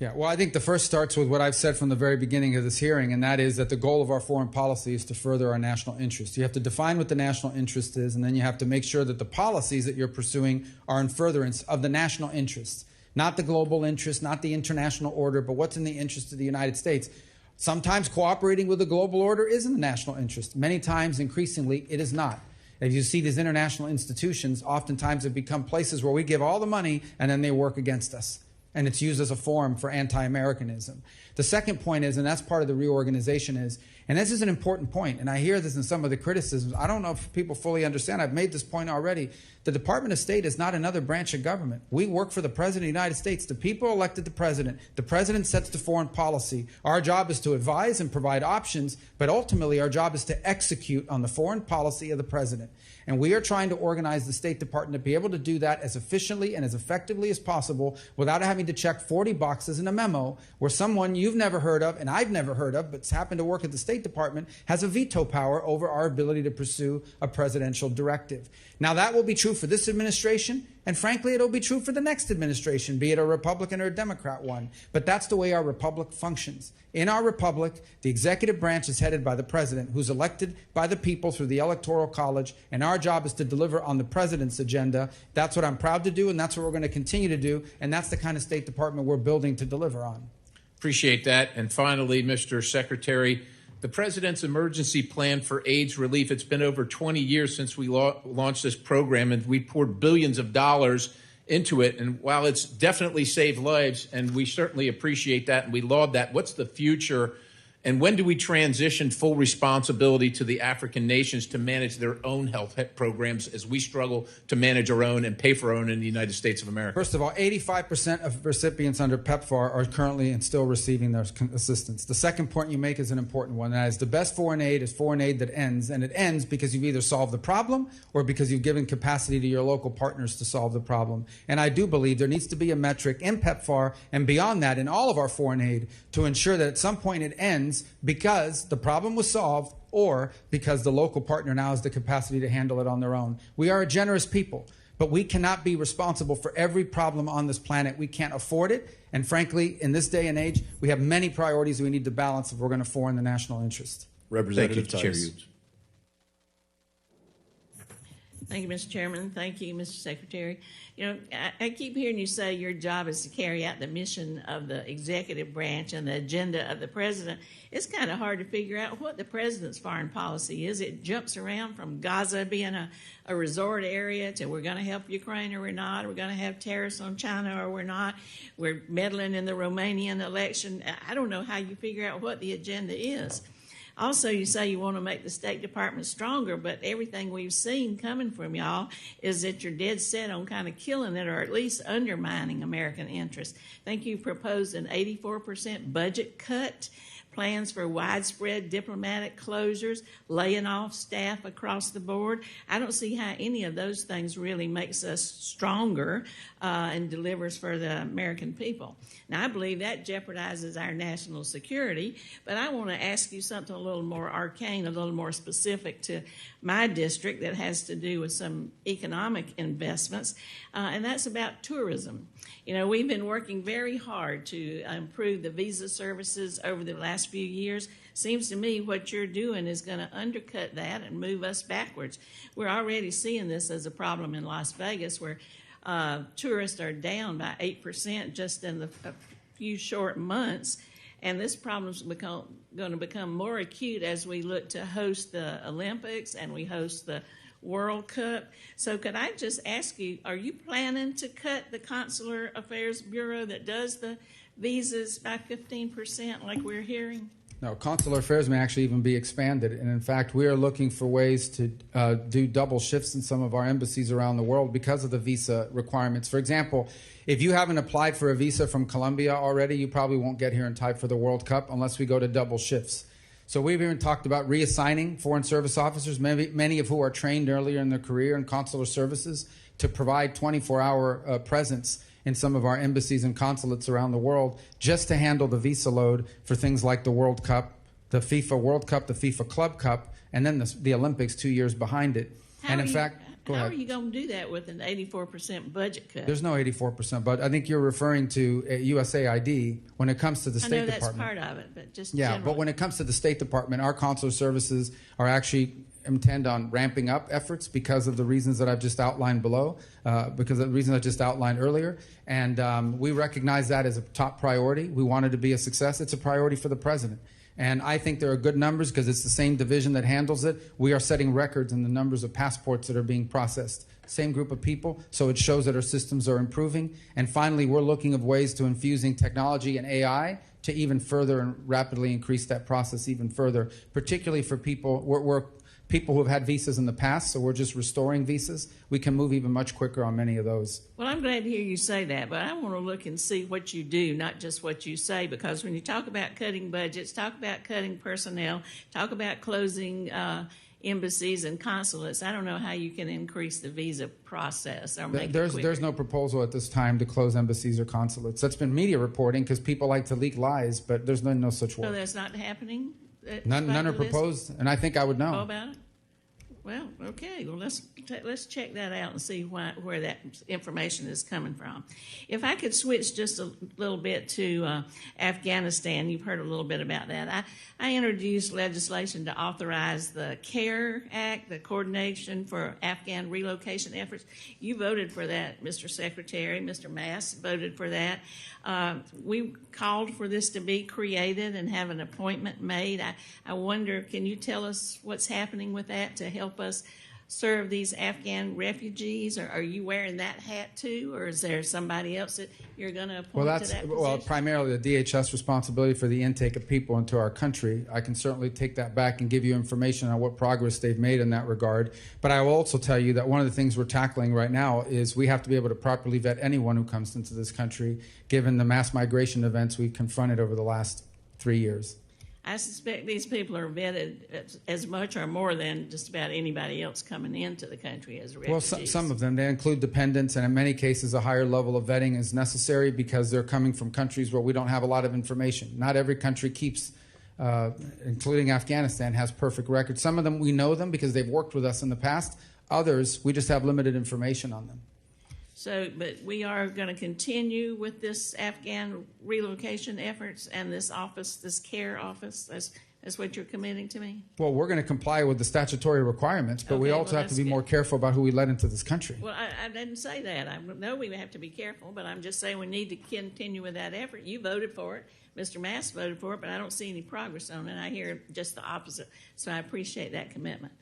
Speaker 3: Yeah, well, I think the first starts with what I've said from the very beginning of this hearing, and that is that the goal of our foreign policy is to further our national interest. You have to define what the national interest is, and then you have to make sure that the policies that you're pursuing are in furtherance of the national interest, not the global interest, not the international order, but what's in the interest of the United States. Sometimes cooperating with the global order is in the national interest. Many times, increasingly, it is not. As you see, these international institutions oftentimes have become places where we give all the money and then they work against us. And it's used as a forum for anti-Americanism. The second point is, and that's part of the reorganization is, and this is an important point, and I hear this in some of the criticisms, I don't know if people fully understand, I've made this point already, the Department of State is not another branch of government. We work for the President of the United States. The people elected the President sets the foreign policy. Our job is to advise and provide options, but ultimately our job is to execute on the foreign policy of the President. And we are trying to organize the State Department to be able to do that as efficiently and as effectively as possible without having to check 40 boxes in a memo where someone you've never heard of and I've never heard of but's happened to work at the State Department has a veto power over our ability to pursue a presidential directive. Now, that will be true for this administration, and frankly, it'll be true for the next administration, be it a Republican or a Democrat one. But that's the way our republic functions. In our republic, the executive branch is headed by the president, who's elected by the people through the Electoral College, and our job is to deliver on the president's agenda. That's what I'm proud to do, and that's what we're going to continue to do, and that's the kind of State Department we're building to deliver on.
Speaker 15: Appreciate that. And finally, Mr. Secretary, the President's emergency plan for AIDS relief, it's been over 20 years since we launched this program, and we poured billions of dollars into it. And while it's definitely saved lives, and we certainly appreciate that and we laud that, what's the future? And when do we transition full responsibility to the African nations to manage their own health programs as we struggle to manage our own and pay for our own in the United States of America?
Speaker 3: First of all, 85% of recipients under PEPFAR are currently and still receiving their assistance. The second point you make is an important one. That is, the best foreign aid is foreign aid that ends, and it ends because you've either solved the problem or because you've given capacity to your local partners to solve the problem. And I do believe there needs to be a metric in PEPFAR and beyond that in all of our foreign aid to ensure that at some point it ends because the problem was solved or because the local partner now has the capacity to handle it on their own. We are a generous people, but we cannot be responsible for every problem on this planet. We can't afford it. And frankly, in this day and age, we have many priorities we need to balance if we're going to form the national interest.
Speaker 1: Representative Tice.
Speaker 16: Thank you, Mr. Chairman. Thank you, Mr. Secretary. You know, I keep hearing you say your job is to carry out the mission of the executive branch and the agenda of the president. It's kind of hard to figure out what the president's foreign policy is. It jumps around from Gaza being a resort area to we're going to help Ukraine or we're not. We're going to have tariffs on China or we're not. We're meddling in the Romanian election. I don't know how you figure out what the agenda is. Also, you say you want to make the State Department stronger, but everything we've seen coming from y'all is that you're dead set on kind of killing it or at least undermining American interests. I think you proposed an 84% budget cut, plans for widespread diplomatic closures, laying off staff across the board. I don't see how any of those things really makes us stronger and delivers for the American people. Now, I believe that jeopardizes our national security, but I want to ask you something a little more arcane, a little more specific to my district that has to do with some economic investments, and that's about tourism. You know, we've been working very hard to improve the visa services over the last few years. Seems to me what you're doing is going to undercut that and move us backwards. We're already seeing this as a problem in Las Vegas where tourists are down by 8% just in a few short months. And this problem's going to become more acute as we look to host the Olympics and we host the World Cup. So could I just ask you, are you planning to cut the Consular Affairs Bureau that does the visas by 15% like we're hearing?
Speaker 3: No, consular affairs may actually even be expanded. And in fact, we are looking for ways to do double shifts in some of our embassies around the world because of the visa requirements. For example, if you haven't applied for a visa from Colombia already, you probably won't get here in time for the World Cup unless we go to double shifts. So we've even talked about reassigning Foreign Service officers, many of who are trained earlier in their career in consular services, to provide 24-hour presence in some of our embassies and consulates around the world, just to handle the visa load for things like the World Cup, the FIFA World Cup, the FIFA Club Cup, and then the Olympics 2 years behind it.
Speaker 16: How are you going to do that with an 84% budget cut?
Speaker 3: There's no 84%, but I think you're referring to USAID when it comes to the State Department.
Speaker 16: I know that's part of it, but just
Speaker 3: yeah.
Speaker 16: generally.
Speaker 3: But when it comes to the State Department, our consular services are actually intend on ramping up efforts because of the reasons that I've just outlined below, because of the reasons I just outlined earlier, and we recognize that as a top priority. We want it to be a success. It's a priority for the president. And I think there are good numbers because it's the same division that handles it. We are setting records in the numbers of passports that are being processed. Same group of people, so it shows that our systems are improving. And finally, we're looking at ways to infusing technology and AI to even further and rapidly increase that process even further, particularly for people. We're people who have had visas in the past, so we're just restoring visas. We can move even much quicker on many of those.
Speaker 16: Well, I'm glad to hear you say that, but I want to look and see what you do, not just what you say, because when you talk about cutting budgets, talk about cutting personnel, talk about closing embassies and consulates, I don't know how you can increase the visa process or make it quicker.
Speaker 3: There's no proposal at this time to close embassies or consulates. That's been media reporting because people like to leak lies, but there's no such work.
Speaker 16: So that's not happening?
Speaker 3: None are proposed, and I think I would know.
Speaker 16: Know about it? Well, okay. Well, let's check that out and see where that information is coming from. If I could switch just a little bit to Afghanistan, you've heard a little bit about that. I introduced legislation to authorize the CARE Act, the Coordination for Afghan Relocation Efforts. You voted for that, Mr. Secretary. Mr. Mass voted for that. We called for this to be created and have an appointment made. I wonder, can you tell us what's happening with that to help us serve these Afghan refugees? Or are you wearing that hat too, or is there somebody else that you're going to appoint to that position?
Speaker 3: Well, primarily the DHS responsibility for the intake of people into our country. I can certainly take that back and give you information on what progress they've made in that regard. But I will also tell you that one of the things we're tackling right now is we have to be able to properly vet anyone who comes into this country, given the mass migration events we've confronted over the last 3 years.
Speaker 16: I suspect these people are vetted as much or more than just about anybody else coming into the country as refugees.
Speaker 3: Well, some of them, they include dependents, and in many cases a higher level of vetting is necessary because they're coming from countries where we don't have a lot of information. Not every country keeps, including Afghanistan, has perfect records. Some of them, we know them because they've worked with us in the past. Others, we just have limited information on them.
Speaker 16: So, but we are going to continue with this Afghan relocation efforts and this office, this CARE office. That's what you're committing to me?
Speaker 3: Well, we're going to comply with the statutory requirements, but we also have to be more careful about who we let into this country.
Speaker 16: Well, I didn't say that. I know we have to be careful, but I'm just saying we need to continue with that effort. You voted for it. Mr. Mass voted for it, but I don't see any progress on it. I hear just the opposite. So I appreciate that commitment.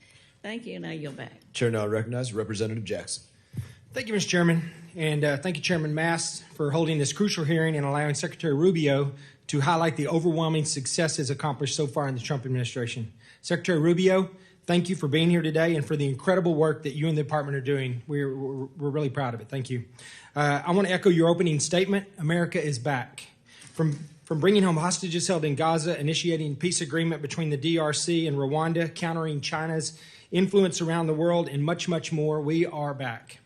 Speaker 16: Thank you, and I yield back.
Speaker 1: Chair now recognizes Representative Jackson.
Speaker 17: Thank you, Mr. Chairman, and thank you, Chairman Mass, for holding this crucial hearing and allowing Secretary Rubio to highlight the overwhelming successes accomplished so far in the Trump administration. Secretary Rubio, thank you for being here today and for the incredible work that you and the department are doing. We're really proud of it. Thank you. I want to echo your opening statement. America is back. From bringing home hostages held in Gaza, initiating peace agreement between the DRC and Rwanda, countering China's influence around the world, and much, much more, we are back.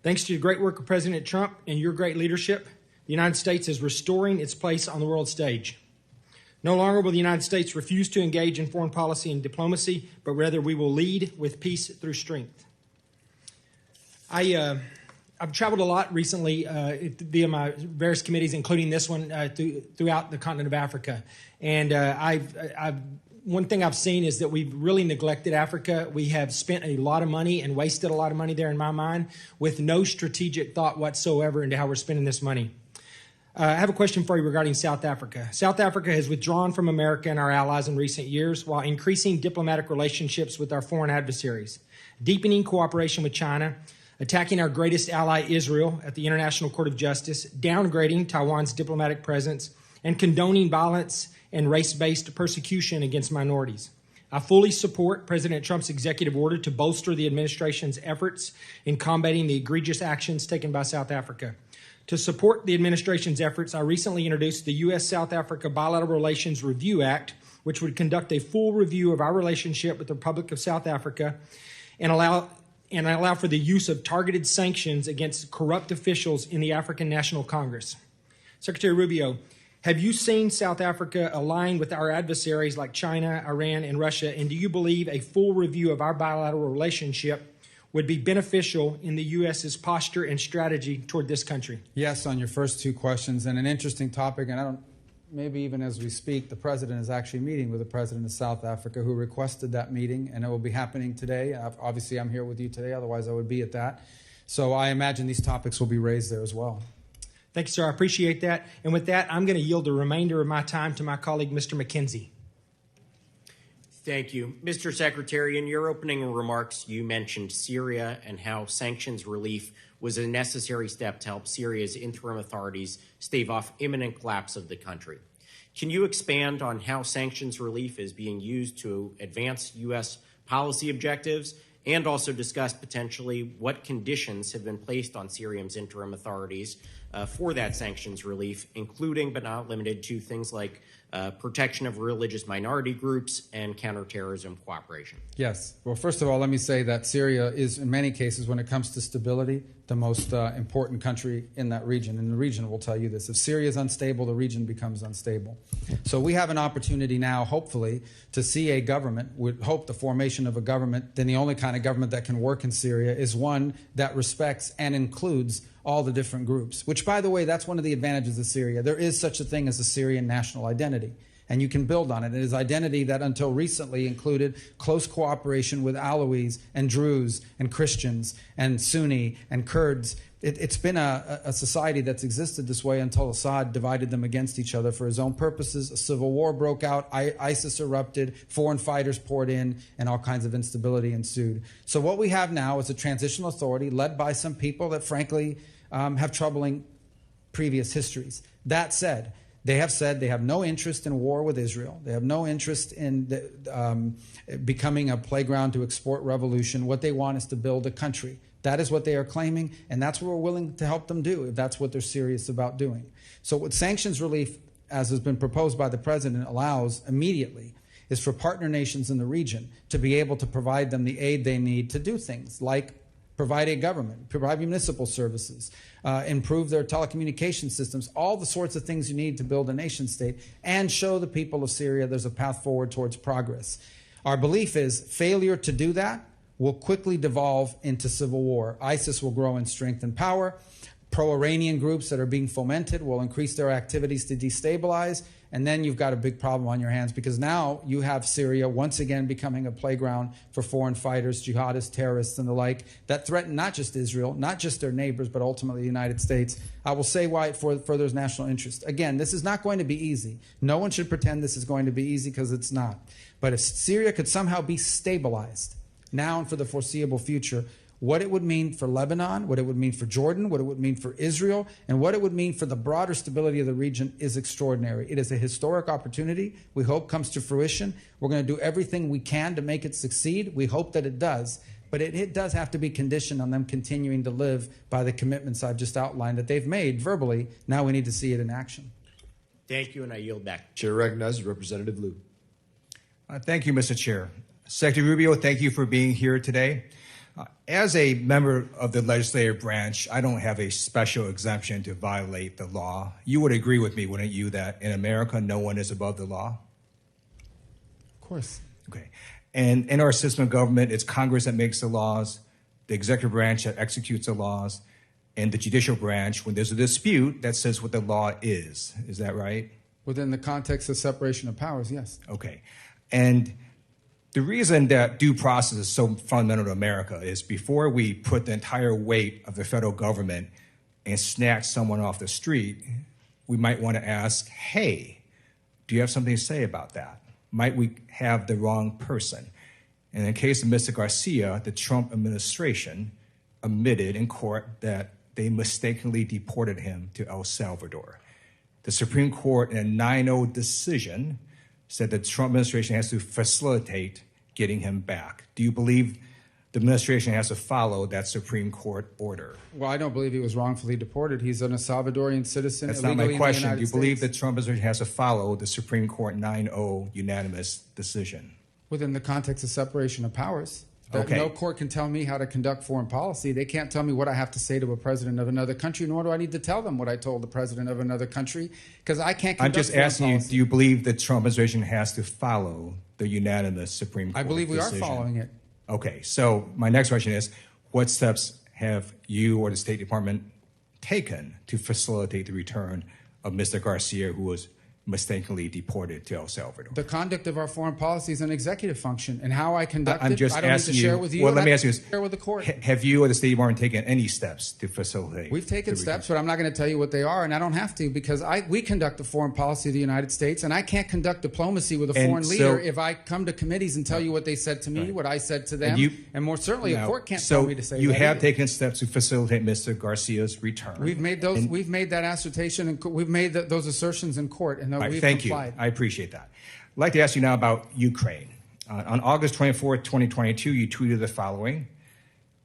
Speaker 17: Thanks to the great work of President Trump and your great leadership, the United States is restoring its place on the world stage. No longer will the United States refuse to engage in foreign policy and diplomacy, but rather we will lead with peace through strength. I've traveled a lot recently via my various committees, including this one, throughout the continent of Africa. And one thing I've seen is that we've really neglected Africa. We have spent a lot of money and wasted a lot of money there, in my mind, with no strategic thought whatsoever into how we're spending this money. I have a question for you regarding South Africa. South Africa has withdrawn from America and our allies in recent years while increasing diplomatic relationships with our foreign adversaries, deepening cooperation with China, attacking our greatest ally, Israel, at the International Court of Justice, downgrading Taiwan's diplomatic presence, and condoning violence and race-based persecution against minorities. I fully support President Trump's executive order to bolster the administration's efforts in combating the egregious actions taken by South Africa. To support the administration's efforts, I recently introduced the U.S.-South Africa Bilateral Relations Review Act, which would conduct a full review of our relationship with the Republic of South Africa and allow for the use of targeted sanctions against corrupt officials in the African National Congress. Secretary Rubio, have you seen South Africa align with our adversaries like China, Iran, and Russia, and do you believe a full review of our bilateral relationship would be beneficial in the U.S.'s posture and strategy toward this country?
Speaker 3: Yes, on your first two questions, and an interesting topic, and maybe even as we speak, the President is actually meeting with the President of South Africa who requested that meeting, and it will be happening today. Obviously, I'm here with you today, otherwise I would be at that. So I imagine these topics will be raised there as well.
Speaker 17: Thank you, sir. I appreciate that. And with that, I'm going to yield the remainder of my time to my colleague, Mr. McKenzie.
Speaker 18: Thank you. Mr. Secretary, in your opening remarks, you mentioned Syria and how sanctions relief was a necessary step to help Syria's interim authorities stave off imminent collapse of the country. Can you expand on how sanctions relief is being used to advance U.S. policy objectives, and also discuss potentially what conditions have been placed on Syria's interim authorities for that sanctions relief, including but not limited to things like protection of religious minority groups and counterterrorism cooperation?
Speaker 3: Yes. Well, first of all, let me say that Syria is, in many cases, when it comes to stability, the most important country in that region. And the region will tell you this. If Syria is unstable, the region becomes unstable. So we have an opportunity now, hopefully, to see a government, would hope the formation of a government, then the only kind of government that can work in Syria is one that respects and includes all the different groups, which, by the way, that's one of the advantages of Syria. There is such a thing as a Syrian national identity, and you can build on it. It is identity that until recently included close cooperation with Alawis and Druze and Christians and Sunni and Kurds. It's been a society that's existed this way until Assad divided them against each other for his own purposes. A civil war broke out, ISIS erupted, foreign fighters poured in, and all kinds of instability ensued. So what we have now is a transitional authority led by some people that, frankly, have troubling previous histories. That said, they have no interest in war with Israel. They have no interest in becoming a playground to export revolution. What they want is to build a country. That is what they are claiming, and that's what we're willing to help them do if that's what they're serious about doing. So what sanctions relief, as has been proposed by the President, allows immediately is for partner nations in the region to be able to provide them the aid they need to do things like provide a government, provide municipal services, improve their telecommunication systems, all the sorts of things you need to build a nation state, and show the people of Syria there's a path forward towards progress. Our belief is failure to do that will quickly devolve into civil war. ISIS will grow in strength and power. Pro-Iranian groups that are being fomented will increase their activities to destabilize, and then you've got a big problem on your hands because now you have Syria once again becoming a playground for foreign fighters, jihadists, terrorists, and the like that threaten not just Israel, not just their neighbors, but ultimately the United States. I will say why it furthers national interest. Again, this is not going to be easy. No one should pretend this is going to be easy because it's not. But if Syria could somehow be stabilized now and for the foreseeable future, what it would mean for Lebanon, what it would mean for Jordan, what it would mean for Israel, and what it would mean for the broader stability of the region is extraordinary. It is a historic opportunity we hope comes to fruition. We're going to do everything we can to make it succeed. We hope that it does. But it does have to be conditioned on them continuing to live by the commitments I've just outlined that they've made verbally. Now we need to see it in action.
Speaker 18: Thank you, and I yield back.
Speaker 1: Chair recognizes Representative Liu.
Speaker 19: Thank you, Mr. Chair. Secretary Rubio, thank you for being here today. As a member of the legislative branch, I don't have a special exemption to violate the law. You would agree with me, wouldn't you, that in America, no one is above the law?
Speaker 3: Of course.
Speaker 19: Okay. And in our system of government, it's Congress that makes the laws, the executive branch that executes the laws, and the judicial branch, when there's a dispute, that says what the law is. Is that right?
Speaker 3: Within the context of separation of powers, yes.
Speaker 19: Okay. And the reason that due process is so fundamental to America is before we put the entire weight of the federal government and snatch someone off the street, we might want to ask, hey, do you have something to say about that? Might we have the wrong person? And in the case of Mr. Garcia, the Trump administration admitted in court that they mistakenly deported him to El Salvador. The Supreme Court, in a 9-0 decision, said the Trump administration has to facilitate getting him back. Do you believe the administration has to follow that Supreme Court order.
Speaker 3: Well, I don't believe he was wrongfully deported. He's an Salvadorian citizen.
Speaker 19: That's not
Speaker 3: illegally
Speaker 19: my question.
Speaker 3: In the
Speaker 19: Do you
Speaker 3: United
Speaker 19: believe
Speaker 3: States.
Speaker 19: that Trump administration has to follow the Supreme Court 9-0 unanimous decision?
Speaker 3: Within the context of separation of powers. That
Speaker 19: Okay.
Speaker 3: No court can tell me how to conduct foreign policy. They can't tell me what I have to say to a president of another country, nor do I need to tell them what I told the president of another country, because I can't conduct
Speaker 19: I'm just
Speaker 3: foreign
Speaker 19: asking you,
Speaker 3: policy.
Speaker 19: do you believe the Trump administration has to follow the unanimous Supreme Court
Speaker 3: I believe we
Speaker 19: decision?
Speaker 3: are following it.
Speaker 19: Okay, so my next question is, what steps have you or the State Department taken to facilitate the return of Mr. Garcia, who was mistakenly deported to El Salvador?
Speaker 3: The conduct of our foreign policy is an executive function, and how I conduct
Speaker 19: I'm
Speaker 3: it,
Speaker 19: just
Speaker 3: I don't need
Speaker 19: asking
Speaker 3: to share
Speaker 19: you.
Speaker 3: with you.
Speaker 19: Well,
Speaker 3: and
Speaker 19: let me
Speaker 3: I
Speaker 19: ask you
Speaker 3: don't
Speaker 19: this:
Speaker 3: share with the court.
Speaker 19: Have you or the State Department taken any steps to facilitate?
Speaker 3: We've taken
Speaker 19: the
Speaker 3: steps, but I'm not going to tell you what they are, and I don't have to, because we conduct the foreign policy of the United States, and I can't conduct diplomacy with a
Speaker 19: And
Speaker 3: foreign
Speaker 19: so-
Speaker 3: leader if I come to committees and tell you what they said to me, what I said to them, and more certainly a
Speaker 19: Now,
Speaker 3: court can't
Speaker 19: so
Speaker 3: tell me to say
Speaker 19: you
Speaker 3: that
Speaker 19: have
Speaker 3: either.
Speaker 19: taken steps to facilitate Mr. Garcia's return.
Speaker 3: We've made those.
Speaker 19: And-
Speaker 3: We've made that assertion, and we've made those assertions in court, and
Speaker 19: All right,
Speaker 3: we've
Speaker 19: thank
Speaker 3: complied.
Speaker 19: you. I appreciate that. I'd like to ask you now about Ukraine. On August 24th, 2022, you tweeted the following.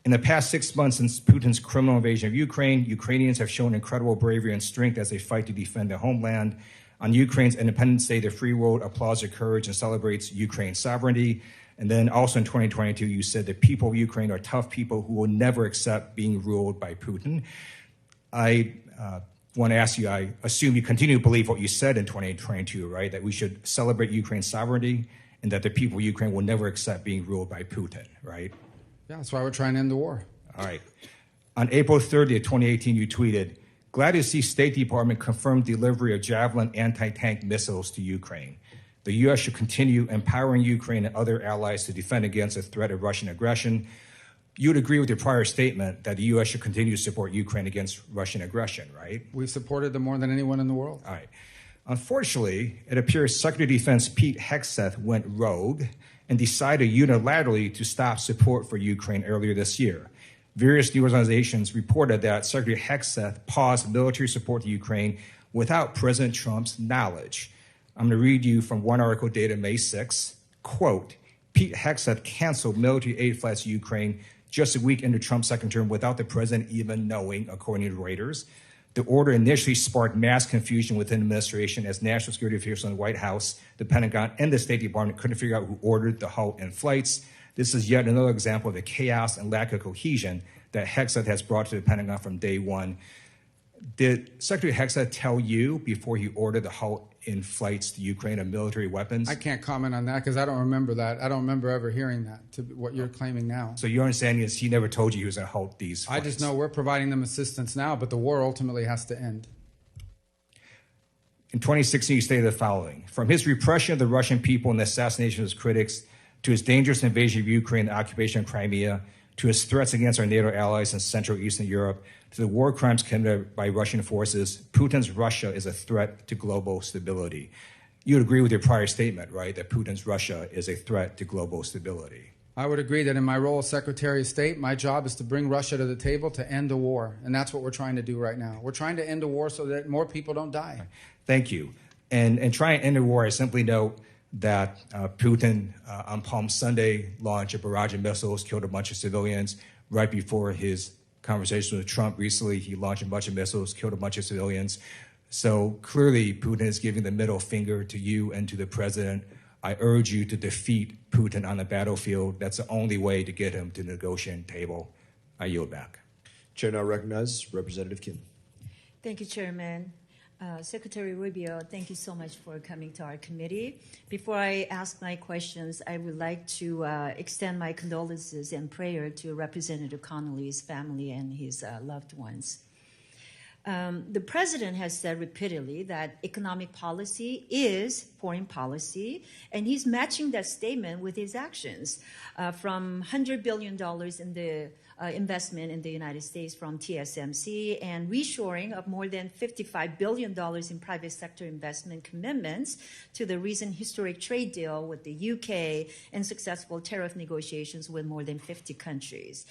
Speaker 19: In the past 6 months since Putin's criminal invasion of Ukraine, Ukrainians have shown incredible bravery and strength as they fight to defend their homeland. On Ukraine's Independence Day, the free world applauds their courage and celebrates Ukraine's sovereignty. And then also in 2022, you said the people of Ukraine are tough people who will never accept being ruled by Putin. I want to ask you, I assume you continue to believe what you said in 2022, right? That we should celebrate Ukraine's sovereignty and that the people of Ukraine will never accept being ruled by Putin, right?
Speaker 3: Yeah, that's why we're trying to end the war.
Speaker 19: All right. On April 30th, 2018, you tweeted, glad to see State Department confirm delivery of Javelin anti-tank missiles to Ukraine. The U.S. should continue empowering Ukraine and other allies to defend against the threat of Russian aggression. You would agree with your prior statement that the U.S. should continue to support Ukraine against Russian aggression, right?
Speaker 3: We've supported them more than anyone in the world.
Speaker 19: All right. Unfortunately, it appears Secretary of Defense Pete Hegseth went rogue and decided unilaterally to stop support for Ukraine earlier this year. Various news organizations reported that Secretary Hegseth paused military support to Ukraine without President Trump's knowledge. I'm going to read you from one article dated May 6. Quote, Pete Hegseth canceled military aid flights to Ukraine just a week into Trump's second term without the president even knowing, according to Reuters. The order initially sparked mass confusion within the administration as national security officials in the White House, the Pentagon, and the State Department couldn't figure out who ordered the halt in flights. This is yet another example of the chaos and lack of cohesion that Hegseth has brought to the Pentagon from day one. Did Secretary Hegseth tell you before he ordered the halt in flights to Ukraine of military weapons?
Speaker 3: I can't comment on that because I don't remember that. I don't remember ever hearing that, to what you're claiming now.
Speaker 19: So your understanding is he never told you he was going to halt these flights?
Speaker 3: I just know we're providing them assistance now, but the war ultimately has to end.
Speaker 19: In 2016, you stated the following. From his repression of the Russian people and the assassination of his critics, to his dangerous invasion of Ukraine and the occupation of Crimea, to his threats against our NATO allies in Central and Eastern Europe, to the war crimes committed by Russian forces, Putin's Russia is a threat to global stability. You would agree with your prior statement, right, that Putin's Russia is a threat to global stability?
Speaker 3: I would agree that in my role as Secretary of State, my job is to bring Russia to the table to end the war, and that's what we're trying to do right now. We're trying to end the war so that more people don't die.
Speaker 19: Thank you. And trying to end the war, I simply note that Putin on Palm Sunday launched a barrage of missiles, killed a bunch of civilians. Right before his conversation with Trump recently, he launched a bunch of missiles, killed a bunch of civilians. So clearly, Putin is giving the middle finger to you and to the president. I urge you to defeat Putin on the battlefield. That's the only way to get him to the negotiating table. I yield back.
Speaker 1: Chair now recognizes Representative Kim.
Speaker 20: Thank you, Chairman. Secretary Rubio, thank you so much for coming to our committee. Before I ask my questions, I would like to extend my condolences and prayer to Representative Connolly's family and his loved ones. The president has said repeatedly that economic policy is foreign policy, and he's matching that statement with his actions. From $100 billion in the investment in the United States from TSMC and reshoring of more than $55 billion in private sector investment commitments to the recent historic trade deal with the UK and successful tariff negotiations with more than 50 countries.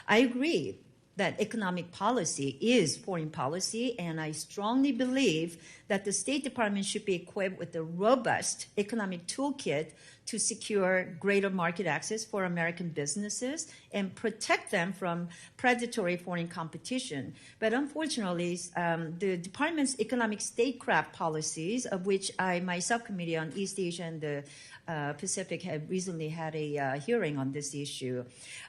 Speaker 20: I agree that economic policy is foreign policy, and I strongly believe that the State Department should be equipped with a robust economic toolkit to secure greater market access for American businesses and protect them from predatory foreign competition. But unfortunately, the department's economic statecraft policies, of which my subcommittee on East Asia and the Pacific have recently had a hearing on this issue,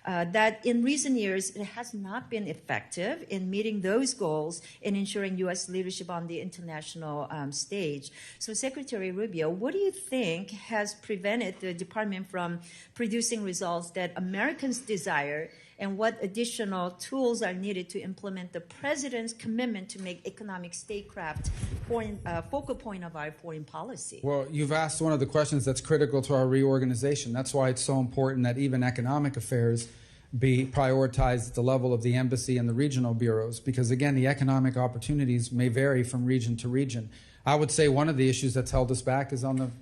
Speaker 20: that in recent years it has not been effective in meeting those goals and ensuring U.S. leadership on the international stage. So Secretary Rubio, what do you think has prevented the department from producing results that Americans desire, and what additional tools are needed to implement the president's commitment to make economic statecraft focal point of our foreign policy?
Speaker 3: Well, you've asked one of the questions that's critical to our reorganization. That's why it's so important that even economic affairs be prioritized at the level of the embassy and the regional bureaus, because again, the economic opportunities may vary from region to region. I would say one of the issues that's held us back is on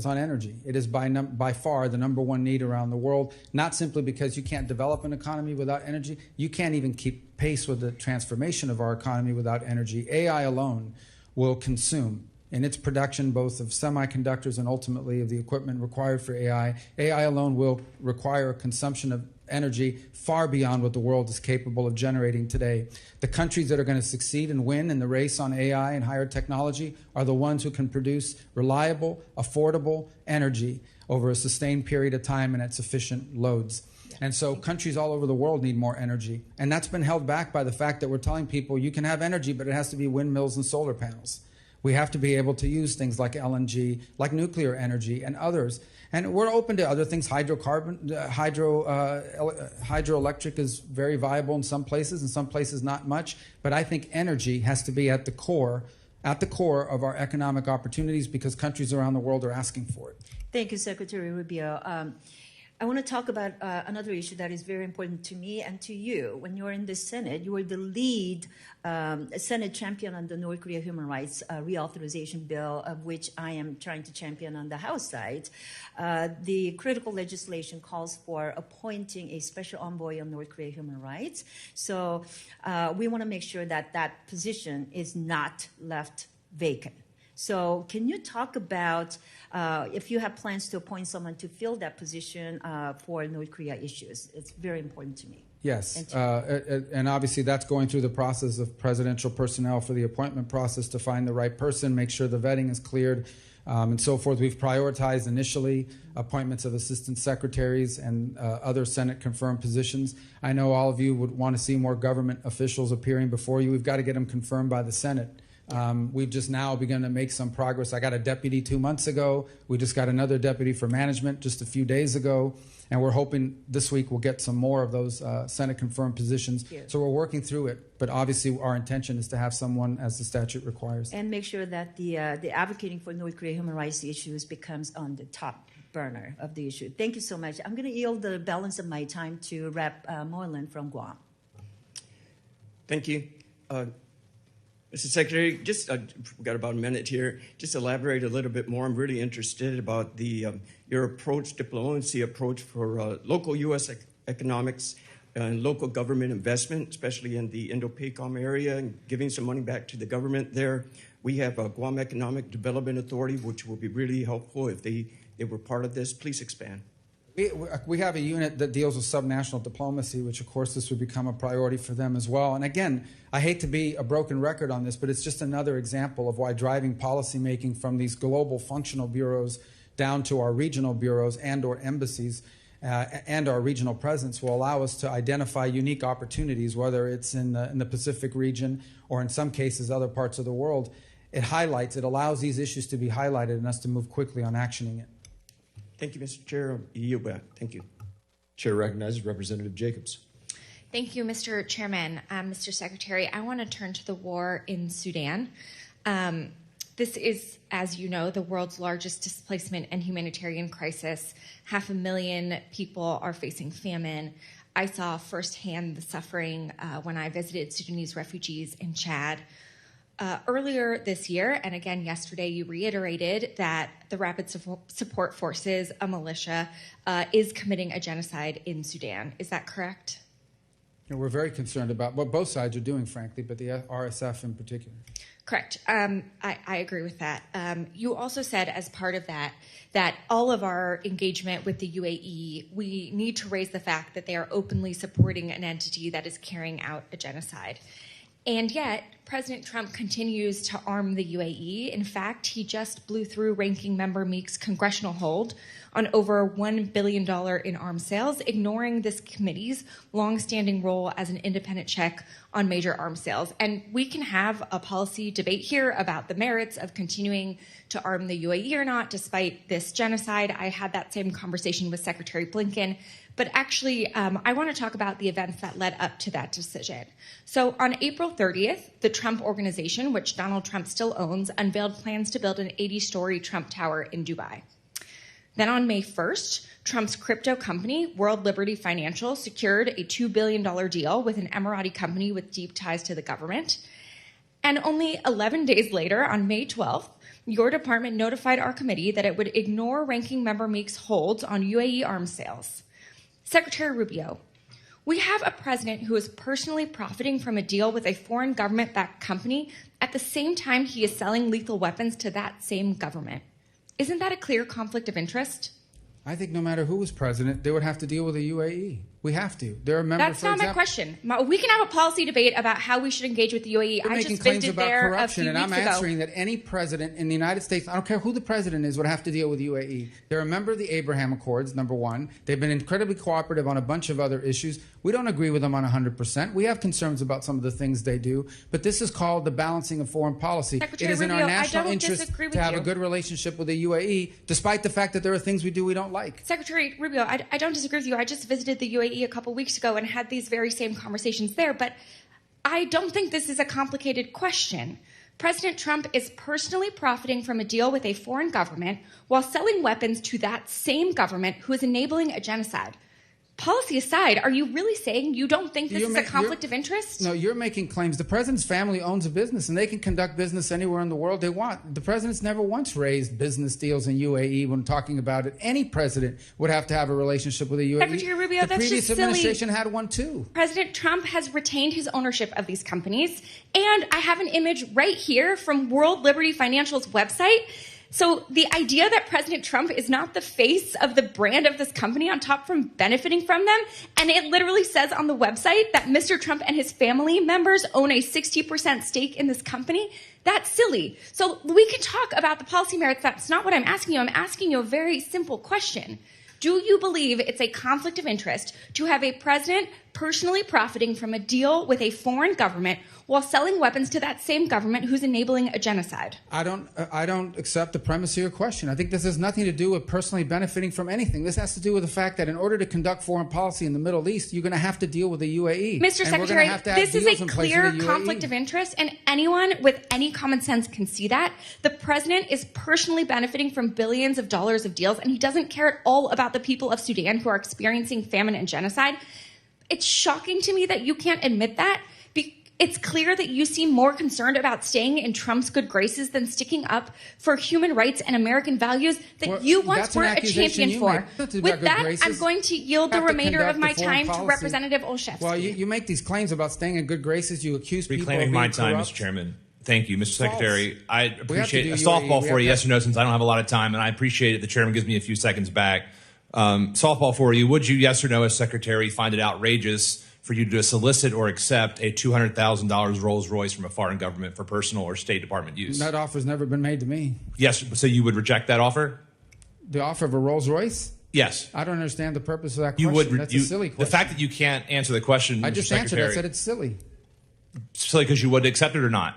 Speaker 3: energy. It is by far the number one need around the world, not simply because you can't develop an economy without energy. You can't even keep pace with the transformation of our economy without energy. AI alone will consume in its production both of semiconductors and ultimately of the equipment required for AI. AI alone will require a consumption of energy far beyond what the world is capable of generating today. The countries that are going to succeed and win in the race on AI and higher technology are the ones who can produce reliable, affordable energy over a sustained period of time and at sufficient loads. And so countries all over the world need more energy. And that's been held back by the fact that we're telling people you can have energy, but it has to be windmills and solar panels. We have to be able to use things like LNG, like nuclear energy and others. And we're open to other things. Hydroelectric is very viable in some places not much. But I think energy has to be at the core of our economic opportunities, because countries around the world are asking for it.
Speaker 20: Thank you, Secretary Rubio. I want to talk about another issue that is very important to me and to you. When you're in the Senate, you are the lead Senate champion on the North Korea human rights reauthorization bill, of which I am trying to champion on the House side. The critical legislation calls for appointing a special envoy on North Korea human rights. So we want to make sure that that position is not left vacant. So can you talk about if you have plans to appoint someone to fill that position for North Korea issues? It's very important to me.
Speaker 3: Yes, and obviously that's going through the process of presidential personnel for the appointment process to find the right person, make sure the vetting is cleared, and so forth. We've prioritized initially appointments of assistant secretaries and other Senate-confirmed positions. I know all of you would want to see more government officials appearing before you. We've got to get them confirmed by the Senate. We've just now begun to make some progress. I got a deputy 2 months ago. We just got another deputy for management just a few days ago. And we're hoping this week we'll get some more of those Senate-confirmed positions. So we're working through it. But obviously our intention is to have someone as the statute requires.
Speaker 20: And make sure that the advocating for North Korea human rights issues becomes on the top burner of the issue. Thank you so much. I'm going to yield the balance of my time to Rep. Moylan from Guam.
Speaker 21: Thank you. Mr. Secretary, just we've got about a minute here. Just elaborate a little bit more. I'm really interested about your approach, diplomacy approach for local U.S. economics and local government investment, especially in the Indo-PACOM area, and giving some money back to the government there. We have a Guam Economic Development Authority, which will be really helpful if they were part of this. Please expand.
Speaker 3: We have a unit that deals with subnational diplomacy, which, of course, this would become a priority for them as well. And again, I hate to be a broken record on this, but it's just another example of why driving policymaking from these global functional bureaus down to our regional bureaus and or embassies and our regional presence will allow us to identify unique opportunities, whether it's in the Pacific region or in some cases other parts of the world. It allows these issues to be highlighted and us to move quickly on actioning it.
Speaker 21: Thank you, Mr. Chair. You bet. Thank you.
Speaker 22: Chair recognizes Representative Jacobs.
Speaker 23: Thank you, Mr. Chairman. Mr. Secretary, I want to turn to the war in Sudan. This is, as you know, the world's largest displacement and humanitarian crisis. 500,000 people are facing famine. I saw firsthand the suffering when I visited Sudanese refugees in Chad. Earlier this year, and again yesterday, you reiterated that the Rapid Support Forces, a militia, is committing a genocide in Sudan. Is that correct?
Speaker 3: And we're very concerned about what both sides are doing, frankly, but the RSF in particular.
Speaker 23: Correct. I agree with that. You also said as part of that all of our engagement with the UAE, we need to raise the fact that they are openly supporting an entity that is carrying out a genocide. And yet, President Trump continues to arm the UAE. In fact, he just blew through Ranking Member Meek's congressional hold on over $1 billion in arms sales, ignoring this committee's longstanding role as an independent check on major arms sales. And we can have a policy debate here about the merits of continuing to arm the UAE or not, despite this genocide. I had that same conversation with Secretary Blinken. But actually, I want to talk about the events that led up to that decision. So on April 30th, the Trump Organization, which Donald Trump still owns, unveiled plans to build an 80-story Trump Tower in Dubai. Then on May 1st, Trump's crypto company, World Liberty Financial, secured a $2 billion deal with an Emirati company with deep ties to the government. And only 11 days later, on May 12th, your department notified our committee that it would ignore Ranking Member Meek's holds on UAE arms sales. Secretary Rubio, we have a president who is personally profiting from a deal with a foreign government-backed company at the same time he is selling lethal weapons to that same government. Isn't that a clear conflict of interest?
Speaker 3: I think no matter who was president, they would have to deal with the UAE. We have to. They're a member.
Speaker 23: That's not my question. We can have a policy debate about how we should engage with the UAE.
Speaker 3: You're
Speaker 23: I
Speaker 3: making
Speaker 23: just
Speaker 3: claims
Speaker 23: visited
Speaker 3: about
Speaker 23: there
Speaker 3: corruption,
Speaker 23: a few
Speaker 3: and
Speaker 23: weeks
Speaker 3: I'm
Speaker 23: ago.
Speaker 3: answering that any president in the United States, I don't care who the president is, would have to deal with the UAE. They're a member of the Abraham Accords, number one. They've been incredibly cooperative on a bunch of other issues. We don't agree with them on 100%. We have concerns about some of the things they do, but this is called the balancing of foreign policy.
Speaker 23: Secretary
Speaker 3: It is in
Speaker 23: Rubio,
Speaker 3: our
Speaker 23: I
Speaker 3: national
Speaker 23: don't
Speaker 3: interest
Speaker 23: disagree with
Speaker 3: to have
Speaker 23: you.
Speaker 3: a good relationship with the UAE, despite the fact that there are things we do we don't like.
Speaker 23: Secretary Rubio, I don't disagree with you. I just visited the UAE a couple weeks ago and had these very same conversations there, but I don't think this is a complicated question. President Trump is personally profiting from a deal with a foreign government while selling weapons to that same government who is enabling a genocide. Policy aside, are you really saying you don't think this is a conflict of interest?
Speaker 3: No, you're making claims. The president's family owns a business, and they can conduct business anywhere in the world they want. The president's never once raised business deals in UAE when talking about it. Any president would have to have a relationship with the UAE.
Speaker 23: Secretary Rubio,
Speaker 3: the
Speaker 23: that's
Speaker 3: previous
Speaker 23: just silly.
Speaker 3: administration had one too.
Speaker 23: President Trump has retained his ownership of these companies, and I have an image right here from World Liberty Financial's website. So the idea that President Trump is not the face of the brand of this company on top from benefiting from them, and it literally says on the website that Mr. Trump and his family members own a 60% stake in this company, that's silly. So we can talk about the policy merits. That's not what I'm asking you. I'm asking you a very simple question. Do you believe it's a conflict of interest to have a president personally profiting from a deal with a foreign government while selling weapons to that same government who's enabling a genocide?
Speaker 3: I don't accept the premise of your question. I think this has nothing to do with personally benefiting from anything. This has to do with the fact that in order to conduct foreign policy in the Middle East, you're going to have to deal with the UAE.
Speaker 23: Mr.
Speaker 3: And
Speaker 23: Secretary,
Speaker 3: have to have
Speaker 23: this is
Speaker 3: deals
Speaker 23: a
Speaker 3: in place
Speaker 23: clear
Speaker 3: with the UAE.
Speaker 23: conflict of interest, and anyone with any common sense can see that. The president is personally benefiting from billions of dollars of deals, and he doesn't care at all about the people of Sudan who are experiencing famine and genocide. It's shocking to me that you can't admit that. It's clear that you seem more concerned about staying in Trump's good graces than sticking up for human rights and American values that you once were a champion for. With that, I'm going to yield the remainder of my time to Representative Olszewski.
Speaker 3: Well, you make these claims about staying in good graces. You accuse people of
Speaker 4: Reclaiming
Speaker 3: being
Speaker 4: my time,
Speaker 3: corrupt.
Speaker 4: Mr. Chairman. Thank you, Mr. Secretary. I
Speaker 3: We have to
Speaker 4: appreciate
Speaker 3: do
Speaker 4: a
Speaker 3: UAE.
Speaker 4: softball
Speaker 3: We
Speaker 4: for you,
Speaker 3: have
Speaker 4: yes or no, since I don't have a lot of time, and I appreciate it. The chairman gives me a few seconds back. Softball for you. Would you, yes or no, as Secretary, find it outrageous for you to solicit or accept a $200,000 Rolls Royce from a foreign government for personal or State Department use?
Speaker 3: That offer's never been made to me.
Speaker 4: Yes, so you would reject that offer?
Speaker 3: The offer of a Rolls Royce?
Speaker 4: Yes.
Speaker 3: I don't understand the purpose of that
Speaker 4: You
Speaker 3: question.
Speaker 4: would.
Speaker 3: That's a silly question.
Speaker 4: The fact that you can't answer the question,
Speaker 3: I
Speaker 4: Mr.
Speaker 3: just answered.
Speaker 4: Secretary,
Speaker 3: I said it's silly.
Speaker 4: silly because you would accept it or not?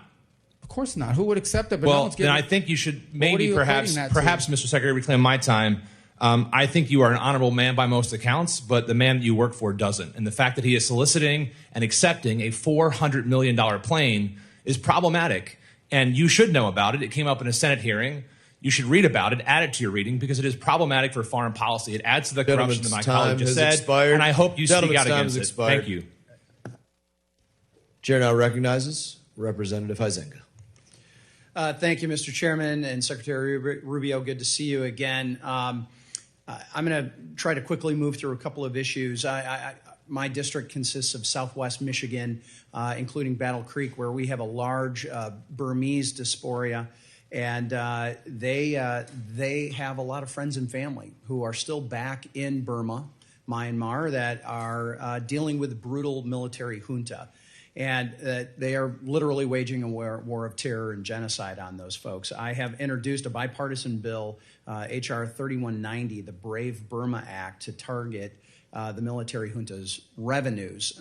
Speaker 3: Of course not. Who would accept it? But no
Speaker 4: Well,
Speaker 3: one's
Speaker 4: then
Speaker 3: getting
Speaker 4: I think you should
Speaker 3: Well, what are
Speaker 4: maybe
Speaker 3: you
Speaker 4: perhaps,
Speaker 3: equating that to?
Speaker 4: Mr. Secretary, reclaim my time. I think you are an honorable man by most accounts, but the man that you work for doesn't. And the fact that he is soliciting and accepting a $400 million plane is problematic. And you should know about it. It came up in a Senate hearing. You should read about it, add it to your reading, because it is problematic for foreign policy. It adds to the corruption that my colleague just said.
Speaker 1: Expired.
Speaker 4: And I hope you speak out
Speaker 1: Gentleman's
Speaker 4: against
Speaker 1: time
Speaker 4: it.
Speaker 1: has expired.
Speaker 4: Thank you.
Speaker 1: Chair now recognizes Representative Huizenga.
Speaker 5: Thank you, Mr. Chairman and Secretary Rubio. Good to see you again. I'm going to try to quickly move through a couple of issues. my district consists of southwest Michigan, including Battle Creek, where we have a large Burmese diaspora. And they have a lot of friends and family who are still back in Burma, Myanmar, that are dealing with the brutal military junta. And they are literally waging a war of terror and genocide on those folks. I have introduced a bipartisan bill, H.R. 3190, the Brave Burma Act, to target the military junta's revenues,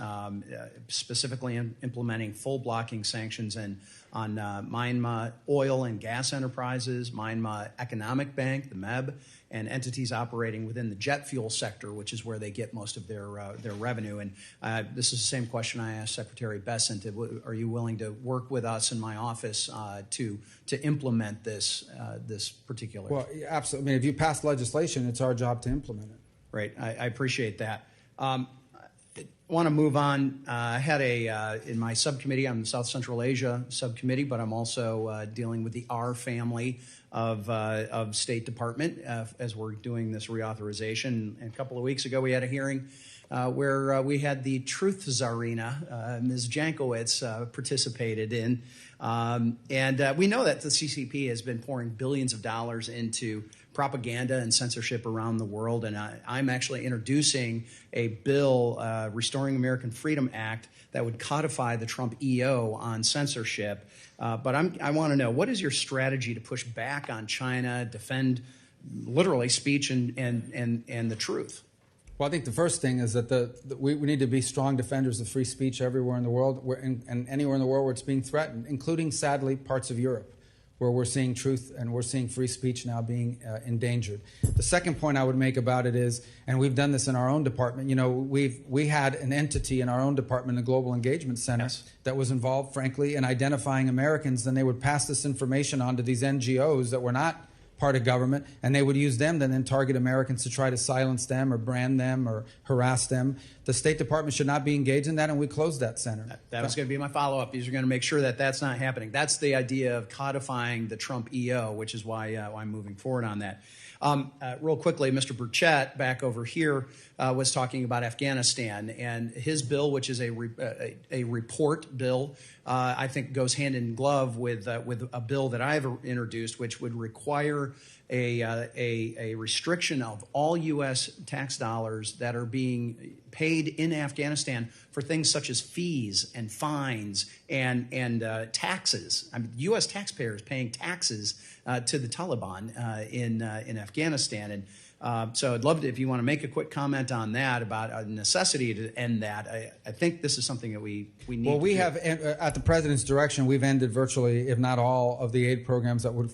Speaker 5: specifically implementing full blocking sanctions on Myanmar oil and gas enterprises, Myanmar Economic Bank, the MEB, and entities operating within the jet fuel sector, which is where they get most of their revenue. And this is the same question I asked Secretary Bessent. Are you willing to work with us in my office to implement this particular?
Speaker 3: Well, absolutely. I mean, if you pass legislation, it's our job to implement it.
Speaker 5: Right. I appreciate that. I want to move on. I had in my subcommittee, I'm the South Central Asia subcommittee, but I'm also dealing with the R family of State Department as we're doing this reauthorization. And a couple of weeks ago, we had a hearing where we had the truth czarina, Ms. Jankowicz, participated in. And we know that the CCP has been pouring billions of dollars into propaganda and censorship around the world. And I'm actually introducing a bill, Restoring American Freedom Act, that would codify the Trump EO on censorship. But I want to know, what is your strategy to push back on China, defend literally speech and the truth?
Speaker 3: Well, I think the first thing is that we need to be strong defenders of free speech everywhere in the world, and anywhere in the world where it's being threatened, including, sadly, parts of Europe, where we're seeing truth and we're seeing free speech now being endangered. The second point I would make about it is, and we've done this in our own department, we had an entity in our own department, the Global Engagement Center, that was involved, frankly, in identifying Americans. Then they would pass this information on to these NGOs that were not part of government, and they would use them to then target Americans to try to silence them or brand them or harass them. The State Department should not be engaged in that, and we closed that center.
Speaker 5: That was going to be my follow-up. These are going to make sure that that's not happening. That's the idea of codifying the Trump EO, which is why I'm moving forward on that. Real quickly, Mr. Burchett, back over here, was talking about Afghanistan, and his bill, which is a report bill, I think goes hand in glove with a bill that I've introduced, which would require a restriction of all U.S. tax dollars that are being paid in Afghanistan for things such as fees and fines and taxes. I mean, U.S. taxpayers paying taxes to the Taliban in Afghanistan. And so I'd love to, if you want to make a quick comment on that, about a necessity to end that. I think this is something that we need to do.
Speaker 3: We have, at the President's direction, we've ended virtually, if not all, of the aid programs that would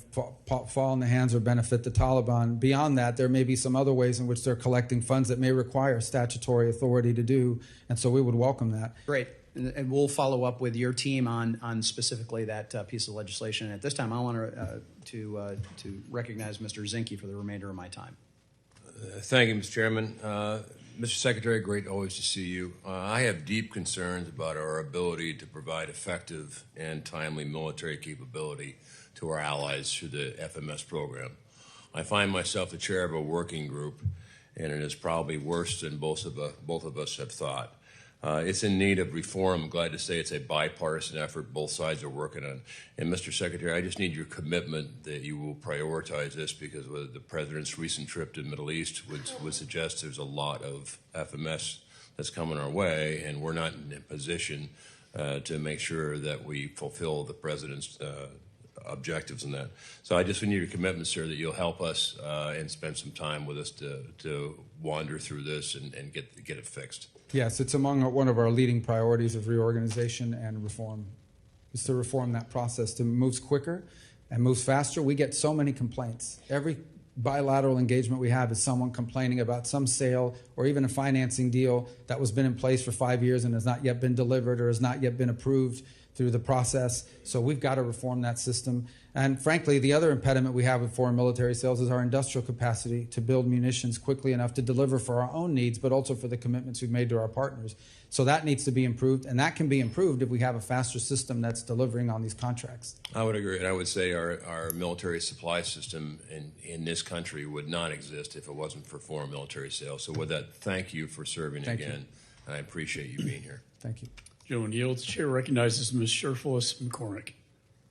Speaker 3: fall in the hands or benefit the Taliban. Beyond that, there may be some other ways in which they're collecting funds that may require statutory authority to do, and so we would welcome that.
Speaker 5: Great. And we'll follow up with your team on specifically that piece of legislation. At this time, I want to recognize Mr. Zinke for the remainder of my time.
Speaker 6: Thank you, Mr. Chairman. Mr. Secretary, great always to see you. I have deep concerns about our ability to provide effective and timely military capability to our allies through the FMS program. I find myself the chair of a working group, and it is probably worse than both of us have thought. It's in need of reform. I'm glad to say it's a bipartisan effort both sides are working on. And Mr. Secretary, I just need your commitment that you will prioritize this, because the President's recent trip to the Middle East would suggest there's a lot of FMS that's coming our way, and we're not in a position to make sure that we fulfill the President's objectives in that. So I just need your commitment, sir, that you'll help us and spend some time with us to wander through this and get it fixed.
Speaker 3: Yes, it's among one of our leading priorities of reorganization and reform, is to reform that process, to move quicker and moves faster. We get so many complaints. Every bilateral engagement we have is someone complaining about some sale or even a financing deal that was been in place for 5 years and has not yet been delivered or has not yet been approved through the process. So we've got to reform that system. And frankly, the other impediment we have with foreign military sales is our industrial capacity to build munitions quickly enough to deliver for our own needs, but also for the commitments we've made to our partners. So that needs to be improved, and that can be improved if we have a faster system that's delivering on these contracts.
Speaker 6: I would agree, and I would say our military supply system in this country would not exist if it wasn't for foreign military sales. So with that, thank you for serving
Speaker 3: Thank
Speaker 6: again. I appreciate you being here.
Speaker 3: Thank you.
Speaker 7: Gentleman yields. Chair recognizes Ms. Sherfullis McCormick.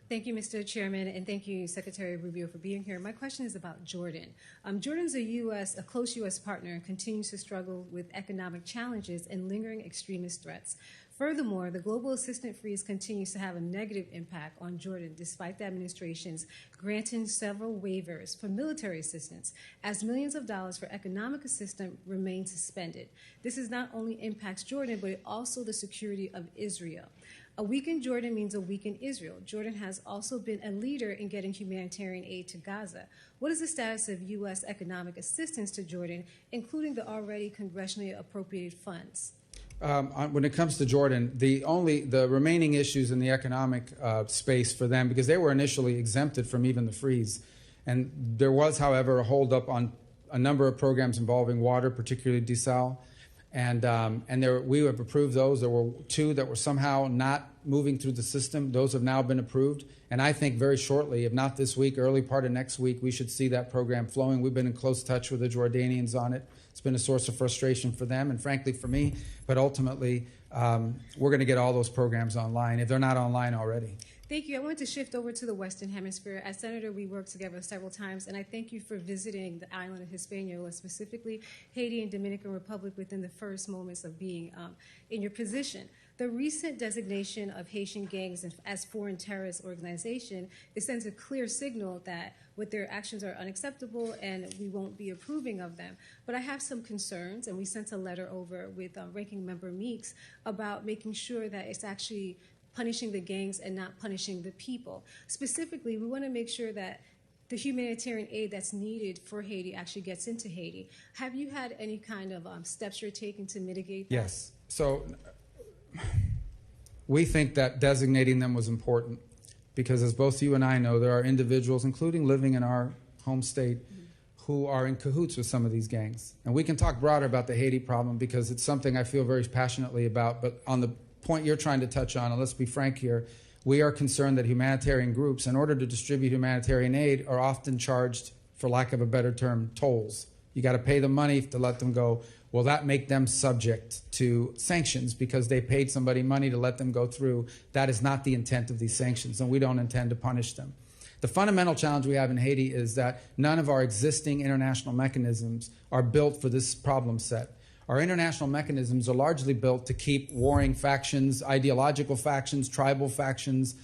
Speaker 8: Thank you, Mr. Chairman, and thank you, Secretary Rubio, for being here. My question is about Jordan. Jordan's a close U.S. partner and continues to struggle with economic challenges and lingering extremist threats. Furthermore, the global assistance freeze continues to have a negative impact on Jordan, despite the administration's granting several waivers for military assistance, as millions of dollars for economic assistance remain suspended. This is not only impacts Jordan, but also the security of Israel. A weakened Jordan means a weakened Israel. Jordan has also been a leader in getting humanitarian aid to Gaza. What is the status of U.S. economic assistance to Jordan, including the already congressionally appropriated funds?
Speaker 3: When it comes to Jordan, the remaining issues in the economic space for them, because they were initially exempted from even the freeze, and there was, however, a holdup on a number of programs involving water, particularly desal. We have approved those. There were 2 that were somehow not moving through the system. Those have now been approved. And I think very shortly, if not this week, early part of next week, we should see that program flowing. We've been in close touch with the Jordanians on it. It's been a source of frustration for them and, frankly, for me. But ultimately, we're going to get all those programs online, if they're not online already.
Speaker 8: Thank you. I wanted to shift over to the Western Hemisphere. As Senator, we worked together several times, and I thank you for visiting the island of Hispaniola, specifically Haiti and Dominican Republic, within the first moments of being in your position. The recent designation of Haitian gangs as foreign terrorist organization, it sends a clear signal that what their actions are unacceptable and we won't be approving of them. But I have some concerns, and we sent a letter over with Ranking Member Meeks about making sure that it's actually punishing the gangs and not punishing the people. Specifically, we want to make sure that the humanitarian aid that's needed for Haiti actually gets into Haiti. Have you had any kind of steps you're taking to mitigate that?
Speaker 3: Yes. So we think that designating them was important because, as both you and I know, there are individuals, including living in our home state, who are in cahoots with some of these gangs. And we can talk broader about the Haiti problem because it's something I feel very passionately about. But on the point you're trying to touch on, and let's be frank here, we are concerned that humanitarian groups, in order to distribute humanitarian aid, are often charged, for lack of a better term, tolls. You got to pay them money to let them go. Will that make them subject to sanctions because they paid somebody money to let them go through? That is not the intent of these sanctions, and we don't intend to punish them. The fundamental challenge we have in Haiti is that none of our existing international mechanisms are built for this problem set. Our international mechanisms are largely built to keep warring factions, ideological factions, tribal factions,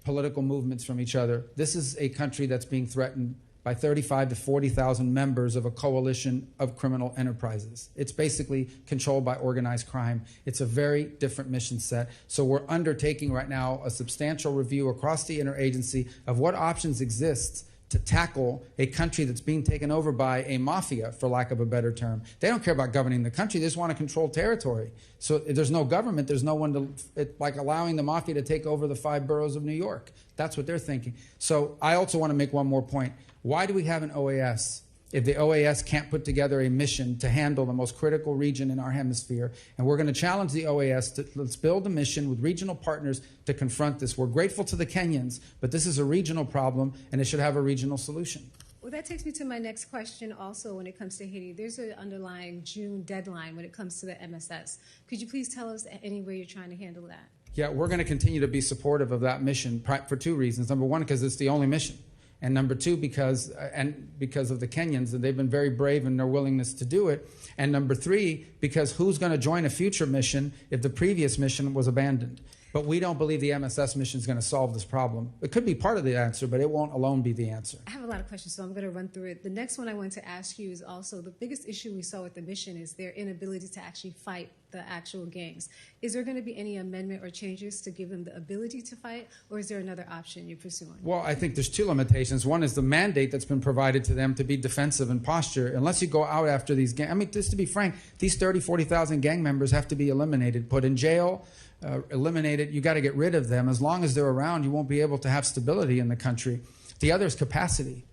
Speaker 3: political movements from each other. This is a country that's being threatened by 35 to 40,000 members of a coalition of criminal enterprises. It's basically controlled by organized crime. It's a very different mission set. So we're undertaking right now a substantial review across the interagency of what options exist to tackle a country that's being taken over by a mafia, for lack of a better term. They don't care about governing the country. They just want to control territory. So if there's no government, there's no one to, it's like allowing the mafia to take over the 5 boroughs of New York. That's what they're thinking. So I also want to make one more point. Why do we have an OAS if the OAS can't put together a mission to handle the most critical region in our hemisphere? And we're going to challenge the OAS to let's build a mission with regional partners to confront this. We're grateful to the Kenyans, but this is a regional problem, and it should have a regional solution.
Speaker 8: Well, that takes me to my next question also when it comes to Haiti. There's an underlying June deadline when it comes to the MSS. Could you please tell us any way you're trying to handle that?
Speaker 3: Yeah, we're going to continue to be supportive of that mission for 2 reasons. Number one, because it's the only mission. And number 2, because of the Kenyans, and they've been very brave in their willingness to do it. And number 3, because who's going to join a future mission if the previous mission was abandoned? But we don't believe the MSS mission is going to solve this problem. It could be part of the answer, but it won't alone be the answer.
Speaker 8: I have a lot of questions, so I'm going to run through it. The next one I want to ask you is also the biggest issue we saw with the mission is their inability to actually fight the actual gangs. Is there going to be any amendment or changes to give them the ability to fight, or is there another option you're pursuing?
Speaker 3: Well, I think there's 2 limitations. One is the mandate that's been provided to them to be defensive in posture. Unless you go out after these gangs, I mean, just to be frank, these 30, 40,000 gang members have to be eliminated, put in jail, eliminated. You got to get rid of them. As long as they're around, you won't be able to have stability in the country. The other is capacity.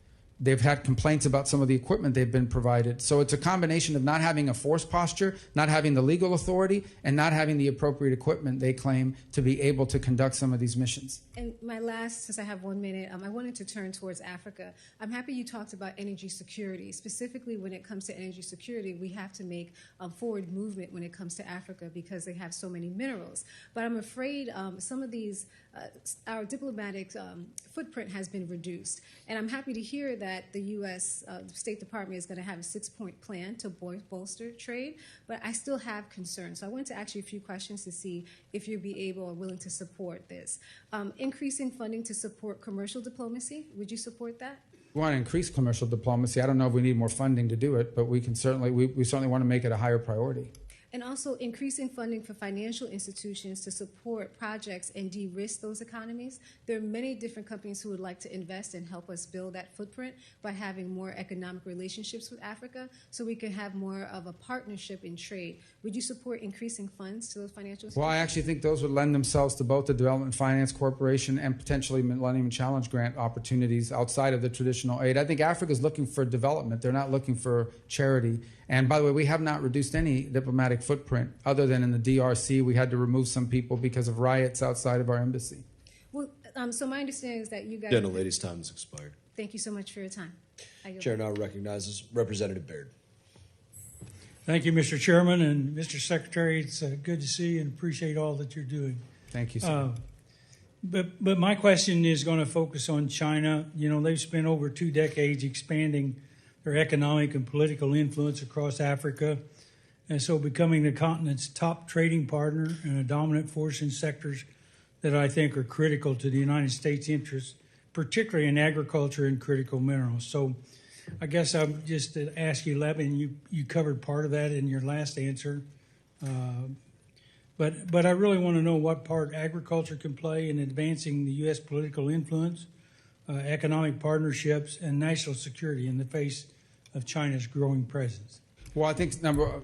Speaker 3: They've had complaints about some of the equipment they've been provided. So it's a combination of not having a force posture, not having the legal authority, and not having the appropriate equipment, they claim, to be able to conduct some of these missions.
Speaker 8: And my last, since I have 1 minute, I wanted to turn towards Africa. I'm happy you talked about energy security. Specifically, when it comes to energy security, we have to make forward movement when it comes to Africa because they have so many minerals. But I'm afraid some of these, our diplomatic footprint has been reduced. And I'm happy to hear that the U.S. State Department is going to have a 6-point plan to bolster trade, but I still have concerns. So I wanted to ask you a few questions to see if you'd be able or willing to support this. Increasing funding to support commercial diplomacy, would you support that?
Speaker 3: We want to increase commercial diplomacy. I don't know if we need more funding to do it, but we can certainly, we certainly want to make it a higher priority.
Speaker 8: And also increasing funding for financial institutions to support projects and de-risk those economies. There are many different companies who would like to invest and help us build that footprint by having more economic relationships with Africa so we can have more of a partnership in trade. Would you support increasing funds to those financial institutions?
Speaker 3: Well, I actually think those would lend themselves to both the Development Finance Corporation and potentially Millennium Challenge Grant opportunities outside of the traditional aid. I think Africa is looking for development. They're not looking for charity. And by the way, we have not reduced any diplomatic footprint other than in the DRC. We had to remove some people because of riots outside of our embassy.
Speaker 8: Well, so my understanding is that you guys...
Speaker 22: Yeah, no, lady's time has expired.
Speaker 8: Thank you so much for your time.
Speaker 22: Chair now recognizes Representative Baird.
Speaker 7: Thank you, Mr. Chairman, and Mr. Secretary. It's good to see you and appreciate all that you're doing.
Speaker 3: Thank you, sir.
Speaker 7: But my question is going to focus on China. You know, they've spent over 2 decades expanding their economic and political influence across Africa, and so becoming the continent's top trading partner and a dominant force in sectors that I think are critical to the United States' interests, particularly in agriculture and critical minerals. So I guess I'm just to ask you, Levin, you covered part of that in your last answer, but I really want to know what part agriculture can play in advancing the U.S. political influence, economic partnerships, and national security in the face of China's growing presence.
Speaker 3: Well, I think the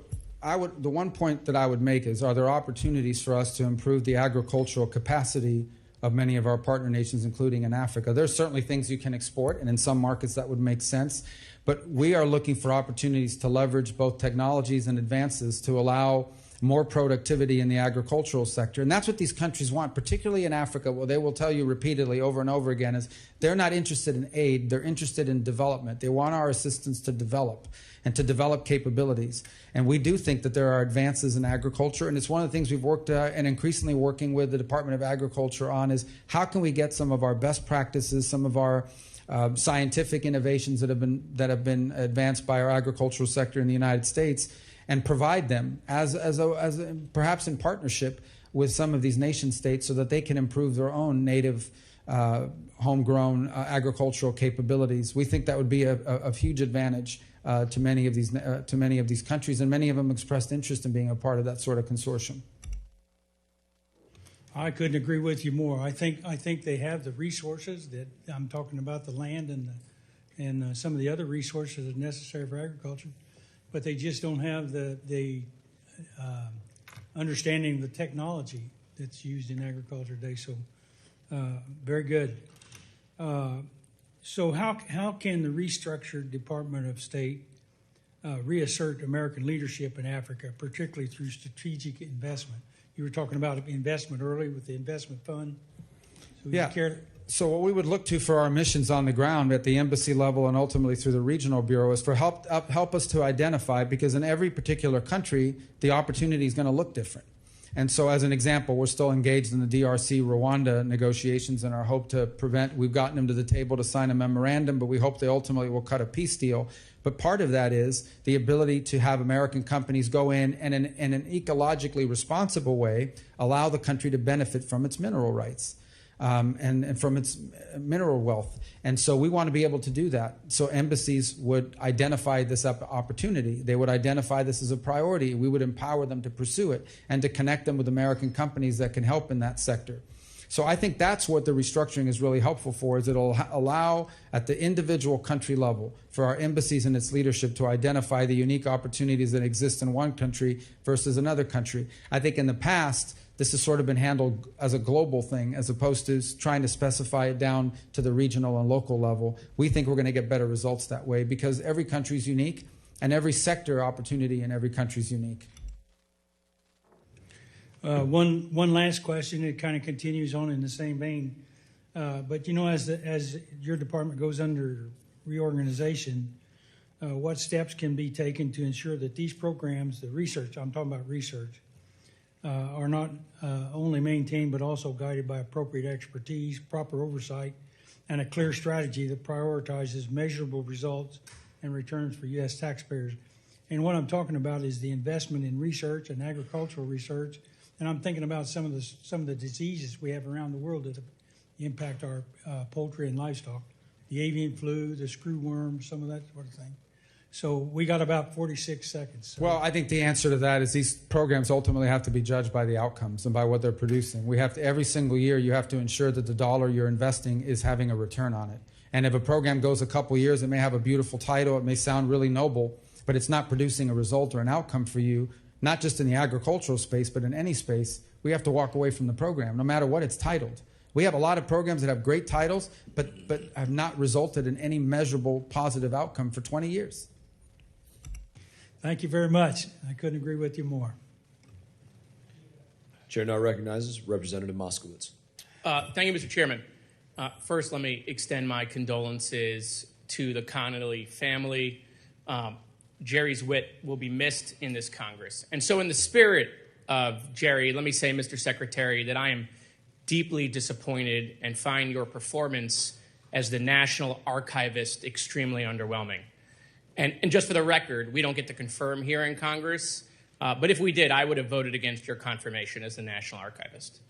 Speaker 3: one point that I would make is, are there opportunities for us to improve the agricultural capacity of many of our partner nations, including in Africa? There's certainly things you can export, and in some markets that would make sense. But we are looking for opportunities to leverage both technologies and advances to allow more productivity in the agricultural sector. And that's what these countries want, particularly in Africa. What they will tell you repeatedly over and over again is they're not interested in aid, they're interested in development. They want our assistance to develop and to develop capabilities. And we do think that there are advances in agriculture, and it's one of the things we've worked and increasingly working with the Department of Agriculture on is how can we get some of our best practices, some of our scientific innovations that have been advanced by our agricultural sector in the United States, and provide them as perhaps in partnership with some of these nation states so that they can improve their own native homegrown agricultural capabilities. We think that would be a huge advantage to many of these countries, and many of them expressed interest in being a part of that sort of consortium.
Speaker 7: I couldn't agree with you more. I think they have the resources that I'm talking about, the land and some of the other resources that are necessary for agriculture, but they just don't have the understanding of the technology that's used in agriculture today. So, very good. So how can the restructured Department of State reassert American leadership in Africa, particularly through strategic investment? You were talking about investment early with the investment fund. So
Speaker 3: yeah. So what we would look to for our missions on the ground at the embassy level and ultimately through the regional bureau is for help us to identify, because in every particular country, the opportunity is going to look different. And so as an example, we're still engaged in the DRC Rwanda negotiations, and our hope to we've gotten them to the table to sign a memorandum, but we hope they ultimately will cut a peace deal. But part of that is the ability to have American companies go in and in an ecologically responsible way allow the country to benefit from its mineral rights. And from its mineral wealth. And so we want to be able to do that. So embassies would identify this opportunity. They would identify this as a priority. We would empower them to pursue it and to connect them with American companies that can help in that sector. So I think that's what the restructuring is really helpful for, is it'll allow at the individual country level for our embassies and its leadership to identify the unique opportunities that exist in one country versus another country. I think in the past, this has sort of been handled as a global thing as opposed to trying to specify it down to the regional and local level. We think we're going to get better results that way because every country is unique and every sector opportunity in every country is unique.
Speaker 7: One last question. It kind of continues on in the same vein. But, as your department goes under reorganization, what steps can be taken to ensure that these programs, the research, I'm talking about research, are not only maintained but also guided by appropriate expertise, proper oversight, and a clear strategy that prioritizes measurable results and returns for U.S. taxpayers. And what I'm talking about is the investment in research and agricultural research. And I'm thinking about some of the diseases we have around the world that impact our poultry and livestock, the avian flu, the screwworm, some of that sort of thing. So we got about 46 seconds. So.
Speaker 3: Well, I think the answer to that is these programs ultimately have to be judged by the outcomes and by what they're producing. We have to, every single year, you have to ensure that the dollar you're investing is having a return on it. And if a program goes a couple years, it may have a beautiful title, it may sound really noble, but it's not producing a result or an outcome for you, not just in the agricultural space, but in any space. We have to walk away from the program, no matter what it's titled. We have a lot of programs that have great titles, but have not resulted in any measurable positive outcome for 20 years.
Speaker 7: Thank you very much. I couldn't agree with you more.
Speaker 22: Chair now recognizes Representative Moskowitz.
Speaker 2: Thank you, Mr. Chairman. First, let me extend my condolences to the Connolly family. Jerry's wit will be missed in this Congress. And so in the spirit of Jerry, let me say, Mr. Secretary, that I am deeply disappointed and find your performance as the National Archivist extremely underwhelming. And just for the record, we don't get to confirm here in Congress, but if we did, I would have voted against your confirmation as the National Archivist.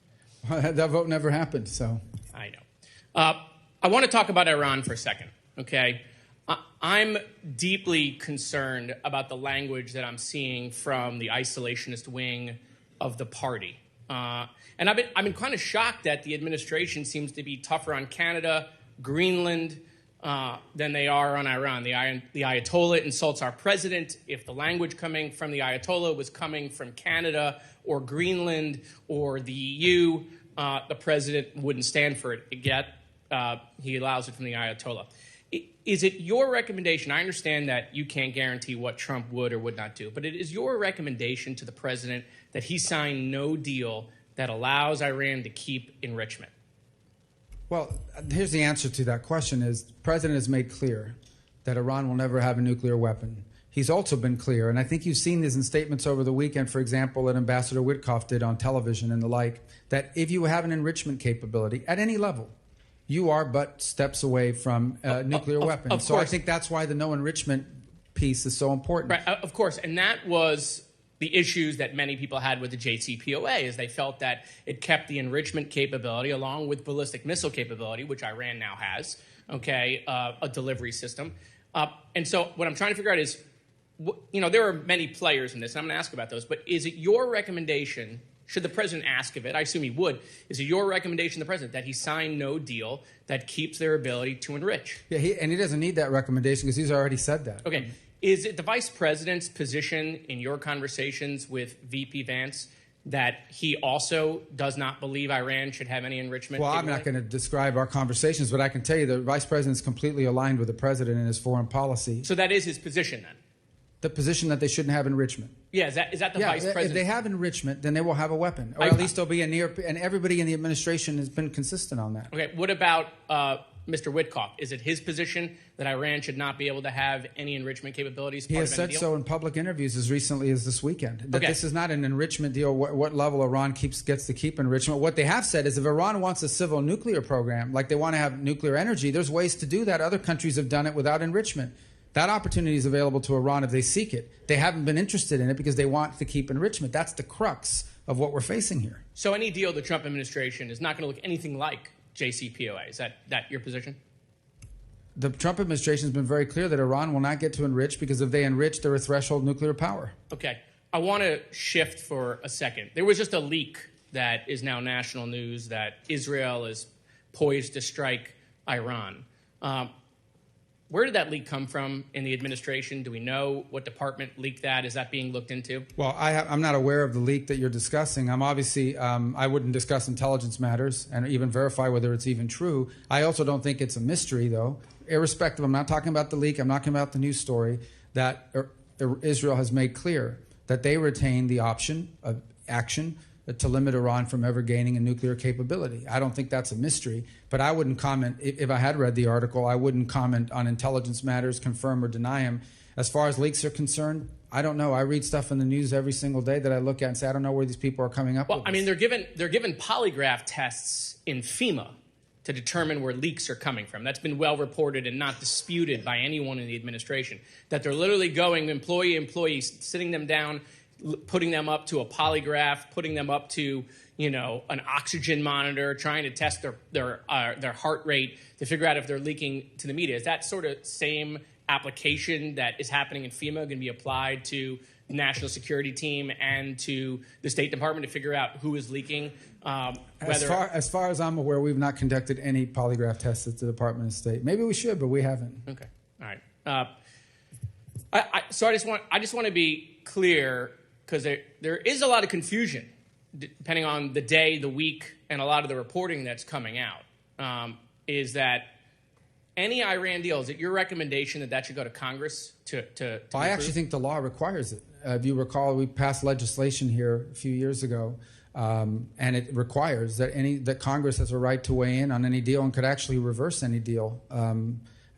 Speaker 3: That vote never happened, so.
Speaker 2: I know. I want to talk about Iran for a second, okay? I'm deeply concerned about the language that I'm seeing from the isolationist wing of the party. And I've been kind of shocked that the administration seems to be tougher on Canada, Greenland, than they are on Iran. The Ayatollah insults our president. If the language coming from the Ayatollah was coming from Canada or Greenland or the EU, the president wouldn't stand for it. Yet he allows it from the Ayatollah. Is it your recommendation? I understand that you can't guarantee what Trump would or would not do, but it is your recommendation to the president that he sign no deal that allows Iran to keep enrichment?
Speaker 3: Well, here's the answer to that question is the president has made clear that Iran will never have a nuclear weapon. He's also been clear, and I think you've seen this in statements over the weekend, for example, that Ambassador Witkoff did on television and the like, that if you have an enrichment capability at any level, you are but steps away from nuclear weapons. So I think that's why the no enrichment piece is so important.
Speaker 2: Right, of course, and that was the issues that many people had with the JCPOA, is they felt that it kept the enrichment capability along with ballistic missile capability, which Iran now has, okay, a delivery system. And so what I'm trying to figure out is, there are many players in this, and I'm going to ask about those, but is it your recommendation, should the president ask of it, I assume he would, is it your recommendation to the president that he sign no deal that keeps their ability to enrich?
Speaker 3: Yeah, and he doesn't need that recommendation because he's already said that.
Speaker 2: Okay. Is it the vice president's position in your conversations with VP Vance that he also does not believe Iran should have any enrichment?
Speaker 3: Well, I'm not going to describe our conversations, but I can tell you the vice president is completely aligned with the president in his foreign policy.
Speaker 2: So that is his position then?
Speaker 3: The position that they shouldn't have enrichment.
Speaker 2: Yeah, is that the vice president?
Speaker 3: If they have enrichment, then they will have a weapon. Or at least there'll be and everybody in the administration has been consistent on that.
Speaker 2: Okay, what about Mr. Witkoff? Is it his position that Iran should not be able to have any enrichment capabilities?
Speaker 3: He has said so in public interviews as recently as this weekend, that this is not an enrichment deal, what level Iran gets to keep enrichment. What they have said is if Iran wants a civil nuclear program, like they want to have nuclear energy, there's ways to do that. Other countries have done it without enrichment. That opportunity is available to Iran if they seek it. They haven't been interested in it because they want to keep enrichment. That's the crux of what we're facing here.
Speaker 2: So any deal the Trump administration is not going to look anything like JCPOA. Is that your position?
Speaker 3: The Trump administration has been very clear that Iran will not get to enrich because if they enrich, they're a threshold nuclear power.
Speaker 2: Okay. I want to shift for a second. There was just a leak that is now national news that Israel is poised to strike Iran. Where did that leak come from in the administration? Do we know what department leaked that? Is that being looked into?
Speaker 3: Well, I'm not aware of the leak that you're discussing. I'm obviously, I wouldn't discuss intelligence matters and even verify whether it's even true. I also don't think it's a mystery, though. Irrespective, I'm not talking about the leak, I'm not talking about the news story, that Israel has made clear that they retain the option of action to limit Iran from ever gaining a nuclear capability. I don't think that's a mystery, but I wouldn't comment. If I had read the article, I wouldn't comment on intelligence matters, confirm or deny them. As far as leaks are concerned, I don't know. I read stuff in the news every single day that I look at and say, I don't know where these people are coming up with.
Speaker 2: Well, I mean, they're given polygraph tests in FEMA to determine where leaks are coming from. That's been well reported and not disputed by anyone in the administration, that they're literally going employee, sitting them down, putting them up to a polygraph, putting them up to, an oxygen monitor, trying to test their heart rate to figure out if they're leaking to the media. Is that sort of same application that is happening in FEMA going to be applied to the National Security Team and to the State Department to figure out who is leaking?
Speaker 3: As far as I'm aware, we've not conducted any polygraph tests at the Department of State. Maybe we should, but we haven't.
Speaker 2: Okay, all right. So I just want to be clear, because there is a lot of confusion depending on the day, the week, and a lot of the reporting that's coming out, is that any Iran deal, is it your recommendation that should go to Congress to
Speaker 3: I actually think the law requires it. If you recall, we passed legislation here a few years ago, and it requires that Congress has a right to weigh in on any deal and could actually reverse any deal. I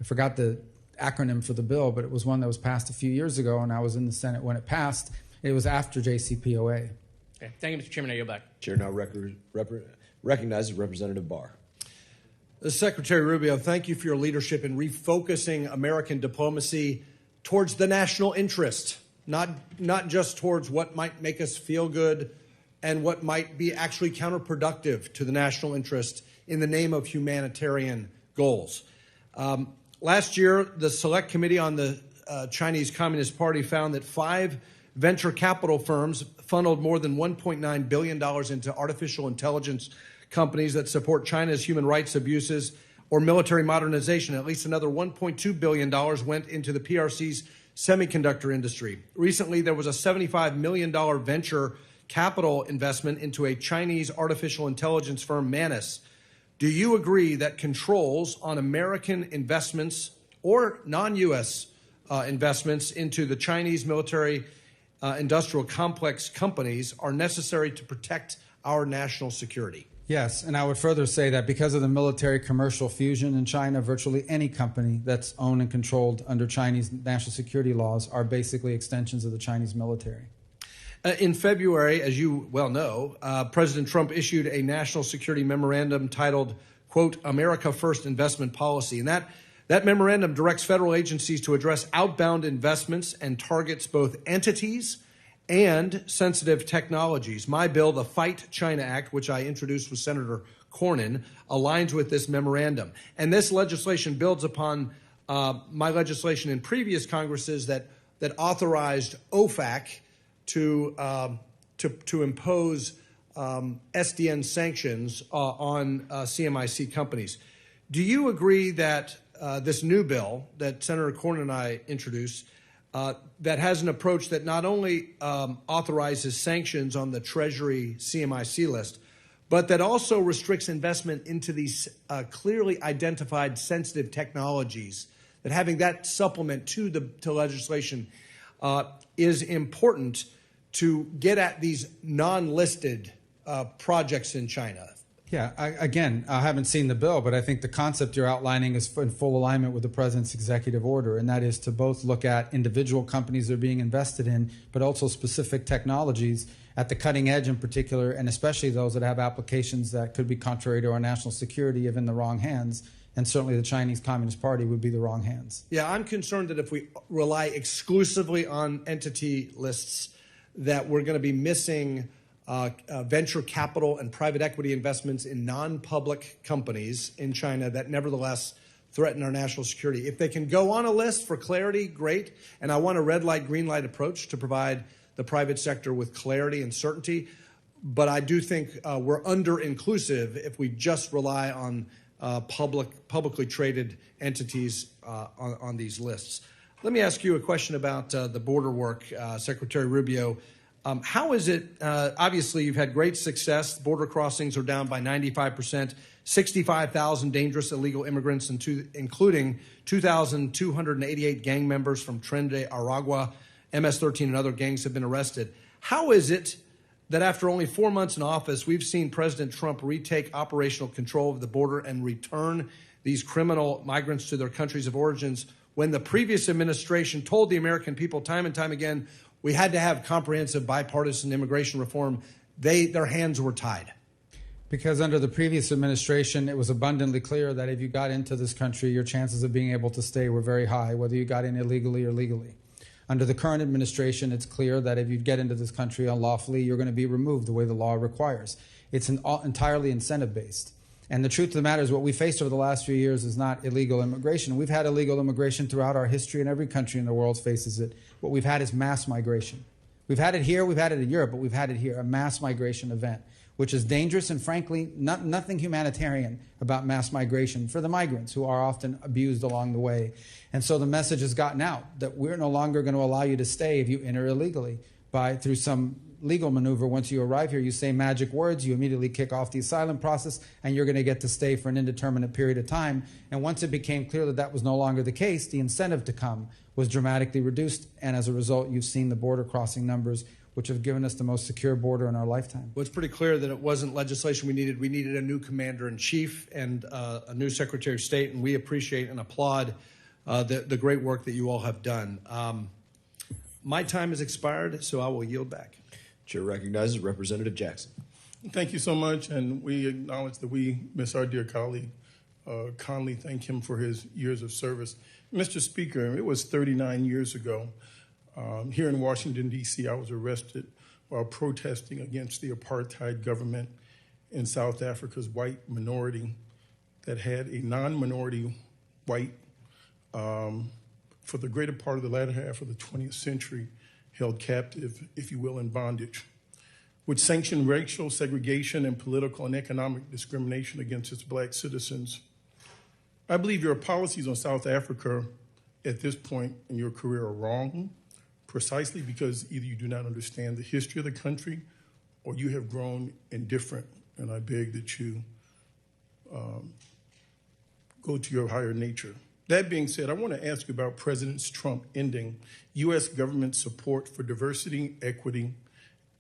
Speaker 3: forgot the acronym for the bill, but it was one that was passed a few years ago, and I was in the Senate when it passed. It was after JCPOA.
Speaker 2: Okay. Thank you, Mr. Chairman. I yield back.
Speaker 22: Chair now recognizes Representative Barr.
Speaker 9: Secretary Rubio, thank you for your leadership in refocusing American diplomacy towards the national interest, not just towards what might make us feel good and what might be actually counterproductive to the national interest in the name of humanitarian goals. Last year, the Select Committee on the Chinese Communist Party found that 5 venture capital firms funneled more than $1.9 billion into artificial intelligence companies that support China's human rights abuses or military modernization. At least another $1.2 billion went into the PRC's semiconductor industry. Recently, there was a $75 million venture capital investment into a Chinese artificial intelligence firm, Manus. Do you agree that controls on American investments or non-U.S. Investments into the Chinese military industrial complex companies are necessary to protect our national security?
Speaker 3: Yes, and I would further say that because of the military-commercial fusion in China, virtually any company that's owned and controlled under Chinese national security laws are basically extensions of the Chinese military.
Speaker 9: In February, as you well know, President Trump issued a national security memorandum titled, quote, America First Investment Policy. And that memorandum directs federal agencies to address outbound investments and targets both entities and sensitive technologies. My bill, the Fight China Act, which I introduced with Senator Cornyn, aligns with this memorandum. And this legislation builds upon my legislation in previous Congresses that authorized OFAC to impose SDN sanctions on CMIC companies. Do you agree that this new bill that Senator Cornyn and I introduced that has an approach that not only authorizes sanctions on the Treasury CMIC list, but that also restricts investment into these clearly identified sensitive technologies, that having that supplement to legislation is important to get at these non-listed projects in China?
Speaker 3: Yeah, I haven't seen the bill, but I think the concept you're outlining is in full alignment with the president's executive order, and that is to both look at individual companies they're being invested in, but also specific technologies at the cutting edge in particular, and especially those that have applications that could be contrary to our national security if in the wrong hands, and certainly the Chinese Communist Party would be the wrong hands.
Speaker 9: Yeah, I'm concerned that if we rely exclusively on entity lists, that we're going to be missing venture capital and private equity investments in non-public companies in China that nevertheless threaten our national security. If they can go on a list for clarity, great. And I want a red light, green light approach to provide the private sector with clarity and certainty. But I do think we're under-inclusive if we just rely on publicly traded entities on these lists. Let me ask you a question about the border work, Secretary Rubio. How is it, obviously you've had great success. Border crossings are down by 95%, 65,000 dangerous illegal immigrants, including 2,288 gang members from Tren de Aragua, MS-13 and other gangs have been arrested. How is it that after only 4 months in office, we've seen President Trump retake operational control of the border and return these criminal migrants to their countries of origins when the previous administration told the American people time and time again, we had to have comprehensive bipartisan immigration reform? Their hands were tied.
Speaker 3: Because under the previous administration, it was abundantly clear that if you got into this country, your chances of being able to stay were very high, whether you got in illegally or legally. Under the current administration, it's clear that if you get into this country unlawfully, you're going to be removed the way the law requires. It's entirely incentive-based. And the truth of the matter is what we faced over the last few years is not illegal immigration. We've had illegal immigration throughout our history, and every country in the world faces it. What we've had is mass migration. We've had it here, we've had it in Europe, but we've had it here, a mass migration event, which is dangerous and frankly nothing humanitarian about mass migration for the migrants who are often abused along the way. And so the message has gotten out that we're no longer going to allow you to stay if you enter illegally through some legal maneuver. Once you arrive here, you say magic words, you immediately kick off the asylum process, and you're going to get to stay for an indeterminate period of time. And once it became clear that that was no longer the case, the incentive to come was dramatically reduced. And as a result, you've seen the border crossing numbers, which have given us the most secure border in our lifetime.
Speaker 9: Well, it's pretty clear that it wasn't legislation we needed. We needed a new commander-in-chief and a new Secretary of State, and we appreciate and applaud the great work that you all have done. My time has expired, so I will yield back.
Speaker 1: Chair recognizes Representative Jackson.
Speaker 10: Thank you so much, and we acknowledge that we miss our dear colleague, Conley. Thank him for his years of service. Mr. Speaker, it was 39 years ago. Here in Washington, D.C., I was arrested while protesting against the apartheid government in South Africa's white minority that had a non-minority white, for the greater part of the latter half of the 20th century, held captive, if you will, in bondage, which sanctioned racial segregation and political and economic discrimination against its black citizens. I believe your policies on South Africa at this point in your career are wrong, precisely because either you do not understand the history of the country or you have grown indifferent, and I beg that you go to your higher nature. That being said, I want to ask you about President Trump ending U.S. government support for diversity, equity,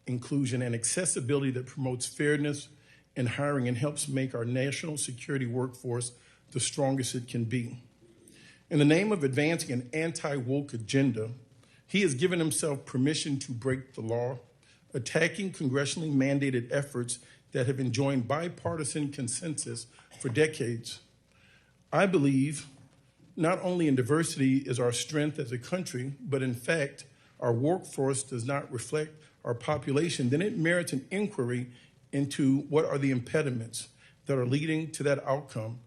Speaker 10: inclusion, and accessibility that promotes fairness in hiring and helps make our national security workforce the strongest it can be. In the name of advancing an anti-woke agenda, he has given himself permission to break the law, attacking congressionally mandated efforts that have enjoyed bipartisan consensus for decades. I believe not only in diversity is our strength as a country, but in fact, our workforce does not reflect our population, then it merits an inquiry into what are the impediments that are leading to that outcome.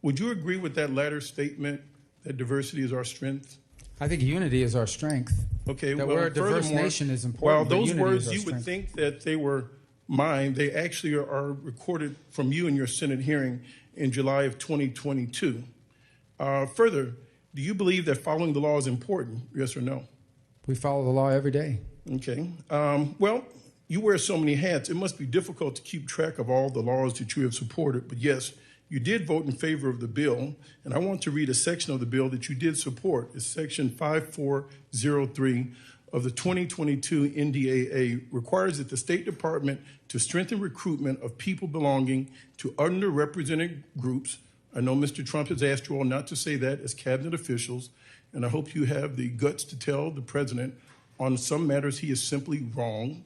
Speaker 10: Would you agree with that latter statement, that diversity is our strength?
Speaker 3: I think unity is our strength.
Speaker 10: Okay,
Speaker 3: that
Speaker 10: well,
Speaker 3: we're a diverse nation is important.
Speaker 10: While those words, you
Speaker 3: strength.
Speaker 10: would think that they were mine, they actually are recorded from you in your Senate hearing in July of 2022. Further, do you believe that following the law is important, yes or no?
Speaker 3: We follow the law every day.
Speaker 10: Okay. Well, you wear so many hats, it must be difficult to keep track of all the laws that you have supported. But yes, you did vote in favor of the bill, and I want to read a section of the bill that you did support. It's Section 5403 of the 2022 NDAA requires that the State Department to strengthen recruitment of people belonging to underrepresented groups. I know Mr. Trump has asked you all not to say that as cabinet officials, and I hope you have the guts to tell the president on some matters he is simply wrong.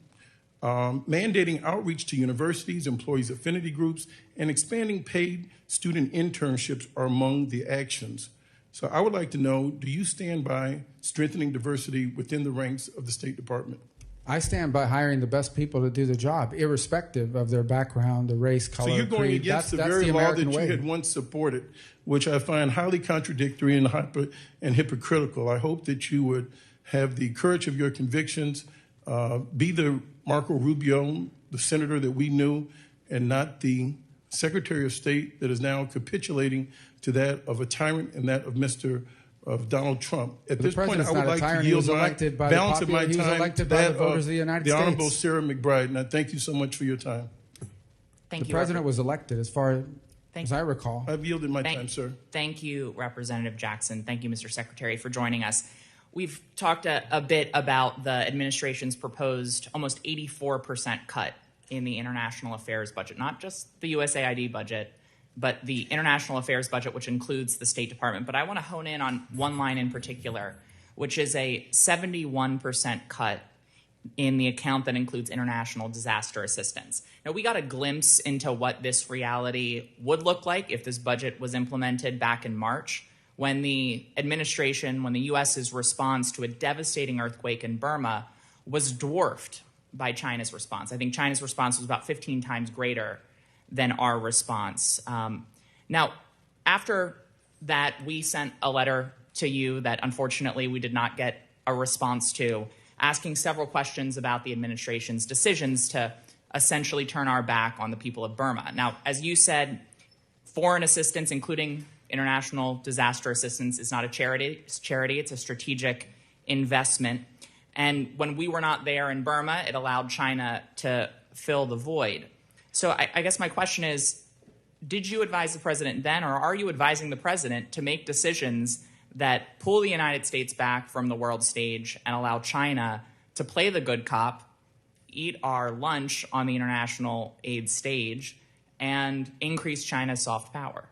Speaker 10: Mandating outreach to universities, employees' affinity groups, and expanding paid student internships are among the actions. So I would like to know, do you stand by strengthening diversity within the ranks of the State Department?
Speaker 3: I stand by hiring the best people to do the job, irrespective of their background, the race, color,
Speaker 10: So you're going
Speaker 3: creed.
Speaker 10: against the very law that you had once supported, which I find highly contradictory and hypocritical. I hope that you would have the courage of your convictions, be the Marco Rubio, the senator that we knew, and not the Secretary of State that is now capitulating to that of a tyrant and that of Donald Trump. At this point, I would like to yield my balance of my time to that of the Honorable Sarah McBride, and I thank you so much for your time.
Speaker 3: The president was elected, as far as I recall.
Speaker 10: I've yielded my time, sir.
Speaker 11: Thank you, Representative Jackson. Thank you, Mr. Secretary, for joining us. We've talked a bit about the administration's proposed almost 84% cut in the international affairs budget, not just the USAID budget, but the international affairs budget, which includes the State Department. But I want to hone in on one line in particular, which is a 71% cut in the account that includes international disaster assistance. Now, we got a glimpse into what this reality would look like if this budget was implemented back in March, when the administration, when the U.S.'s response to a devastating earthquake in Burma was dwarfed by China's response. I think China's response was about 15 times greater than our response. Now, after that, we sent a letter to you that unfortunately we did not get a response to, asking several questions about the administration's decisions to essentially turn our back on the people of Burma. Now, as you said, foreign assistance, including international disaster assistance, is not a charity. It's a strategic investment. And when we were not there in Burma, it allowed China to fill the void. So I guess my question is, did you advise the president then, or are you advising the president to make decisions that pull the United States back from the world stage and allow China to play the good cop, eat our lunch on the international aid stage, and increase China's soft power?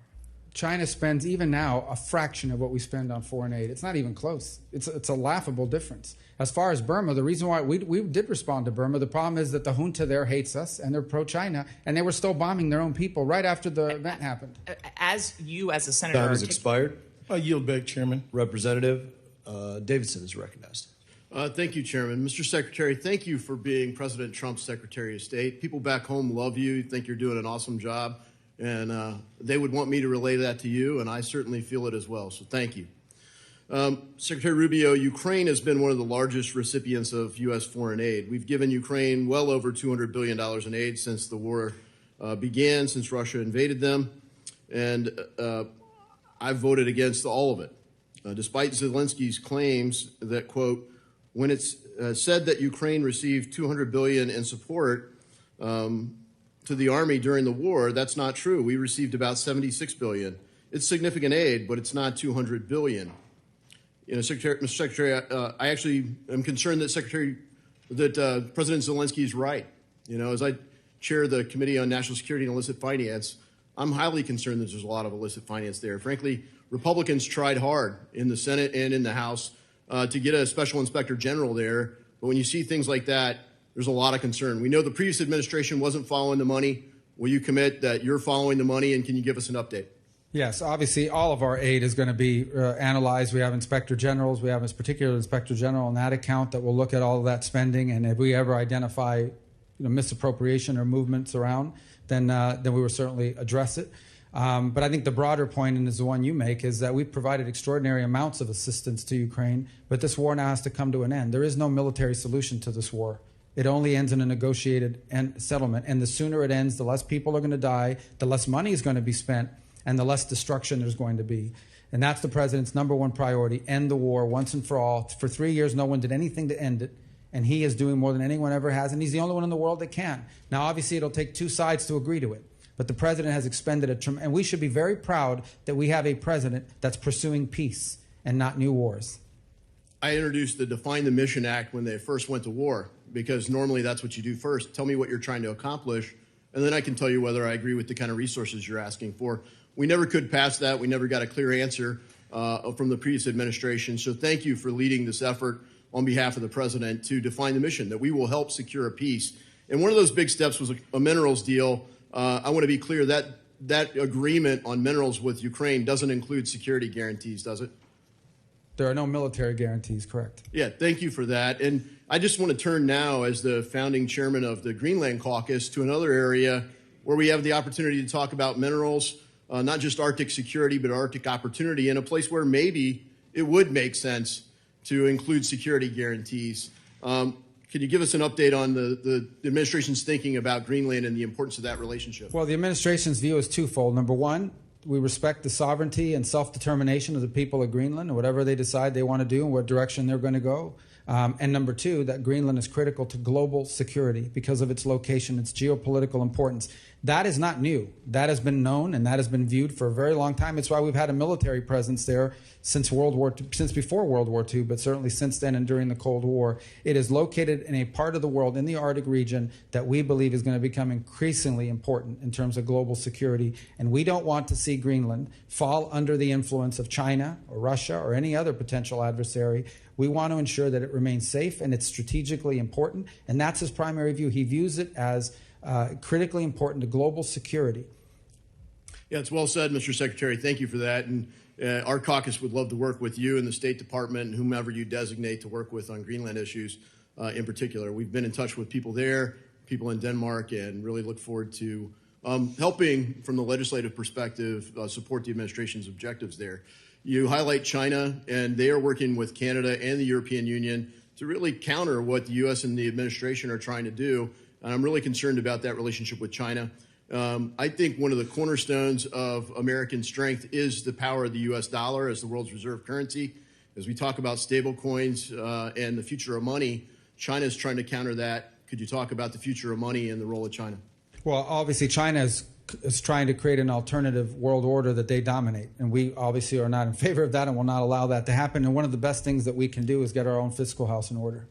Speaker 3: China spends, even now, a fraction of what we spend on foreign aid. It's not even close. It's a laughable difference. As far as Burma, the reason why we did respond to Burma, the problem is that the junta there hates us, and they're pro-China, and they were still bombing their own people right after the event happened.
Speaker 11: As you, as a senator...
Speaker 22: Time has expired.
Speaker 10: I yield back, Chairman.
Speaker 22: Representative Davidson is recognized.
Speaker 12: Thank you, Chairman. Mr. Secretary, thank you for being President Trump's Secretary of State. People back home love you, think you're doing an awesome job, and they would want me to relay that to you, and I certainly feel it as well, so thank you. Secretary Rubio, Ukraine has been one of the largest recipients of U.S. foreign aid. We've given Ukraine well over $200 billion in aid since the war began, since Russia invaded them, and I've voted against all of it. Despite Zelensky's claims that, quote, when it's said that Ukraine received $200 billion in support to the army during the war, that's not true. We received about $76 billion. It's significant aid, but it's not $200 billion. You know, Mr. Secretary, I actually am concerned that President Zelensky is right. You know, as I chair the Committee on National Security and Illicit Finance, I'm highly concerned that there's a lot of illicit finance there. Frankly, Republicans tried hard in the Senate and in the House to get a special inspector general there. But when you see things like that, there's a lot of concern. We know the previous administration wasn't following the money. Will you commit that you're following the money, and can you give us an update?
Speaker 3: Yes, obviously all of our aid is going to be analyzed. We have inspector generals. We have a particular inspector general on that account that will look at all of that spending. And if we ever identify misappropriation or movements around, then we will certainly address it. But I think the broader point, and is the one you make, is that we've provided extraordinary amounts of assistance to Ukraine, but this war now has to come to an end. There is no military solution to this war. It only ends in a negotiated settlement. And the sooner it ends, the less people are going to die, the less money is going to be spent, and the less destruction there's going to be. And that's the president's number one priority, end the war once and for all. For 3 years, no one did anything to end it, and he is doing more than anyone ever has, and he's the only one in the world that can. Now, obviously, it'll take two sides to agree to it, but the president has expended and we should be very proud that we have a president that's pursuing peace and not new wars.
Speaker 12: I introduced the Define the Mission Act when they first went to war, because normally that's what you do first. Tell me what you're trying to accomplish, and then I can tell you whether I agree with the kind of resources you're asking for. We never could pass that. We never got a clear answer from the previous administration. So thank you for leading this effort on behalf of the president to define the mission, that we will help secure a peace. And one of those big steps was a minerals deal. I want to be clear that that agreement on minerals with Ukraine doesn't include security guarantees, does it?
Speaker 3: There are no military guarantees, correct.
Speaker 12: Yeah, thank you for that. And I just want to turn now, as the founding chairman of the Greenland Caucus, to another area where we have the opportunity to talk about minerals, not just Arctic security, but Arctic opportunity, in a place where maybe it would make sense to include security guarantees. Can you give us an update on the administration's thinking about Greenland and the importance of that relationship?
Speaker 3: Well, the administration's view is twofold. Number one, we respect the sovereignty and self-determination of the people of Greenland, and whatever they decide they want to do and what direction they're going to go. And number two, that Greenland is critical to global security because of its location, its geopolitical importance. That is not new. That has been known and that has been viewed for a very long time. It's why we've had a military presence there since before World War II, but certainly since then and during the Cold War. It is located in a part of the world, in the Arctic region, that we believe is going to become increasingly important in terms of global security. And we don't want to see Greenland fall under the influence of China or Russia or any other potential adversary. We want to ensure that it remains safe and it's strategically important. And that's his primary view. He views it as critically important to global security.
Speaker 12: Yeah, it's well said, Mr. Secretary. Thank you for that. And our caucus would love to work with you and the State Department and whomever you designate to work with on Greenland issues in particular. We've been in touch with people there, people in Denmark, and really look forward to helping, from the legislative perspective, support the administration's objectives there. You highlight China, and they are working with Canada and the European Union to really counter what the U.S. and the administration are trying to do. And I'm really concerned about that relationship with China. I think one of the cornerstones of American strength is the power of the U.S. dollar as the world's reserve currency. As we talk about stable coins and the future of money, China is trying to counter that. Could you talk about the future of money and the role of China?
Speaker 3: Well, obviously, China is trying to create an alternative world order that they dominate. And we obviously are not in favor of that and will not allow that to happen. And one of the best things that we can do is get our own fiscal house in order.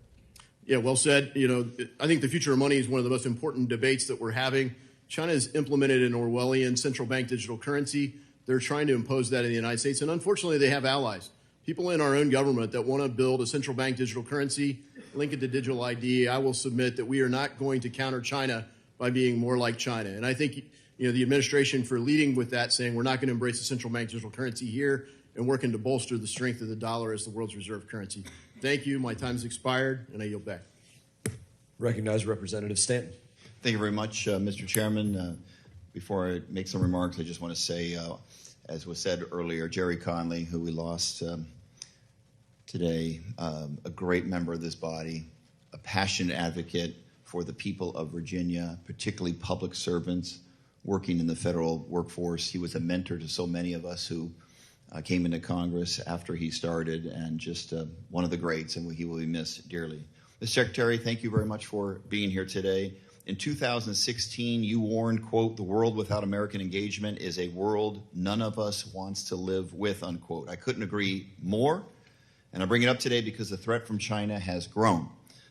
Speaker 12: Yeah, well said. You know, I think the future of money is one of the most important debates that we're having. China has implemented an Orwellian central bank digital currency. They're trying to impose that in the United States. And unfortunately, they have allies. People in our own government that want to build a central bank digital currency, link it to digital ID. I will submit that we are not going to counter China by being more like China. And I think, you know, the administration for leading with that, saying we're not going to embrace the central bank digital currency here and working to bolster the strength of the dollar as the world's reserve currency. Thank you. My time's expired, and I yield back.
Speaker 22: Recognize Representative Stanton.
Speaker 13: Thank you very much, Mr. Chairman. Before I make some remarks, I just want to say, as was said earlier, Jerry Conley, who we lost today, a great member of this body, a passionate advocate for the people of Virginia, particularly public servants working in the federal workforce. He was a mentor to so many of us who came into Congress after he started, and just one of the greats, and he will be missed dearly. Mr. Secretary, thank you very much for being here today. In 2016, you warned, quote, "The world without American engagement is a world none of us wants to live with," unquote. I couldn't agree more, and I bring it up today because the threat from China has grown,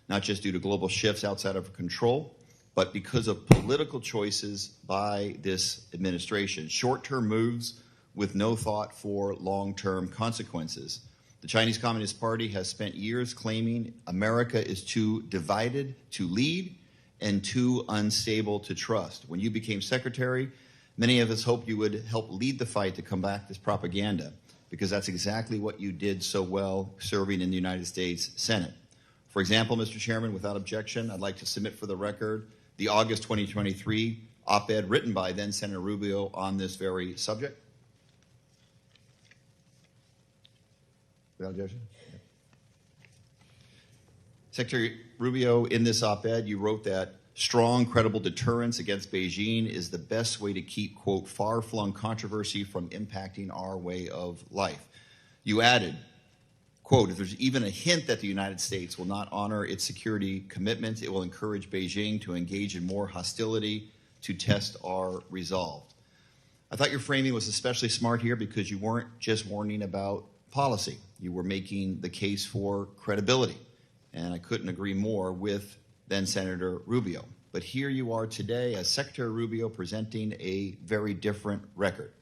Speaker 13: not just due to global shifts outside of control, but because of political choices by this administration. Short-term moves with no thought for long-term consequences. The Chinese Communist Party has spent years claiming America is too divided to lead and too unstable to trust. When you became secretary, many of us hoped you would help lead the fight to combat this propaganda, because that's exactly what you did so well serving in the United States Senate. For example, Mr. Chairman, without objection, I'd like to submit for the record the August 2023 op-ed written by then Senator Rubio on this very subject. Without objection? Yeah. Secretary Rubio, in this op-ed, you wrote that strong, credible deterrence against Beijing is the best way to keep, quote, far-flung controversy from impacting our way of life. You added, quote, "If there's even a hint that the United States will not honor its security commitments, it will encourage Beijing to engage in more hostility to test our resolve." I thought your framing was especially smart here because you weren't just warning about policy. You were making the case for credibility. And I couldn't agree more with then Senator Rubio. But here you are today as Secretary Rubio presenting a very different record.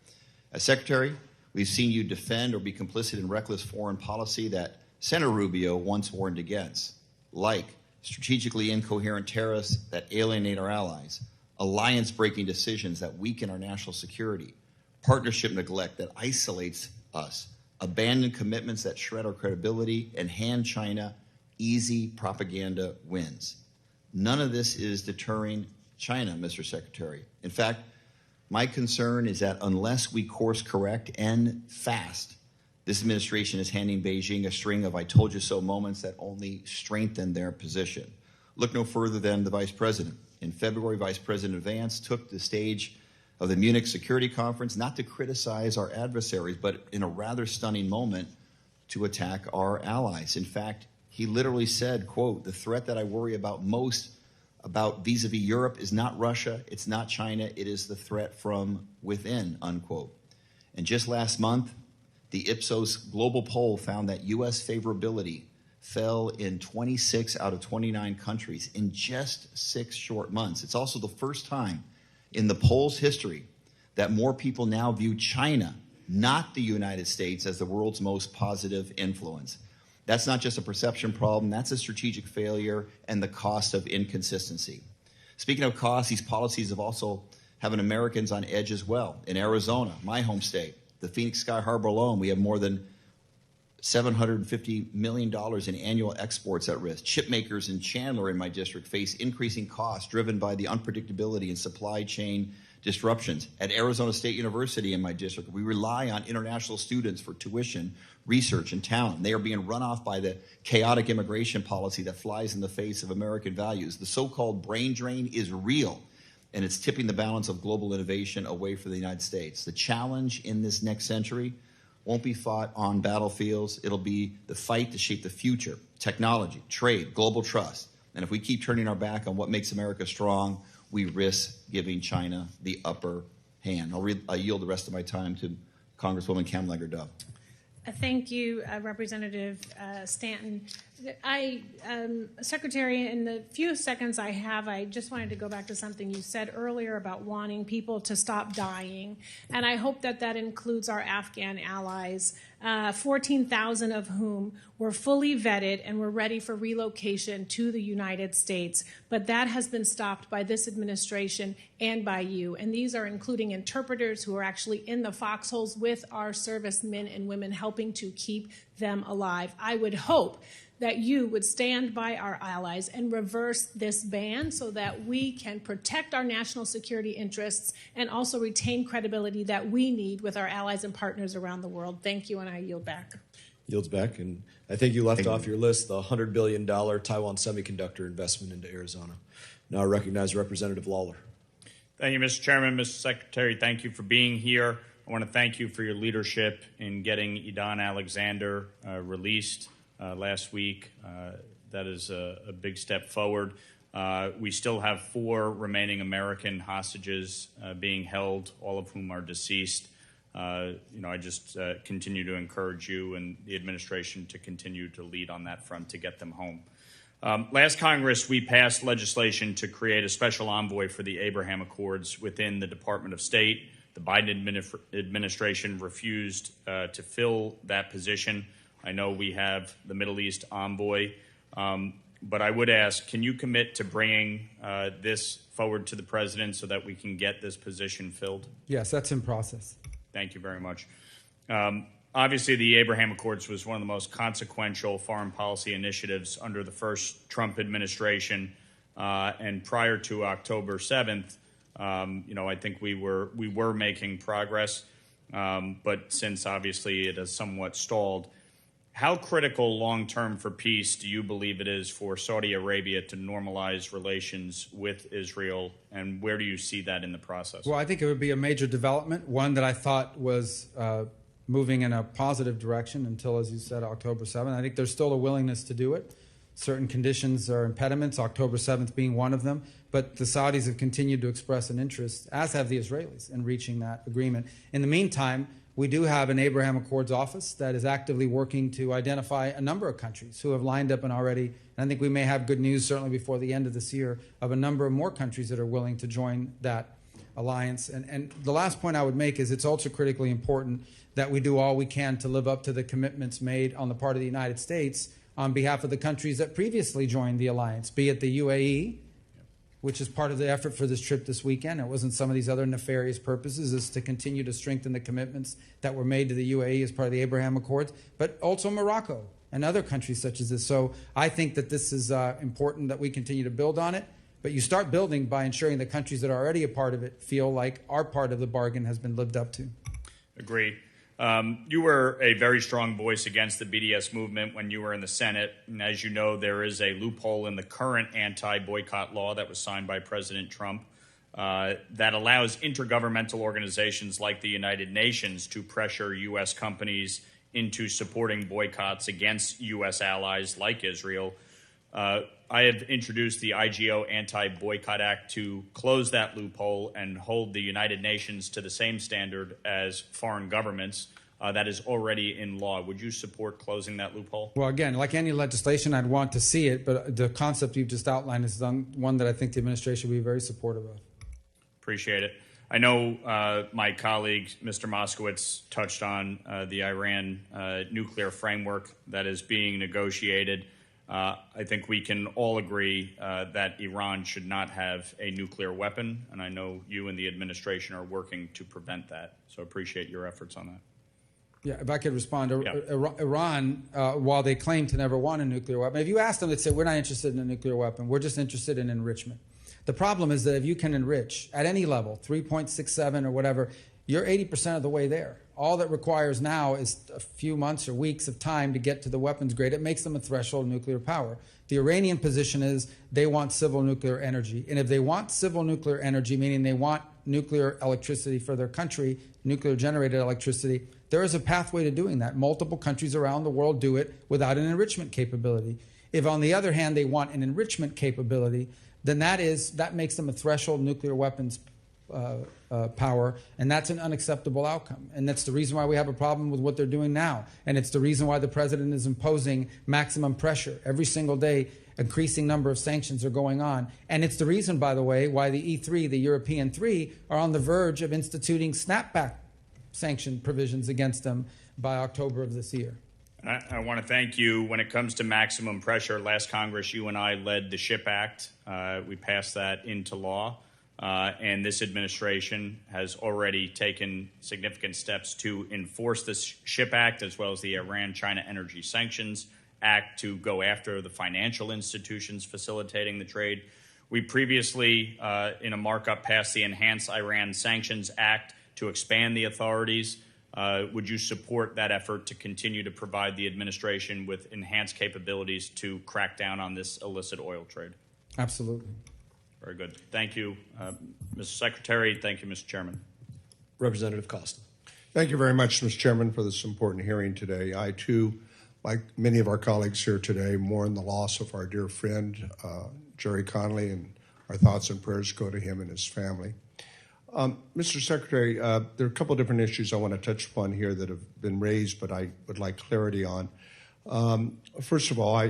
Speaker 13: As Secretary, we've seen you defend or be complicit in reckless foreign policy that Senator Rubio once warned against, like strategically incoherent tariffs that alienate our allies, alliance-breaking decisions that weaken our national security, partnership neglect that isolates us, abandoned commitments that shred our credibility, and hand China easy propaganda wins. None of this is deterring China, Mr. Secretary. In fact, my concern is that unless we course correct and fast, this administration is handing Beijing a string of I told you so moments that only strengthen their position. Look no further than the Vice President. In February, Vice President Vance took the stage of the Munich Security Conference not to criticize our adversaries, but in a rather stunning moment to attack our allies. In fact, he literally said, quote, "The threat that I worry about most about vis-a-vis Europe is not Russia, it's not China, it is the threat from within," unquote. And just last month, the Ipsos global poll found that U.S. favorability fell in 26 out of 29 countries in just 6 short months. It's also the first time in the poll's history that more people now view China, not the United States, as the world's most positive influence. That's not just a perception problem, that's a strategic failure and the cost of inconsistency. Speaking of costs, these policies have also having Americans on edge as well. In Arizona, my home state, the Phoenix Sky Harbor alone, we have more than $750 million in annual exports at risk. Chip makers in Chandler in my district face increasing costs driven by the unpredictability and supply chain disruptions. At Arizona State University in my district, we rely on international students for tuition, research, and talent. They are being run off by the chaotic immigration policy that flies in the face of American values. The so-called brain drain is real, and it's tipping the balance of global innovation away from the United States. The challenge in this next century won't be fought on battlefields. It'll be the fight to shape the future, technology, trade, global trust. And if we keep turning our back on what makes America strong, we risk giving China the upper hand. I'll yield the rest of my time to Congresswoman Kamlager-Dove.
Speaker 14: Thank you, Representative Stanton. Secretary, in the few seconds I have, I just wanted to go back to something you said earlier about wanting people to stop dying. And I hope that that includes our Afghan allies, 14,000 of whom were fully vetted and were ready for relocation to the United States. But that has been stopped by this administration and by you. And these are including interpreters who are actually in the foxholes with our servicemen and women helping to keep them alive. I would hope that you would stand by our allies and reverse this ban so that we can protect our national security interests and also retain credibility that we need with our allies and partners around the world. Thank you, and I yield back.
Speaker 1: Yields back. And I think you left off your list the $100 billion Taiwan semiconductor investment into Arizona. Now I recognize Representative Lawler.
Speaker 15: Thank you, Mr. Chairman. Mr. Secretary, thank you for being here. I want to thank you for your leadership in getting Idan Alexander released last week. That is a big step forward. We still have 4 remaining American hostages being held, all of whom are deceased. I just continue to encourage you and the administration to continue to lead on that front to get them home. Last Congress, we passed legislation to create a special envoy for the Abraham Accords within the Department of State. The Biden administration refused to fill that position. I know we have the Middle East envoy, but I would ask, can you commit to bringing this forward to the president so that we can get this position filled?
Speaker 3: Yes, that's in process.
Speaker 15: Thank you very much. Obviously, the Abraham Accords was one of the most consequential foreign policy initiatives under the first Trump administration, and prior to October 7th, I think we were making progress, but since obviously it has somewhat stalled. How critical long-term for peace do you believe it is for Saudi Arabia to normalize relations with Israel, and where do you see that in the process?
Speaker 3: Well, I think it would be a major development, one that I thought was moving in a positive direction until, as you said, October 7th. I think there's still a willingness to do it. Certain conditions are impediments, October 7th being one of them. But the Saudis have continued to express an interest, as have the Israelis, in reaching that agreement. In the meantime, we do have an Abraham Accords office that is actively working to identify a number of countries who have lined up and already, and I think we may have good news certainly before the end of this year, of a number of more countries that are willing to join that alliance. And the last point I would make is it's also critically important that we do all we can to live up to the commitments made on the part of the United States on behalf of the countries that previously joined the alliance, be it the UAE, which is part of the effort for this trip this weekend. It wasn't some of these other nefarious purposes, is to continue to strengthen the commitments that were made to the UAE as part of the Abraham Accords, but also Morocco and other countries such as this. So I think that this is important that we continue to build on it, but you start building by ensuring the countries that are already a part of it feel like our part of the bargain has been lived up to.
Speaker 15: Agreed. You were a very strong voice against the BDS movement when you were in the Senate. And as you know, there is a loophole in the current anti-boycott law that was signed by President Trump that allows intergovernmental organizations like the United Nations to pressure U.S. companies into supporting boycotts against U.S. allies like Israel. I have introduced the IGO Anti-Boycott Act to close that loophole and hold the United Nations to the same standard as foreign governments that is already in law. Would you support closing that loophole?
Speaker 3: Well, again, like any legislation, I'd want to see it, but the concept you've just outlined is one that I think the administration will be very supportive of.
Speaker 15: Appreciate it. I know my colleague, Mr. Moskowitz, touched on the Iran nuclear framework that is being negotiated. I think we can all agree that Iran should not have a nuclear weapon, and I know you and the administration are working to prevent that. So appreciate your efforts on that.
Speaker 3: Yeah, if I could respond. Iran, while they claim to never want a nuclear weapon, if you ask them, they'd say, we're not interested in a nuclear weapon. We're just interested in enrichment. The problem is that if you can enrich at any level, 3.67 or whatever, you're 80% of the way there. All that requires now is a few months or weeks of time to get to the weapons grade. It makes them a threshold nuclear power. The Iranian position is they want civil nuclear energy. And if they want civil nuclear energy, meaning they want nuclear electricity for their country, nuclear generated electricity, there is a pathway to doing that. Multiple countries around the world do it without an enrichment capability. If, on the other hand, they want an enrichment capability, then that makes them a threshold nuclear weapons power, and that's an unacceptable outcome. And that's the reason why we have a problem with what they're doing now. And it's the reason why the president is imposing maximum pressure. Every single day, increasing number of sanctions are going on. And it's the reason, by the way, why the E3, the European three, are on the verge of instituting snapback sanction provisions against them by October of this year.
Speaker 15: I want to thank you. When it comes to maximum pressure, last Congress, you and I led the SHIP Act. We passed that into law. And this administration has already taken significant steps to enforce this SHIP Act, as well as the Iran-China Energy Sanctions Act, to go after the financial institutions facilitating the trade. We previously, in a markup, passed the Enhanced Iran Sanctions Act to expand the authorities. Would you support that effort to continue to provide the administration with enhanced capabilities to crack down on this illicit oil trade?
Speaker 3: Absolutely.
Speaker 15: Very good. Thank you, Mr. Secretary. Thank you, Mr. Chairman.
Speaker 22: Representative Costa.
Speaker 16: Thank you very much, Mr. Chairman, for this important hearing today. I, too, like many of our colleagues here today, mourn the loss of our dear friend, Jerry Conley, and our thoughts and prayers go to him and his family. Mr. Secretary, there are a couple of different issues I want to touch upon here that have been raised, but I would like clarity on. First of all,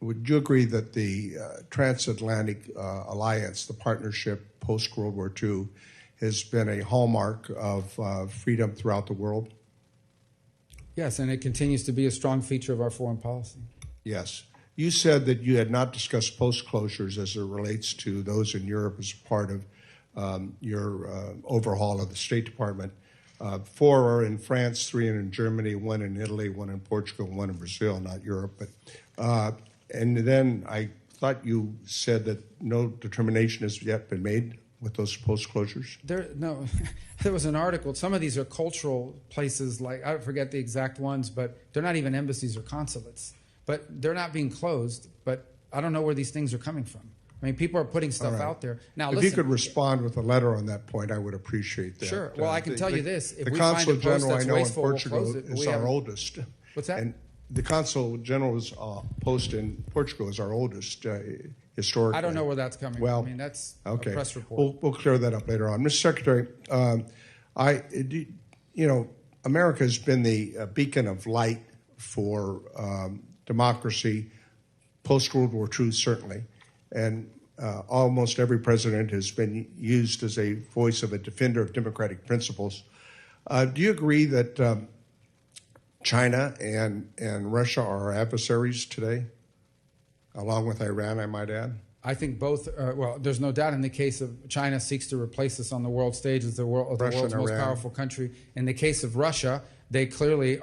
Speaker 16: would you agree that the transatlantic alliance, the partnership post-World War II, has been a hallmark of freedom throughout the world?
Speaker 3: Yes, and it continues to be a strong feature of our foreign policy.
Speaker 16: Yes. You said that you had not discussed post-closures as it relates to those in Europe as part of your overhaul of the State Department. 4 are in France, 3 are in Germany, 1 in Italy, 1 in Portugal, 1 in Brazil, not Europe. But and then I thought you said that no determination has yet been made with those post-closures?
Speaker 3: No, there was an article. Some of these are cultural places, like I forget the exact ones, but they're not even embassies or consulates. But they're not being closed, but I don't know where these things are coming from. I mean, people are putting stuff out there. Now,
Speaker 16: if you could respond with a letter on that point, I would appreciate that.
Speaker 3: Sure. Well, I can tell you this. If
Speaker 16: the
Speaker 3: we
Speaker 16: Consul
Speaker 3: find a post
Speaker 16: General
Speaker 3: that's
Speaker 16: I know
Speaker 3: wasteful,
Speaker 16: in Portugal
Speaker 3: we'll close it,
Speaker 16: is our oldest.
Speaker 3: What's that?
Speaker 16: And the Consul General's post in Portugal is our oldest historically.
Speaker 3: I don't know where that's coming from. I mean, that's a press report.
Speaker 16: We'll clear that up later on. Mr. Secretary, America has been the beacon of light for democracy post-World War II, certainly. And almost every president has been used as a voice of a defender of democratic principles. Do you agree that China and Russia are our adversaries today, along with Iran, I might add?
Speaker 3: I think both. Well, there's no doubt in the case of China seeks to replace us on the world stage as the world's most powerful country. In the case of Russia, they clearly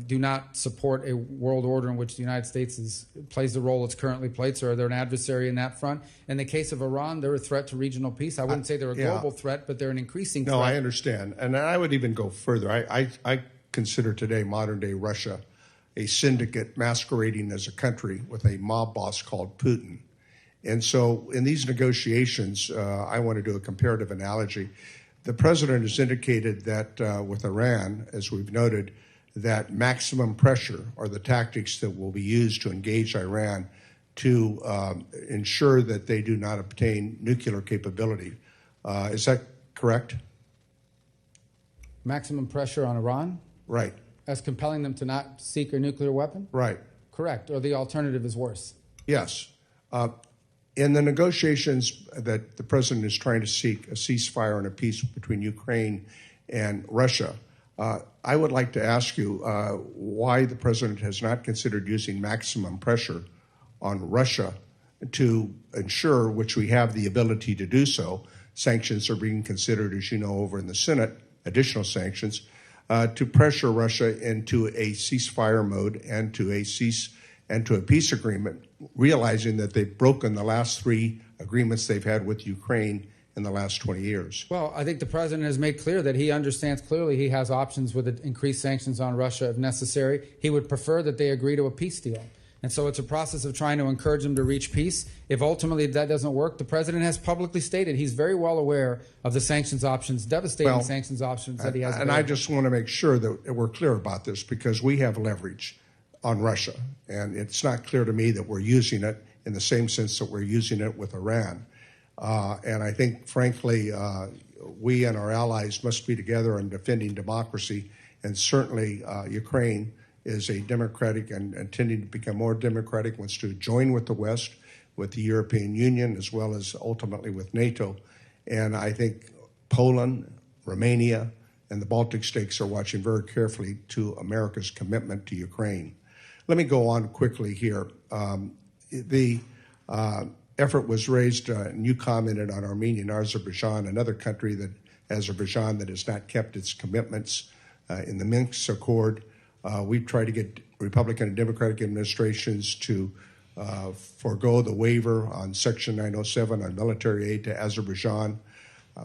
Speaker 3: do not support a world order in which the United States plays the role it's currently played, so they're an adversary in that front. In the case of Iran, they're a threat to regional peace. I wouldn't say they're a global threat, but they're an increasing threat.
Speaker 16: No, I understand. And I would even go further. I consider today modern-day Russia a syndicate masquerading as a country with a mob boss called Putin. And so in these negotiations, I want to do a comparative analogy. The president has indicated that with Iran, as we've noted, that maximum pressure are the tactics that will be used to engage Iran to ensure that they do not obtain nuclear capability. Is that correct?
Speaker 3: Maximum pressure on Iran?
Speaker 16: Right.
Speaker 3: As compelling them to not seek a nuclear weapon?
Speaker 16: Right.
Speaker 3: Correct. Or the alternative is worse?
Speaker 16: Yes. In the negotiations that the president is trying to seek a ceasefire and a peace between Ukraine and Russia, I would like to ask you why the president has not considered using maximum pressure on Russia to ensure, which we have the ability to do so. Sanctions are being considered, as you know, over in the Senate, additional sanctions, to pressure Russia into a ceasefire mode and to a peace agreement, realizing that they've broken the last 3 agreements they've had with Ukraine in the last 20 years.
Speaker 3: Well, I think the president has made clear that he understands clearly he has options with increased sanctions on Russia if necessary. He would prefer that they agree to a peace deal. And so it's a process of trying to encourage them to reach peace. If ultimately that doesn't work, the president has publicly stated he's very well aware of the sanctions options, devastating sanctions options that he has.
Speaker 16: And I just want to make sure that we're clear about this because we have leverage on Russia. And it's not clear to me that we're using it in the same sense that we're using it with Iran. And I think, frankly, we and our allies must be together in defending democracy. And certainly Ukraine is a democratic and tending to become more democratic, wants to join with the West, with the European Union, as well as ultimately with NATO. And I think Poland, Romania, and the Baltic states are watching very carefully to America's commitment to Ukraine. Let me go on quickly here. The effort was raised, and you commented on Armenia and Azerbaijan, another country that Azerbaijan that has not kept its commitments in the Minsk Accord. We've tried to get Republican and Democratic administrations to forego the waiver on Section 907 on military aid to Azerbaijan.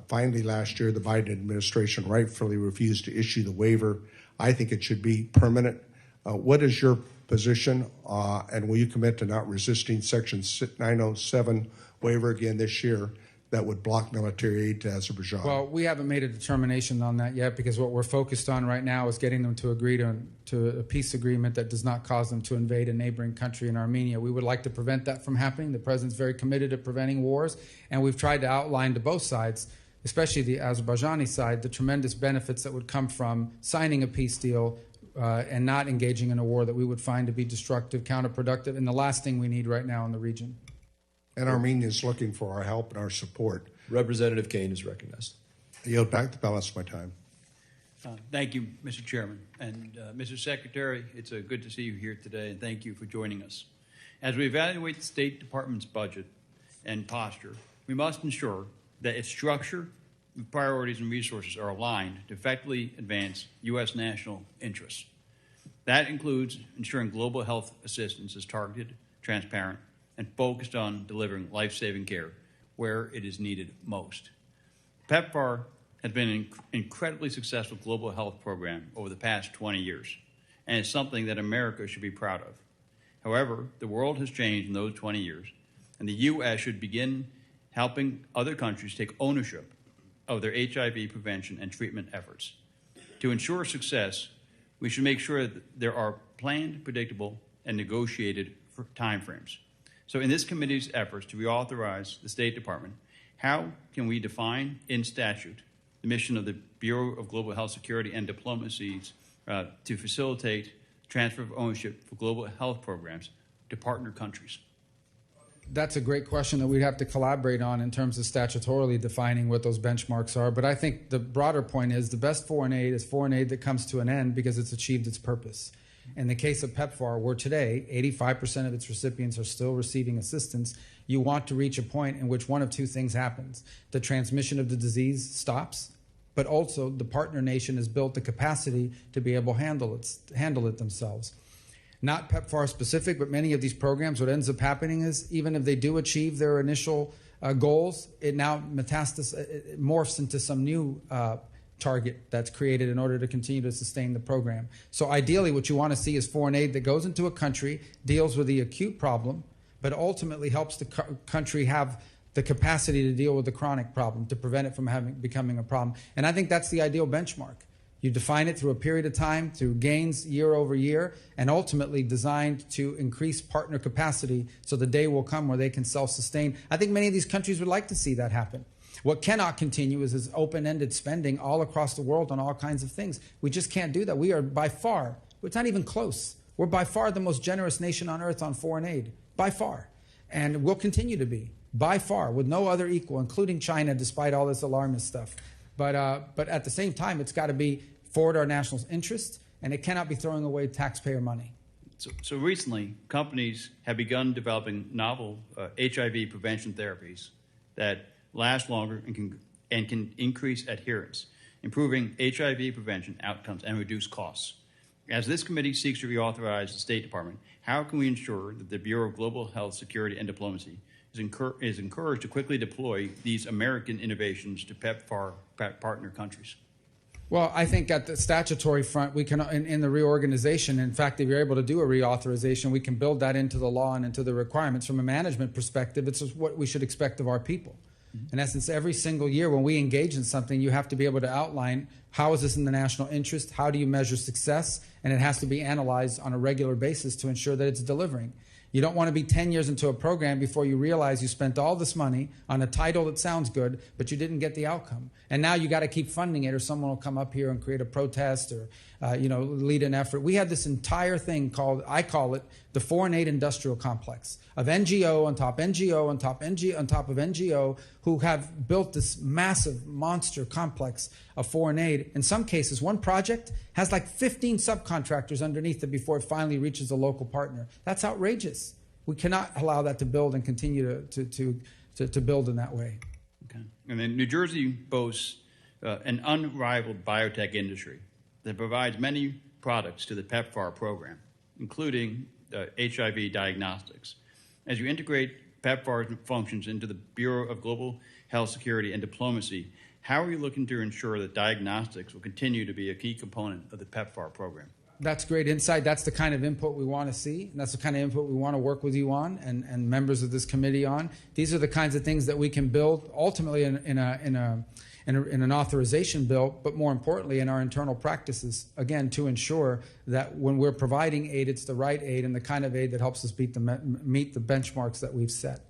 Speaker 16: Finally, last year, the Biden administration rightfully refused to issue the waiver. I think it should be permanent. What is your position, and will you commit to not resisting Section 907 waiver again this year that would block military aid to Azerbaijan?
Speaker 3: Well, we haven't made a determination on that yet because what we're focused on right now is getting them to agree to a peace agreement that does not cause them to invade a neighboring country in Armenia. We would like to prevent that from happening. The president's very committed to preventing wars, and we've tried to outline to both sides, especially the Azerbaijani side, the tremendous benefits that would come from signing a peace deal and not engaging in a war that we would find to be destructive, counterproductive, and the last thing we need right now in the region.
Speaker 16: And Armenia is looking for our help and our support.
Speaker 22: Representative Kane is recognized.
Speaker 16: I yield back the balance of my time.
Speaker 17: Thank you, Mr. Chairman. And Mr. Secretary, it's good to see you here today, and thank you for joining us. As we evaluate the State Department's budget and posture, we must ensure that its structure, priorities, and resources are aligned to effectively advance U.S. national interests. That includes ensuring global health assistance is targeted, transparent, and focused on delivering life-saving care where it is needed most. PEPFAR has been an incredibly successful global health program over the past 20 years, and it's something that America should be proud of. However, the world has changed in those 20 years, and the U.S. should begin helping other countries take ownership of their HIV prevention and treatment efforts. To ensure success, we should make sure that there are planned, predictable, and negotiated timeframes. So in this committee's efforts to reauthorize the State Department, how can we define in statute the mission of the Bureau of Global Health Security and Diplomacies to facilitate transfer of ownership for global health programs to partner countries?
Speaker 3: That's a great question that we'd have to collaborate on in terms of statutorily defining what those benchmarks are. But I think the broader point is the best foreign aid is foreign aid that comes to an end because it's achieved its purpose. In the case of PEPFAR, where today 85% of its recipients are still receiving assistance, you want to reach a point in which one of two things happens. The transmission of the disease stops, but also the partner nation has built the capacity to be able to handle it themselves. Not PEPFAR specific, but many of these programs, what ends up happening is even if they do achieve their initial goals, it now morphs into some new target that's created in order to continue to sustain the program. So ideally, what you want to see is foreign aid that goes into a country, deals with the acute problem, but ultimately helps the country have the capacity to deal with the chronic problem, to prevent it from becoming a problem. And I think that's the ideal benchmark. You define it through a period of time, through gains year over year, and ultimately designed to increase partner capacity so the day will come where they can self-sustain. I think many of these countries would like to see that happen. What cannot continue is this open-ended spending all across the world on all kinds of things. We just can't do that. We are by far, it's not even close, we're by far the most generous nation on earth on foreign aid, by far. And we'll continue to be, by far, with no other equal, including China, despite all this alarmist stuff. But at the same time, it's got to be forward our national interest, and it cannot be throwing away taxpayer money.
Speaker 17: So recently, companies have begun developing novel HIV prevention therapies that last longer and can increase adherence, improving HIV prevention outcomes and reduce costs. As this committee seeks to reauthorize the State Department, how can we ensure that the Bureau of Global Health Security and Diplomacy is encouraged to quickly deploy these American innovations to PEPFAR partner countries?
Speaker 3: Well, I think at the statutory front, we can, in the reorganization, in fact, if you're able to do a reauthorization, we can build that into the law and into the requirements. From a management perspective, it's what we should expect of our people. In essence, every single year when we engage in something, you have to be able to outline how is this in the national interest, how do you measure success, and it has to be analyzed on a regular basis to ensure that it's delivering. You don't want to be 10 years into a program before you realize you spent all this money on a title that sounds good, but you didn't get the outcome. And now you got to keep funding it, or someone will come up here and create a protest or lead an effort. We had this entire thing called, I call it, the foreign aid industrial complex of NGO on top NGO on top NGO on top of NGO, who have built this massive monster complex of foreign aid. In some cases, one project has like 15 subcontractors underneath it before it finally reaches a local partner. That's outrageous. We cannot allow that to build and continue to build in that way.
Speaker 17: Okay. And then New Jersey boasts an unrivaled biotech industry that provides many products to the PEPFAR program, including HIV diagnostics. As you integrate PEPFAR's functions into the Bureau of Global Health Security and Diplomacy, how are you looking to ensure that diagnostics will continue to be a key component of the PEPFAR program?
Speaker 3: That's great insight. That's the kind of input we want to see. And that's the kind of input we want to work with you on and members of this committee on. These are the kinds of things that we can build ultimately in an authorization bill, but more importantly in our internal practices, again, to ensure that when we're providing aid, it's the right aid and the kind of aid that helps us meet the benchmarks that we've set.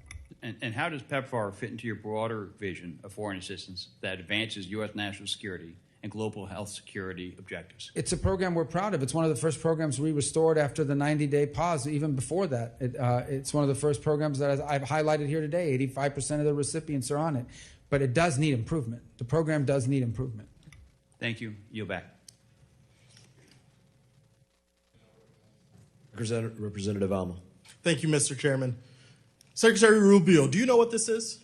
Speaker 17: And how does PEPFAR fit into your broader vision of foreign assistance that advances U.S. national security and global health security objectives?
Speaker 3: It's a program we're proud of. It's one of the first programs we restored after the 90-day pause. Even before that, it's one of the first programs that I've highlighted here today. 85% of the recipients are on it. But it does need improvement. The program does need improvement.
Speaker 17: Thank you. Yield back.
Speaker 22: Representative Alma.
Speaker 18: Thank you, Mr. Chairman. Secretary Rubio, do you know what this is?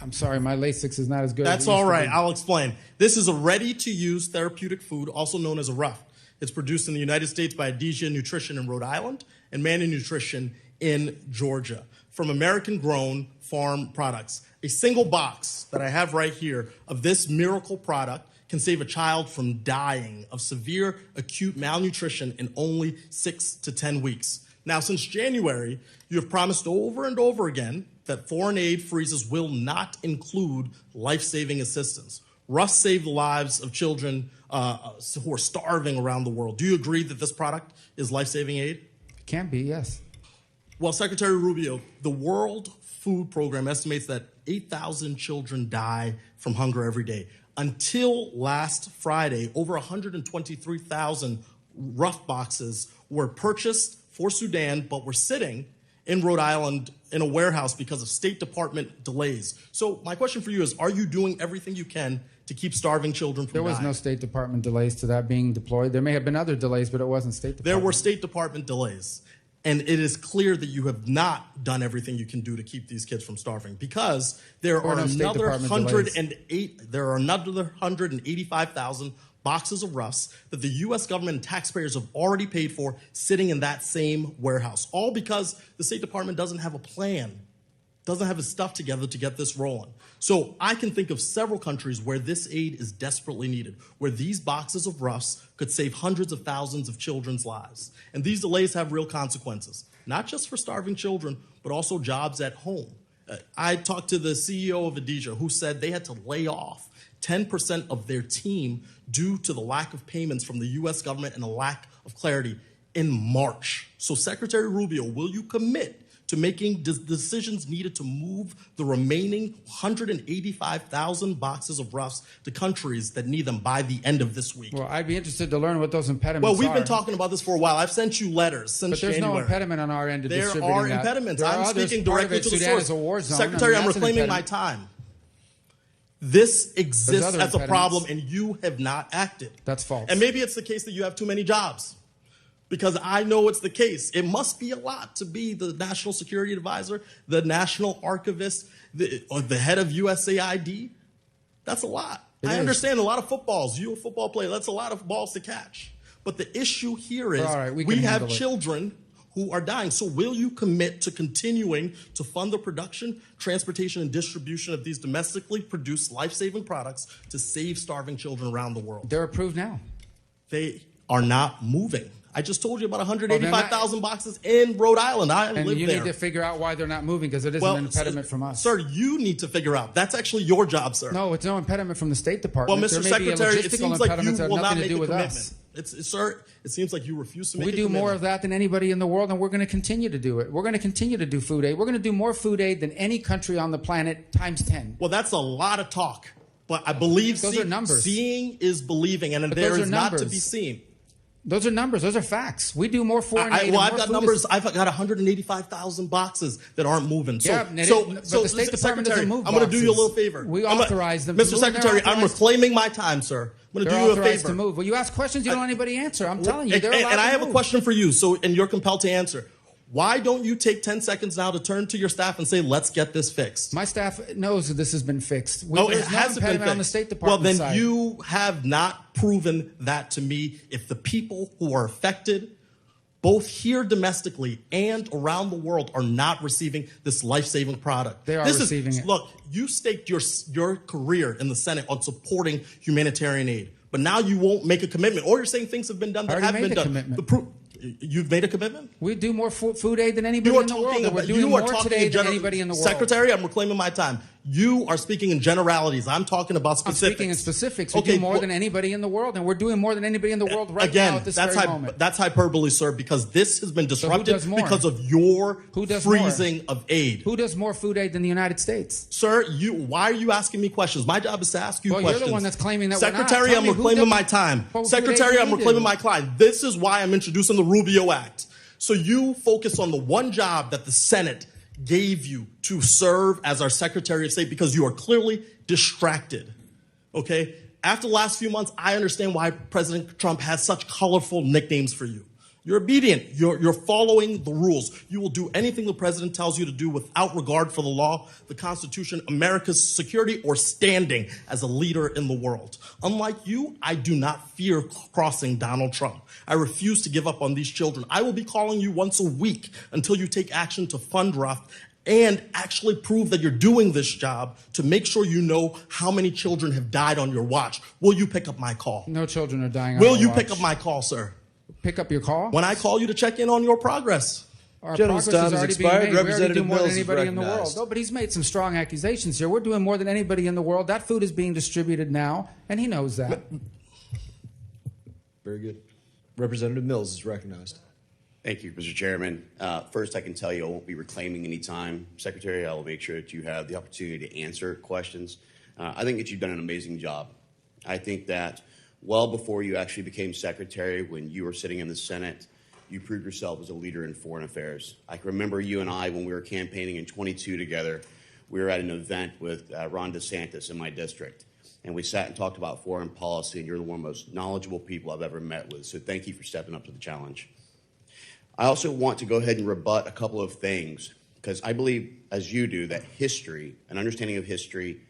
Speaker 3: I'm sorry, my LASIX is not as good.
Speaker 18: That's all right. I'll explain. This is a ready-to-use therapeutic food, also known as a RUF. It's produced in the United States by Adesia Nutrition in Rhode Island and Manny Nutrition in Georgia from American-grown farm products. A single box that I have right here of this miracle product can save a child from dying of severe acute malnutrition in only 6 to 10 weeks. Now, since January, you have promised over and over again that foreign aid freezes will not include life-saving assistance. RUF save the lives of children who are starving around the world. Do you agree that this product is life-saving aid?
Speaker 3: It can be, yes.
Speaker 18: Well, Secretary Rubio, the World Food Program estimates that 8,000 children die from hunger every day. Until last Friday, over 123,000 RUF boxes were purchased for Sudan, but were sitting in Rhode Island in a warehouse because of State Department delays. So my question for you is, are you doing everything you can to keep starving children from dying?
Speaker 3: There was no State Department delays to that being deployed. There may have been other delays, but it wasn't State Department.
Speaker 18: There were State Department delays. And it is clear that you have not done everything you can do to keep these kids from starving, because there are another 185,000 boxes of RUFs that the U.S. government and taxpayers have already paid for sitting in that same warehouse, all because the State Department doesn't have a plan doesn't have his stuff together to get this rolling. So I can think of several countries where this aid is desperately needed, where these boxes of roughs could save hundreds of thousands of children's lives. And these delays have real consequences, not just for starving children, but also jobs at home. I talked to the CEO of Adija, who said they had to lay off 10% of their team due to the lack of payments from the U.S. government and a lack of clarity in March. So Secretary Rubio, will you commit to making decisions needed to move the remaining 185,000 boxes of roughs to countries that need them by the end of this week?
Speaker 3: Well, I'd be interested to learn what those impediments are.
Speaker 18: Well, we've been talking about this for a while. I've sent you letters since
Speaker 3: January. But there's
Speaker 18: January.
Speaker 3: no impediment on our end to distributing that.
Speaker 18: There are impediments.
Speaker 3: There
Speaker 18: I'm speaking directly to the
Speaker 3: Sudan
Speaker 18: source.
Speaker 3: is a war zone.
Speaker 18: Secretary, I'm reclaiming my time. This exists as a
Speaker 3: impediments.
Speaker 18: problem, and you have not acted.
Speaker 3: That's false.
Speaker 18: And maybe it's the case that you have too many jobs, because I know it's the case. It must be a lot to be the national security advisor, the national archivist, or the head of USAID. That's a lot. I understand a lot of footballs. You're a football player. That's a lot of balls to catch. But the issue here is we have children who are dying. So will you commit to continuing to fund the production, transportation, and distribution of these domestically produced life-saving products to save starving children around the world?
Speaker 3: They're approved now.
Speaker 18: They are not moving. I just told you about 185,000 boxes in Rhode Island. I live there.
Speaker 3: And you need to figure out why they're not moving, because it isn't an impediment from us.
Speaker 18: Sir, you need to figure out. That's actually your job, sir.
Speaker 3: No, it's no impediment from the State Department.
Speaker 18: Well, Mr. Secretary, it seems like you will not make a commitment.
Speaker 3: Us.
Speaker 18: Sir, it seems like you refuse to make a
Speaker 3: commitment. We do more of that than anybody in the world, and we're going to continue to do it. We're going to continue to do food aid. We're going to do more food aid than any country on the planet times 10.
Speaker 18: Well, that's a lot of talk. But I believe
Speaker 3: those are numbers.
Speaker 18: Seeing is believing, and there is not to be seen.
Speaker 3: Those are numbers. Those are facts. We do more foreign aid.
Speaker 18: Well, I've got numbers. I've got 185,000 boxes that aren't moving. So,
Speaker 3: but the State Department doesn't move boxes.
Speaker 18: I'm going to do you a little favor.
Speaker 3: We authorize them.
Speaker 18: Mr. Secretary, I'm reclaiming my time, sir. I'm going to do you a favor.
Speaker 3: To move. Well, you ask questions you don't let anybody answer. I'm telling you, they're allowed to move.
Speaker 18: And I have a question for you, and you're compelled to answer. Why don't you take 10 seconds now to turn to your staff and say, let's get this fixed?
Speaker 3: My staff knows that this has been fixed.
Speaker 18: It hasn't been fixed.
Speaker 3: On the State Department
Speaker 18: side. You have not proven that to me. If the people who are affected, both here domestically and around the world, are not receiving this life-saving product.
Speaker 3: They are receiving it.
Speaker 18: Look, you staked your career in the Senate on supporting humanitarian aid, but now you won't make a commitment, or you're saying things have been done that haven't been done.
Speaker 3: Commitment.
Speaker 18: You've made a commitment?
Speaker 3: We do more food aid than anybody in the world. We're doing more today than anybody in the world.
Speaker 18: Secretary, I'm reclaiming my time. You are speaking in generalities. I'm talking about specifics.
Speaker 3: I'm speaking in specifics. We do more than anybody in the world, and we're doing more than anybody in the world right now at this very moment.
Speaker 18: That's hyperbole, sir, because this has been disrupted because of your freezing of aid.
Speaker 3: Who does more food aid than the United States?
Speaker 18: Sir, why are you asking me questions? My job is to ask you questions.
Speaker 3: You're the one that's claiming that
Speaker 18: Secretary, I'm reclaiming my time. Secretary, I'm reclaiming my time. This is why I'm introducing the Rubio Act. So you focus on the one job that the Senate gave you to serve as our Secretary of State, because you are clearly distracted, okay? After the last few months, I understand why President Trump has such colorful nicknames for you. You're obedient. You're following the rules. You will do anything the president tells you to do without regard for the law, the Constitution, America's security, or standing as a leader in the world. Unlike you, I do not fear crossing Donald Trump. I refuse to give up on these children. I will be calling you once a week until you take action to fund RUF and actually prove that you're doing this job to make sure you know how many children have died on your watch. Will you pick up my call?
Speaker 3: No children are dying on your watch.
Speaker 18: Will you pick up my call, sir?
Speaker 3: Pick up your call?
Speaker 18: When I call you to check in on your progress.
Speaker 3: Our progress is already being made. We already do more than anybody in the world. No, but he's made some strong accusations here. We're doing more than anybody in the world. That food is being distributed now, and he knows that.
Speaker 22: Very good. Representative Mills is recognized.
Speaker 19: Thank you, Mr. Chairman. First, I can tell you I won't be reclaiming any time. Secretary, I will make sure that you have the opportunity to answer questions. I think that you've done an amazing job. I think that well before you actually became Secretary, when you were sitting in the Senate, you proved yourself as a leader in foreign affairs. I can remember you and I, when we were campaigning in 22 together, we were at an event with Ron DeSantis in my district, and we sat and talked about foreign policy, and you're one of the most knowledgeable people I've ever met with, so thank you for stepping up to the challenge. I also want to go ahead and rebut a couple of things, because I believe, as you do, that history, an understanding of history,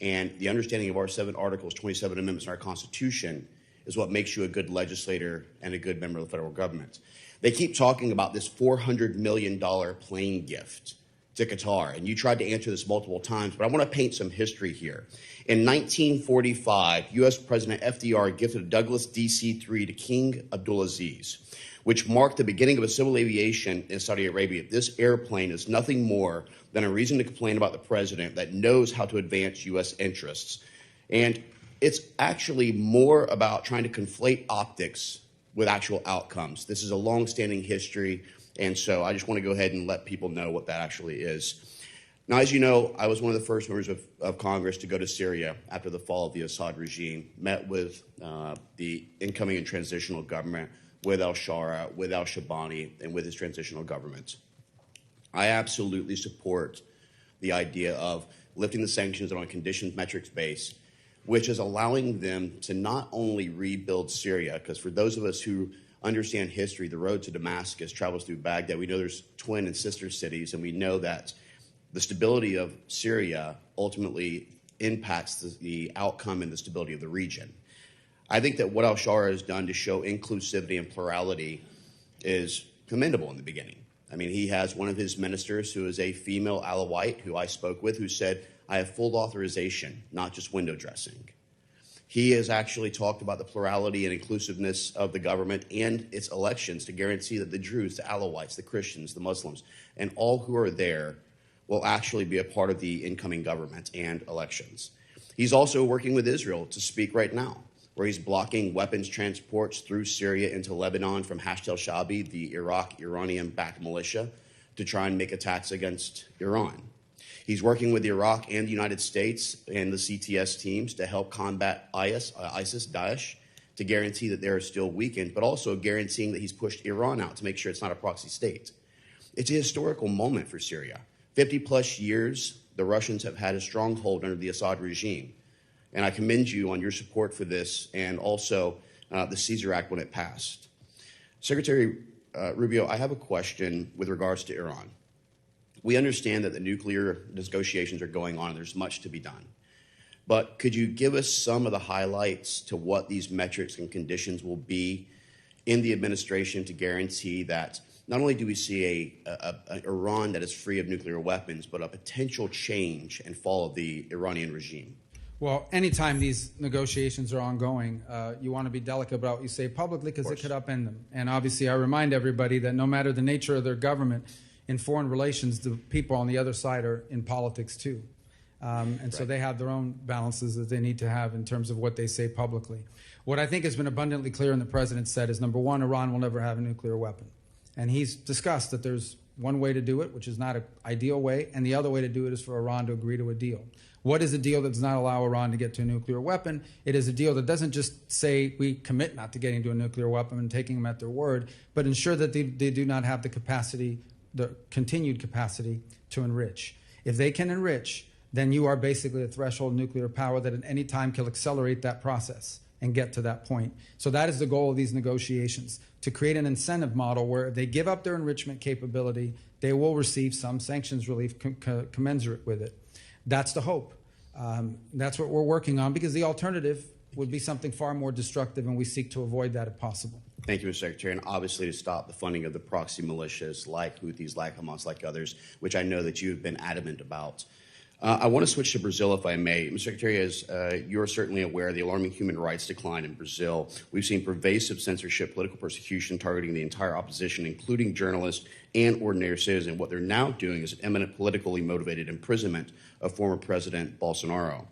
Speaker 19: and the understanding of our 7 articles, 27 amendments in our Constitution is what makes you a good legislator and a good member of the federal government. They keep talking about this $400 million plane gift. to Qatar. And you tried to answer this multiple times, but I want to paint some history here. In 1945, U.S. President FDR gifted a Douglas DC-3 to King Abdulaziz, which marked the beginning of a civil aviation in Saudi Arabia. This airplane is nothing more than a reason to complain about the president that knows how to advance U.S. interests. And it's actually more about trying to conflate optics with actual outcomes. This is a long-standing history, and so I just want to go ahead and let people know what that actually is. Now, as you know, I was one of the first members of Congress to go to Syria after the fall of the Assad regime, met with the incoming and transitional government, with al-Shara, with al-Shabani, and with his transitional government. I absolutely support the idea of lifting the sanctions on a conditions metrics base, which is allowing them to not only rebuild Syria, because for those of us who understand history, the road to Damascus travels through Baghdad. We know there's twin and sister cities, and we know that the stability of Syria ultimately impacts the outcome and the stability of the region. I think that what al-Shara has done to show inclusivity and plurality is commendable in the beginning. I mean, he has one of his ministers who is a female Alawite who I spoke with who said, I have full authorization, not just window dressing. He has actually talked about the plurality and inclusiveness of the government and its elections to guarantee that the Druze, the Alawites, the Christians, the Muslims, and all who are there will actually be a part of the incoming government and elections. He's also working with Israel to speak right now, where he's blocking weapons transports through Syria into Lebanon from Hashd al-Shabi, the Iranian-backed militia, to try and make attacks against Iran. He's working with Iraq and the United States and the CTS teams to help combat ISIS, Daesh, to guarantee that they're still weakened, but also guaranteeing that he's pushed Iran out to make sure it's not a proxy state. It's a historical moment for Syria. 50-plus years, the Russians have had a stronghold under the Assad regime. And I commend you on your support for this and also the Caesar Act when it passed. Secretary Rubio, I have a question with regards to Iran. We understand that the nuclear negotiations are going on and there's much to be done. But could you give us some of the highlights to what these metrics and conditions will be in the administration to guarantee that not only do we see an Iran that is free of nuclear weapons, but a potential change and fall of the Iranian regime?
Speaker 3: Well, anytime these negotiations are ongoing, you want to be delicate about what you say publicly because it could upend them. And obviously, I remind everybody that no matter the nature of their government, in foreign relations, the people on the other side are in politics too. So they have their own balances that they need to have in terms of what they say publicly. What I think has been abundantly clear and the president said is, number one, Iran will never have a nuclear weapon. And he's discussed that there's one way to do it, which is not an ideal way, and the other way to do it is for Iran to agree to a deal. What is a deal that does not allow Iran to get to a nuclear weapon? It is a deal that doesn't just say we commit not to getting to a nuclear weapon and taking them at their word, but ensure that they do not have the capacity, the continued capacity to enrich. If they can enrich, then you are basically a threshold nuclear power that at any time can accelerate that process and get to that point. So that is the goal of these negotiations, to create an incentive model where if they give up their enrichment capability, they will receive some sanctions relief commensurate with it. That's the hope. That's what we're working on, because the alternative would be something far more destructive, and we seek to avoid that if possible.
Speaker 19: Thank you, Mr. Secretary. And obviously to stop the funding of the proxy militias like Houthis, like Hamas, like others, which I know that you have been adamant about. I want to switch to Brazil, if I may. Mr. Secretary, as you're certainly aware, the alarming human rights decline in Brazil. We've seen pervasive censorship, political persecution targeting the entire opposition, including journalists and ordinary citizens. What they're now doing is an imminent politically motivated imprisonment of former President Bolsonaro.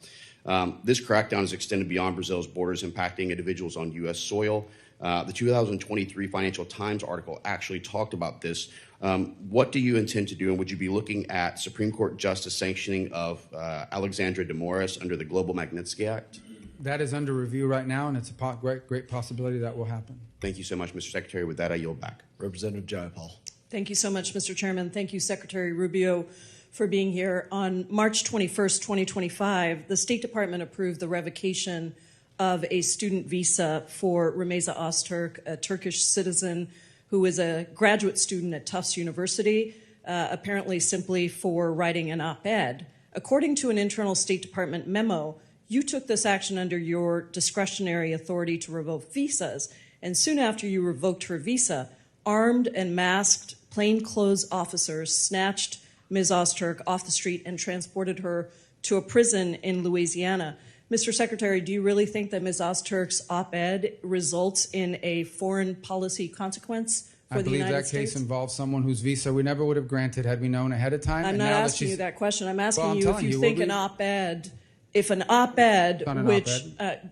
Speaker 19: This crackdown is extended beyond Brazil's borders, impacting individuals on U.S. soil. The 2023 Financial Times article actually talked about this. What do you intend to do, and would you be looking at Supreme Court justice sanctioning of Alexandra de Moraes under the Global Magnitsky Act?
Speaker 3: That is under review right now, and it's a great possibility that will happen.
Speaker 19: Thank you so much, Mr. Secretary. With that, I yield back.
Speaker 22: Representative Jayapal.
Speaker 20: Thank you so much, Mr. Chairman. Thank you, Secretary Rubio, for being here. On March 21st, 2025, the State Department approved the revocation of a student visa for Remeza Öztürk, a Turkish citizen who is a graduate student at Tufts University, apparently simply for writing an op-ed. According to an internal State Department memo, you took this action under your discretionary authority to revoke visas, and soon after you revoked her visa, armed and masked plainclothes officers snatched Ms. Ozturk off the street and transported her to a prison in Louisiana. Mr. Secretary, do you really think that Ms. Ozturk's op-ed results in a foreign policy consequence for the United States?
Speaker 3: I believe that case involves someone whose visa we never would have granted had we known ahead of time.
Speaker 20: I'm not asking you that question. I'm asking you if you think an op-ed,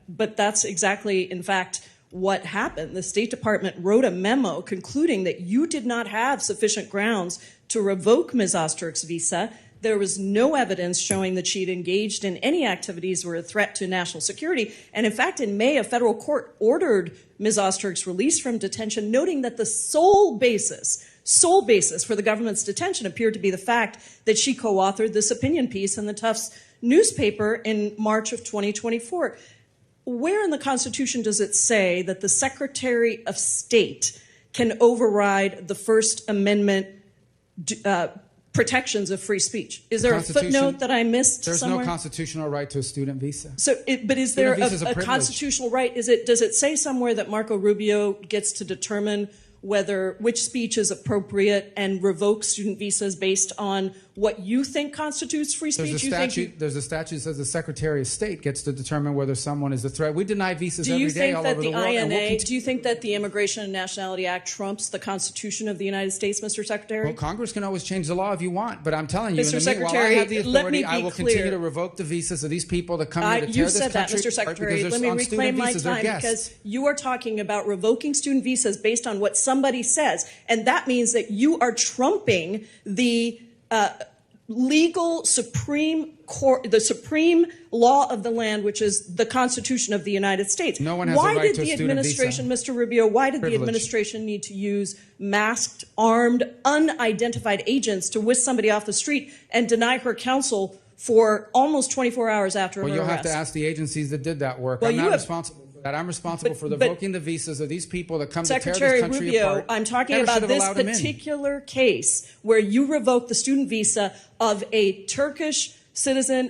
Speaker 20: but that's exactly, in fact, what happened. The State Department wrote a memo concluding that you did not have sufficient grounds to revoke Ms. Ozturk's visa. There was no evidence showing that she'd engaged in any activities that were a threat to national security. And in fact, in May, a federal court ordered Ms. Ozturk's release from detention, noting that the sole basis for the government's detention appeared to be the fact that she co-authored this opinion piece in the Tufts newspaper in March of 2024. Where in the Constitution does it say that the Secretary of State can override the First Amendment protections of free speech? Is there a footnote that I missed somewhere?
Speaker 3: There's no constitutional right to a student visa.
Speaker 20: But is there a constitutional right? Does it say somewhere that Marco Rubio gets to determine which speech is appropriate and revoke student visas based on what you think constitutes free speech?
Speaker 3: There's a statute that says the Secretary of State gets to determine whether someone is a threat. We deny visas every day all over the world.
Speaker 20: Do you think that the Immigration and Nationality Act trumps the Constitution of the United States, Mr. Secretary?
Speaker 3: Well, Congress can always change the law if you want, but I'm telling you,
Speaker 20: Mr.
Speaker 3: in the meanwhile, I have the authority, I will continue to revoke the visas of these people that come here to tear this country apart.
Speaker 20: You said that, Mr. Secretary. Let me reclaim my time, because you are talking about revoking student visas based on what somebody says, and that means that you are trumping the legal supreme court, the supreme law of the land, which is the Constitution of the United States.
Speaker 3: No one has a right to a student visa.
Speaker 20: Mr. Rubio, why did the administration need to use masked, armed, unidentified agents to whisk somebody off the street and deny her counsel for almost 24 hours after her arrest?
Speaker 3: Well, you'll have to ask the agencies that did that work. I'm not responsible for that. I'm responsible for revoking the visas of these people that come to tear this country apart.
Speaker 20: Secretary Rubio, I'm talking about this particular case where you revoked the student visa of a Turkish citizen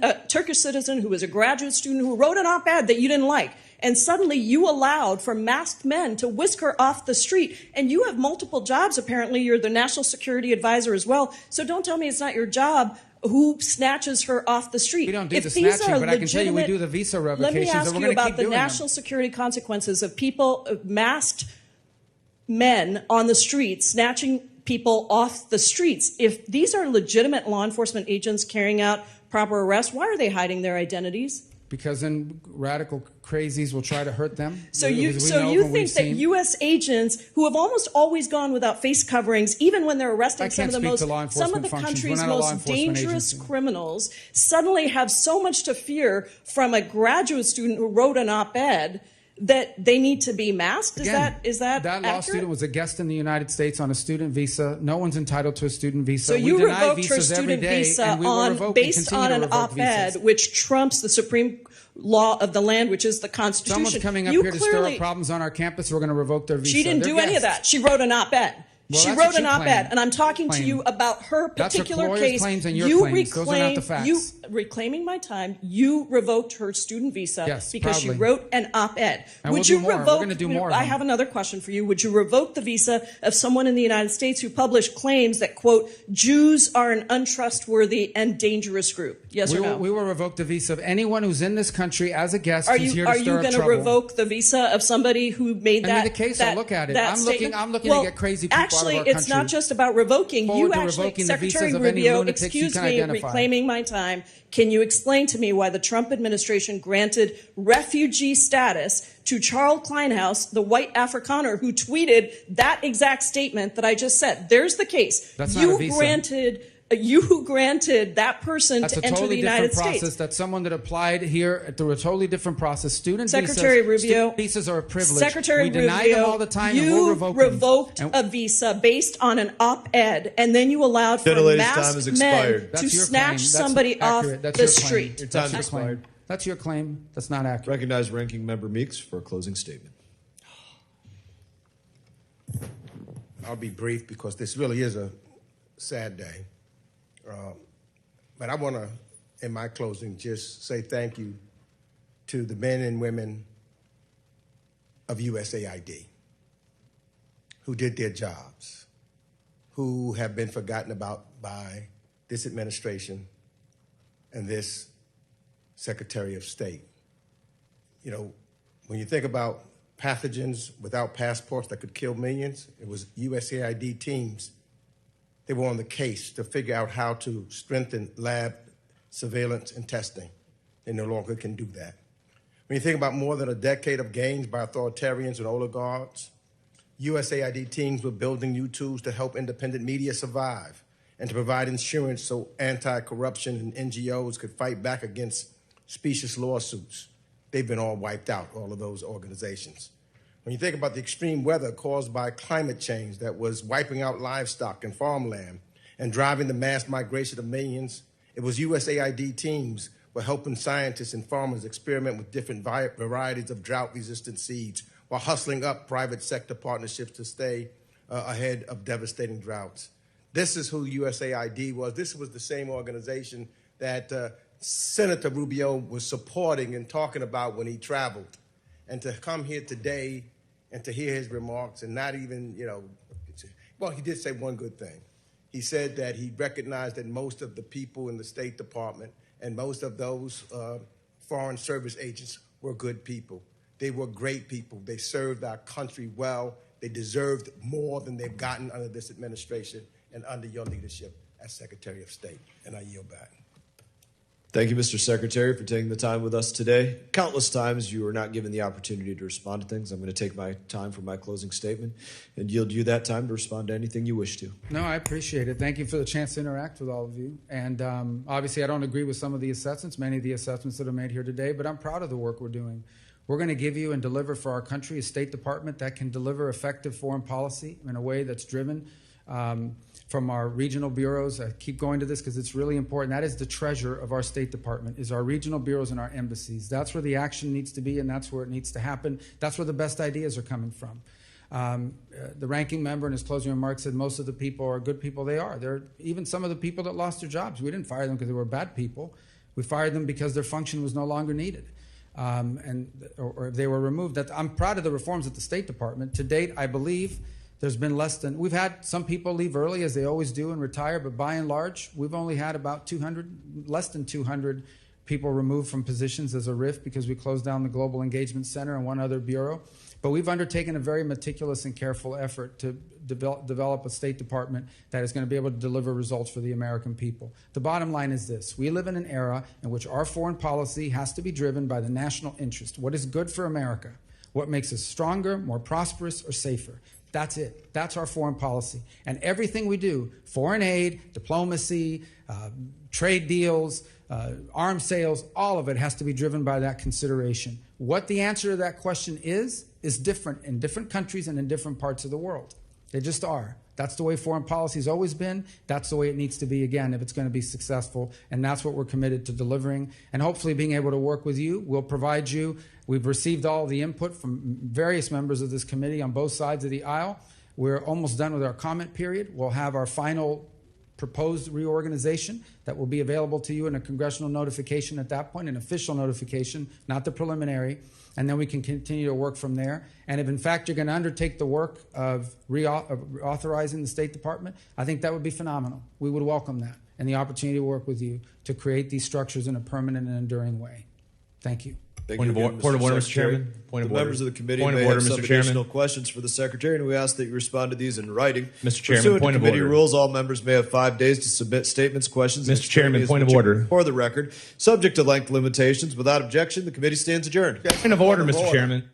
Speaker 20: who was a graduate student who wrote an op-ed that you didn't like. And suddenly you allowed for masked men to whisk her off the street. And you have multiple jobs, apparently. You're the national security advisor as well. So don't tell me it's not your job. Who snatches her off the street?
Speaker 3: We don't do the snatching, but I can tell you we do the visa revocations.
Speaker 20: Let me ask you about the national security consequences of people, masked men on the streets, snatching people off the streets. If these are legitimate law enforcement agents carrying out proper arrests, why are they hiding their identities?
Speaker 3: Because then radical crazies will try to hurt them.
Speaker 20: So you think that U.S. agents who have almost always gone without face coverings, even when they're arresting some of the country's most dangerous criminals, suddenly have so much to fear from a graduate student who wrote an op-ed that they need to be masked? Is that
Speaker 3: that law student was a guest in the United States on a student visa. No one's entitled to a student visa.
Speaker 20: So you revoked her student visa based on an op-ed which trumps the supreme law of the land, which is the Constitution.
Speaker 3: Someone's coming up here to stir up problems on our campus. We're going to revoke their visa.
Speaker 20: She didn't do any of that. She wrote an op-ed. She wrote an op-ed, and I'm talking to you about her particular case.
Speaker 3: Claims and your claims. Those are not the facts.
Speaker 20: You reclaiming my time. You revoked her student visa because she wrote an op-ed.
Speaker 3: Would you revoke? We're going to do more.
Speaker 20: I have another question for you. Would you revoke the visa of someone in the United States who published claims that, quote, Jews are an untrustworthy and dangerous group? Yes or no?
Speaker 3: We will revoke the visa of anyone who's in this country as a guest who's here to stir up trouble.
Speaker 20: Are you going to revoke the visa of somebody who made that?
Speaker 3: In the case, I'll look at it. I'm looking to get crazy people.
Speaker 20: Actually, it's not just about revoking. You actually, Secretary Rubio, excuse me, reclaiming my time. Can you explain to me why the Trump administration granted refugee status to Charles Kleinhaus, the white Afrikaner who tweeted that exact statement that I just said? There's the case.
Speaker 3: That's not a visa.
Speaker 20: You granted that person to enter the United States.
Speaker 3: That's someone that applied here through a totally different process.
Speaker 20: Secretary Rubio,
Speaker 3: visas are a privilege.
Speaker 20: Secretary
Speaker 3: Rubio, deny them all the time, and we'll revoke
Speaker 20: revoked a visa based on an op-ed, and then you allowed for masked men to snatch somebody off the street.
Speaker 1: Your time is expired.
Speaker 3: That's your claim. That's not accurate.
Speaker 1: Recognize Ranking Member Meeks for a closing statement.
Speaker 16: I'll be brief because this really is a sad day. But I want to, in my closing, just say thank you to the men and women of USAID who did their jobs, who have been forgotten about by
Speaker 4: this administration and this Secretary of State. You know, when you think about pathogens without passports that could kill millions, it was USAID teams. They were on the case to figure out how to strengthen lab surveillance and testing. They no longer can do that. When you think about more than a decade of gains by authoritarians and oligarchs, USAID teams were building new tools to help independent media survive and to provide insurance so anti-corruption and NGOs could fight back against specious lawsuits. They've been all wiped out, all of those organizations. When you think about the extreme weather caused by climate change that was wiping out livestock and farmland and driving the mass migration of millions, it was USAID teams were helping scientists and farmers experiment with different varieties of drought-resistant seeds while hustling up private sector partnerships to stay ahead of devastating droughts. This is who USAID was. This was the same organization that Senator Rubio was supporting and talking about when he traveled. And to come here today and to hear his remarks and not even, well, he did say one good thing. He said that he recognized that most of the people in the State Department and most of those foreign service agents were good people. They were great people. They served our country well. They deserved more than they've gotten under this administration and under your leadership as Secretary of State. And I yield back.
Speaker 1: Thank you, Mr. Secretary, for taking the time with us today. Countless times you were not given the opportunity to respond to things. I'm going to take my time for my closing statement and yield you that time to respond to anything you wish to.
Speaker 3: No, I appreciate it. Thank you for the chance to interact with all of you. And obviously, I don't agree with some of the assessments, many of the assessments that are made here today, but I'm proud of the work we're doing. We're going to give you and deliver for our country a State Department that can deliver effective foreign policy in a way that's driven from our regional bureaus. I keep going to this because it's really important. That is the treasure of our State Department, is our regional bureaus and our embassies. That's where the action needs to be, and that's where it needs to happen. That's where the best ideas are coming from. The ranking member in his closing remarks said most of the people are good people. They are. They're even some of the people that lost their jobs. We didn't fire them because they were bad people. We fired them because their function was no longer needed. Or they were removed. I'm proud of the reforms at the State Department. To date, I believe there's been we've had some people leave early, as they always do, and retire, but by and large, we've only had about less than 200 people removed from positions as a RIF because we closed down the Global Engagement Center and one other bureau. But we've undertaken a very meticulous and careful effort to develop a State Department that is going to be able to deliver results for the American people. The bottom line is this. We live in an era in which our foreign policy has to be driven by the national interest. What is good for America? What makes us stronger, more prosperous, or safer? That's it. That's our foreign policy. And everything we do, foreign aid, diplomacy, trade deals, arms sales, all of it has to be driven by that consideration. What the answer to that question is different in different countries and in different parts of the world. They just are. That's the way foreign policy has always been. That's the way it needs to be again if it's going to be successful. And that's what we're committed to delivering. And hopefully being able to work with you, we'll provide you. We've received all the input from various members of this committee on both sides of the aisle. We're almost done with our comment period. We'll have our final proposed reorganization that will be available to you in a congressional notification at that point, an official notification, not the preliminary. And then we can continue to work from there. And if, in fact, you're going to undertake the work of reauthorizing the State Department, I think that would be phenomenal. We would welcome that and the opportunity to work with you to create these structures in a permanent and enduring way. Thank you.
Speaker 1: Point of order, Mr. Chairman. Point of order. Members of the committee may have some additional questions for the Secretary, and we ask that you respond to these in writing.
Speaker 21: Mr. Chairman, point of order.
Speaker 1: Committee rules, all members may have 5 days to submit statements, questions,
Speaker 21: Mr. Chairman, point of order.
Speaker 1: For the record, subject to length limitations. Without objection, the committee stands adjourned.
Speaker 21: Point of order, Mr. Chairman.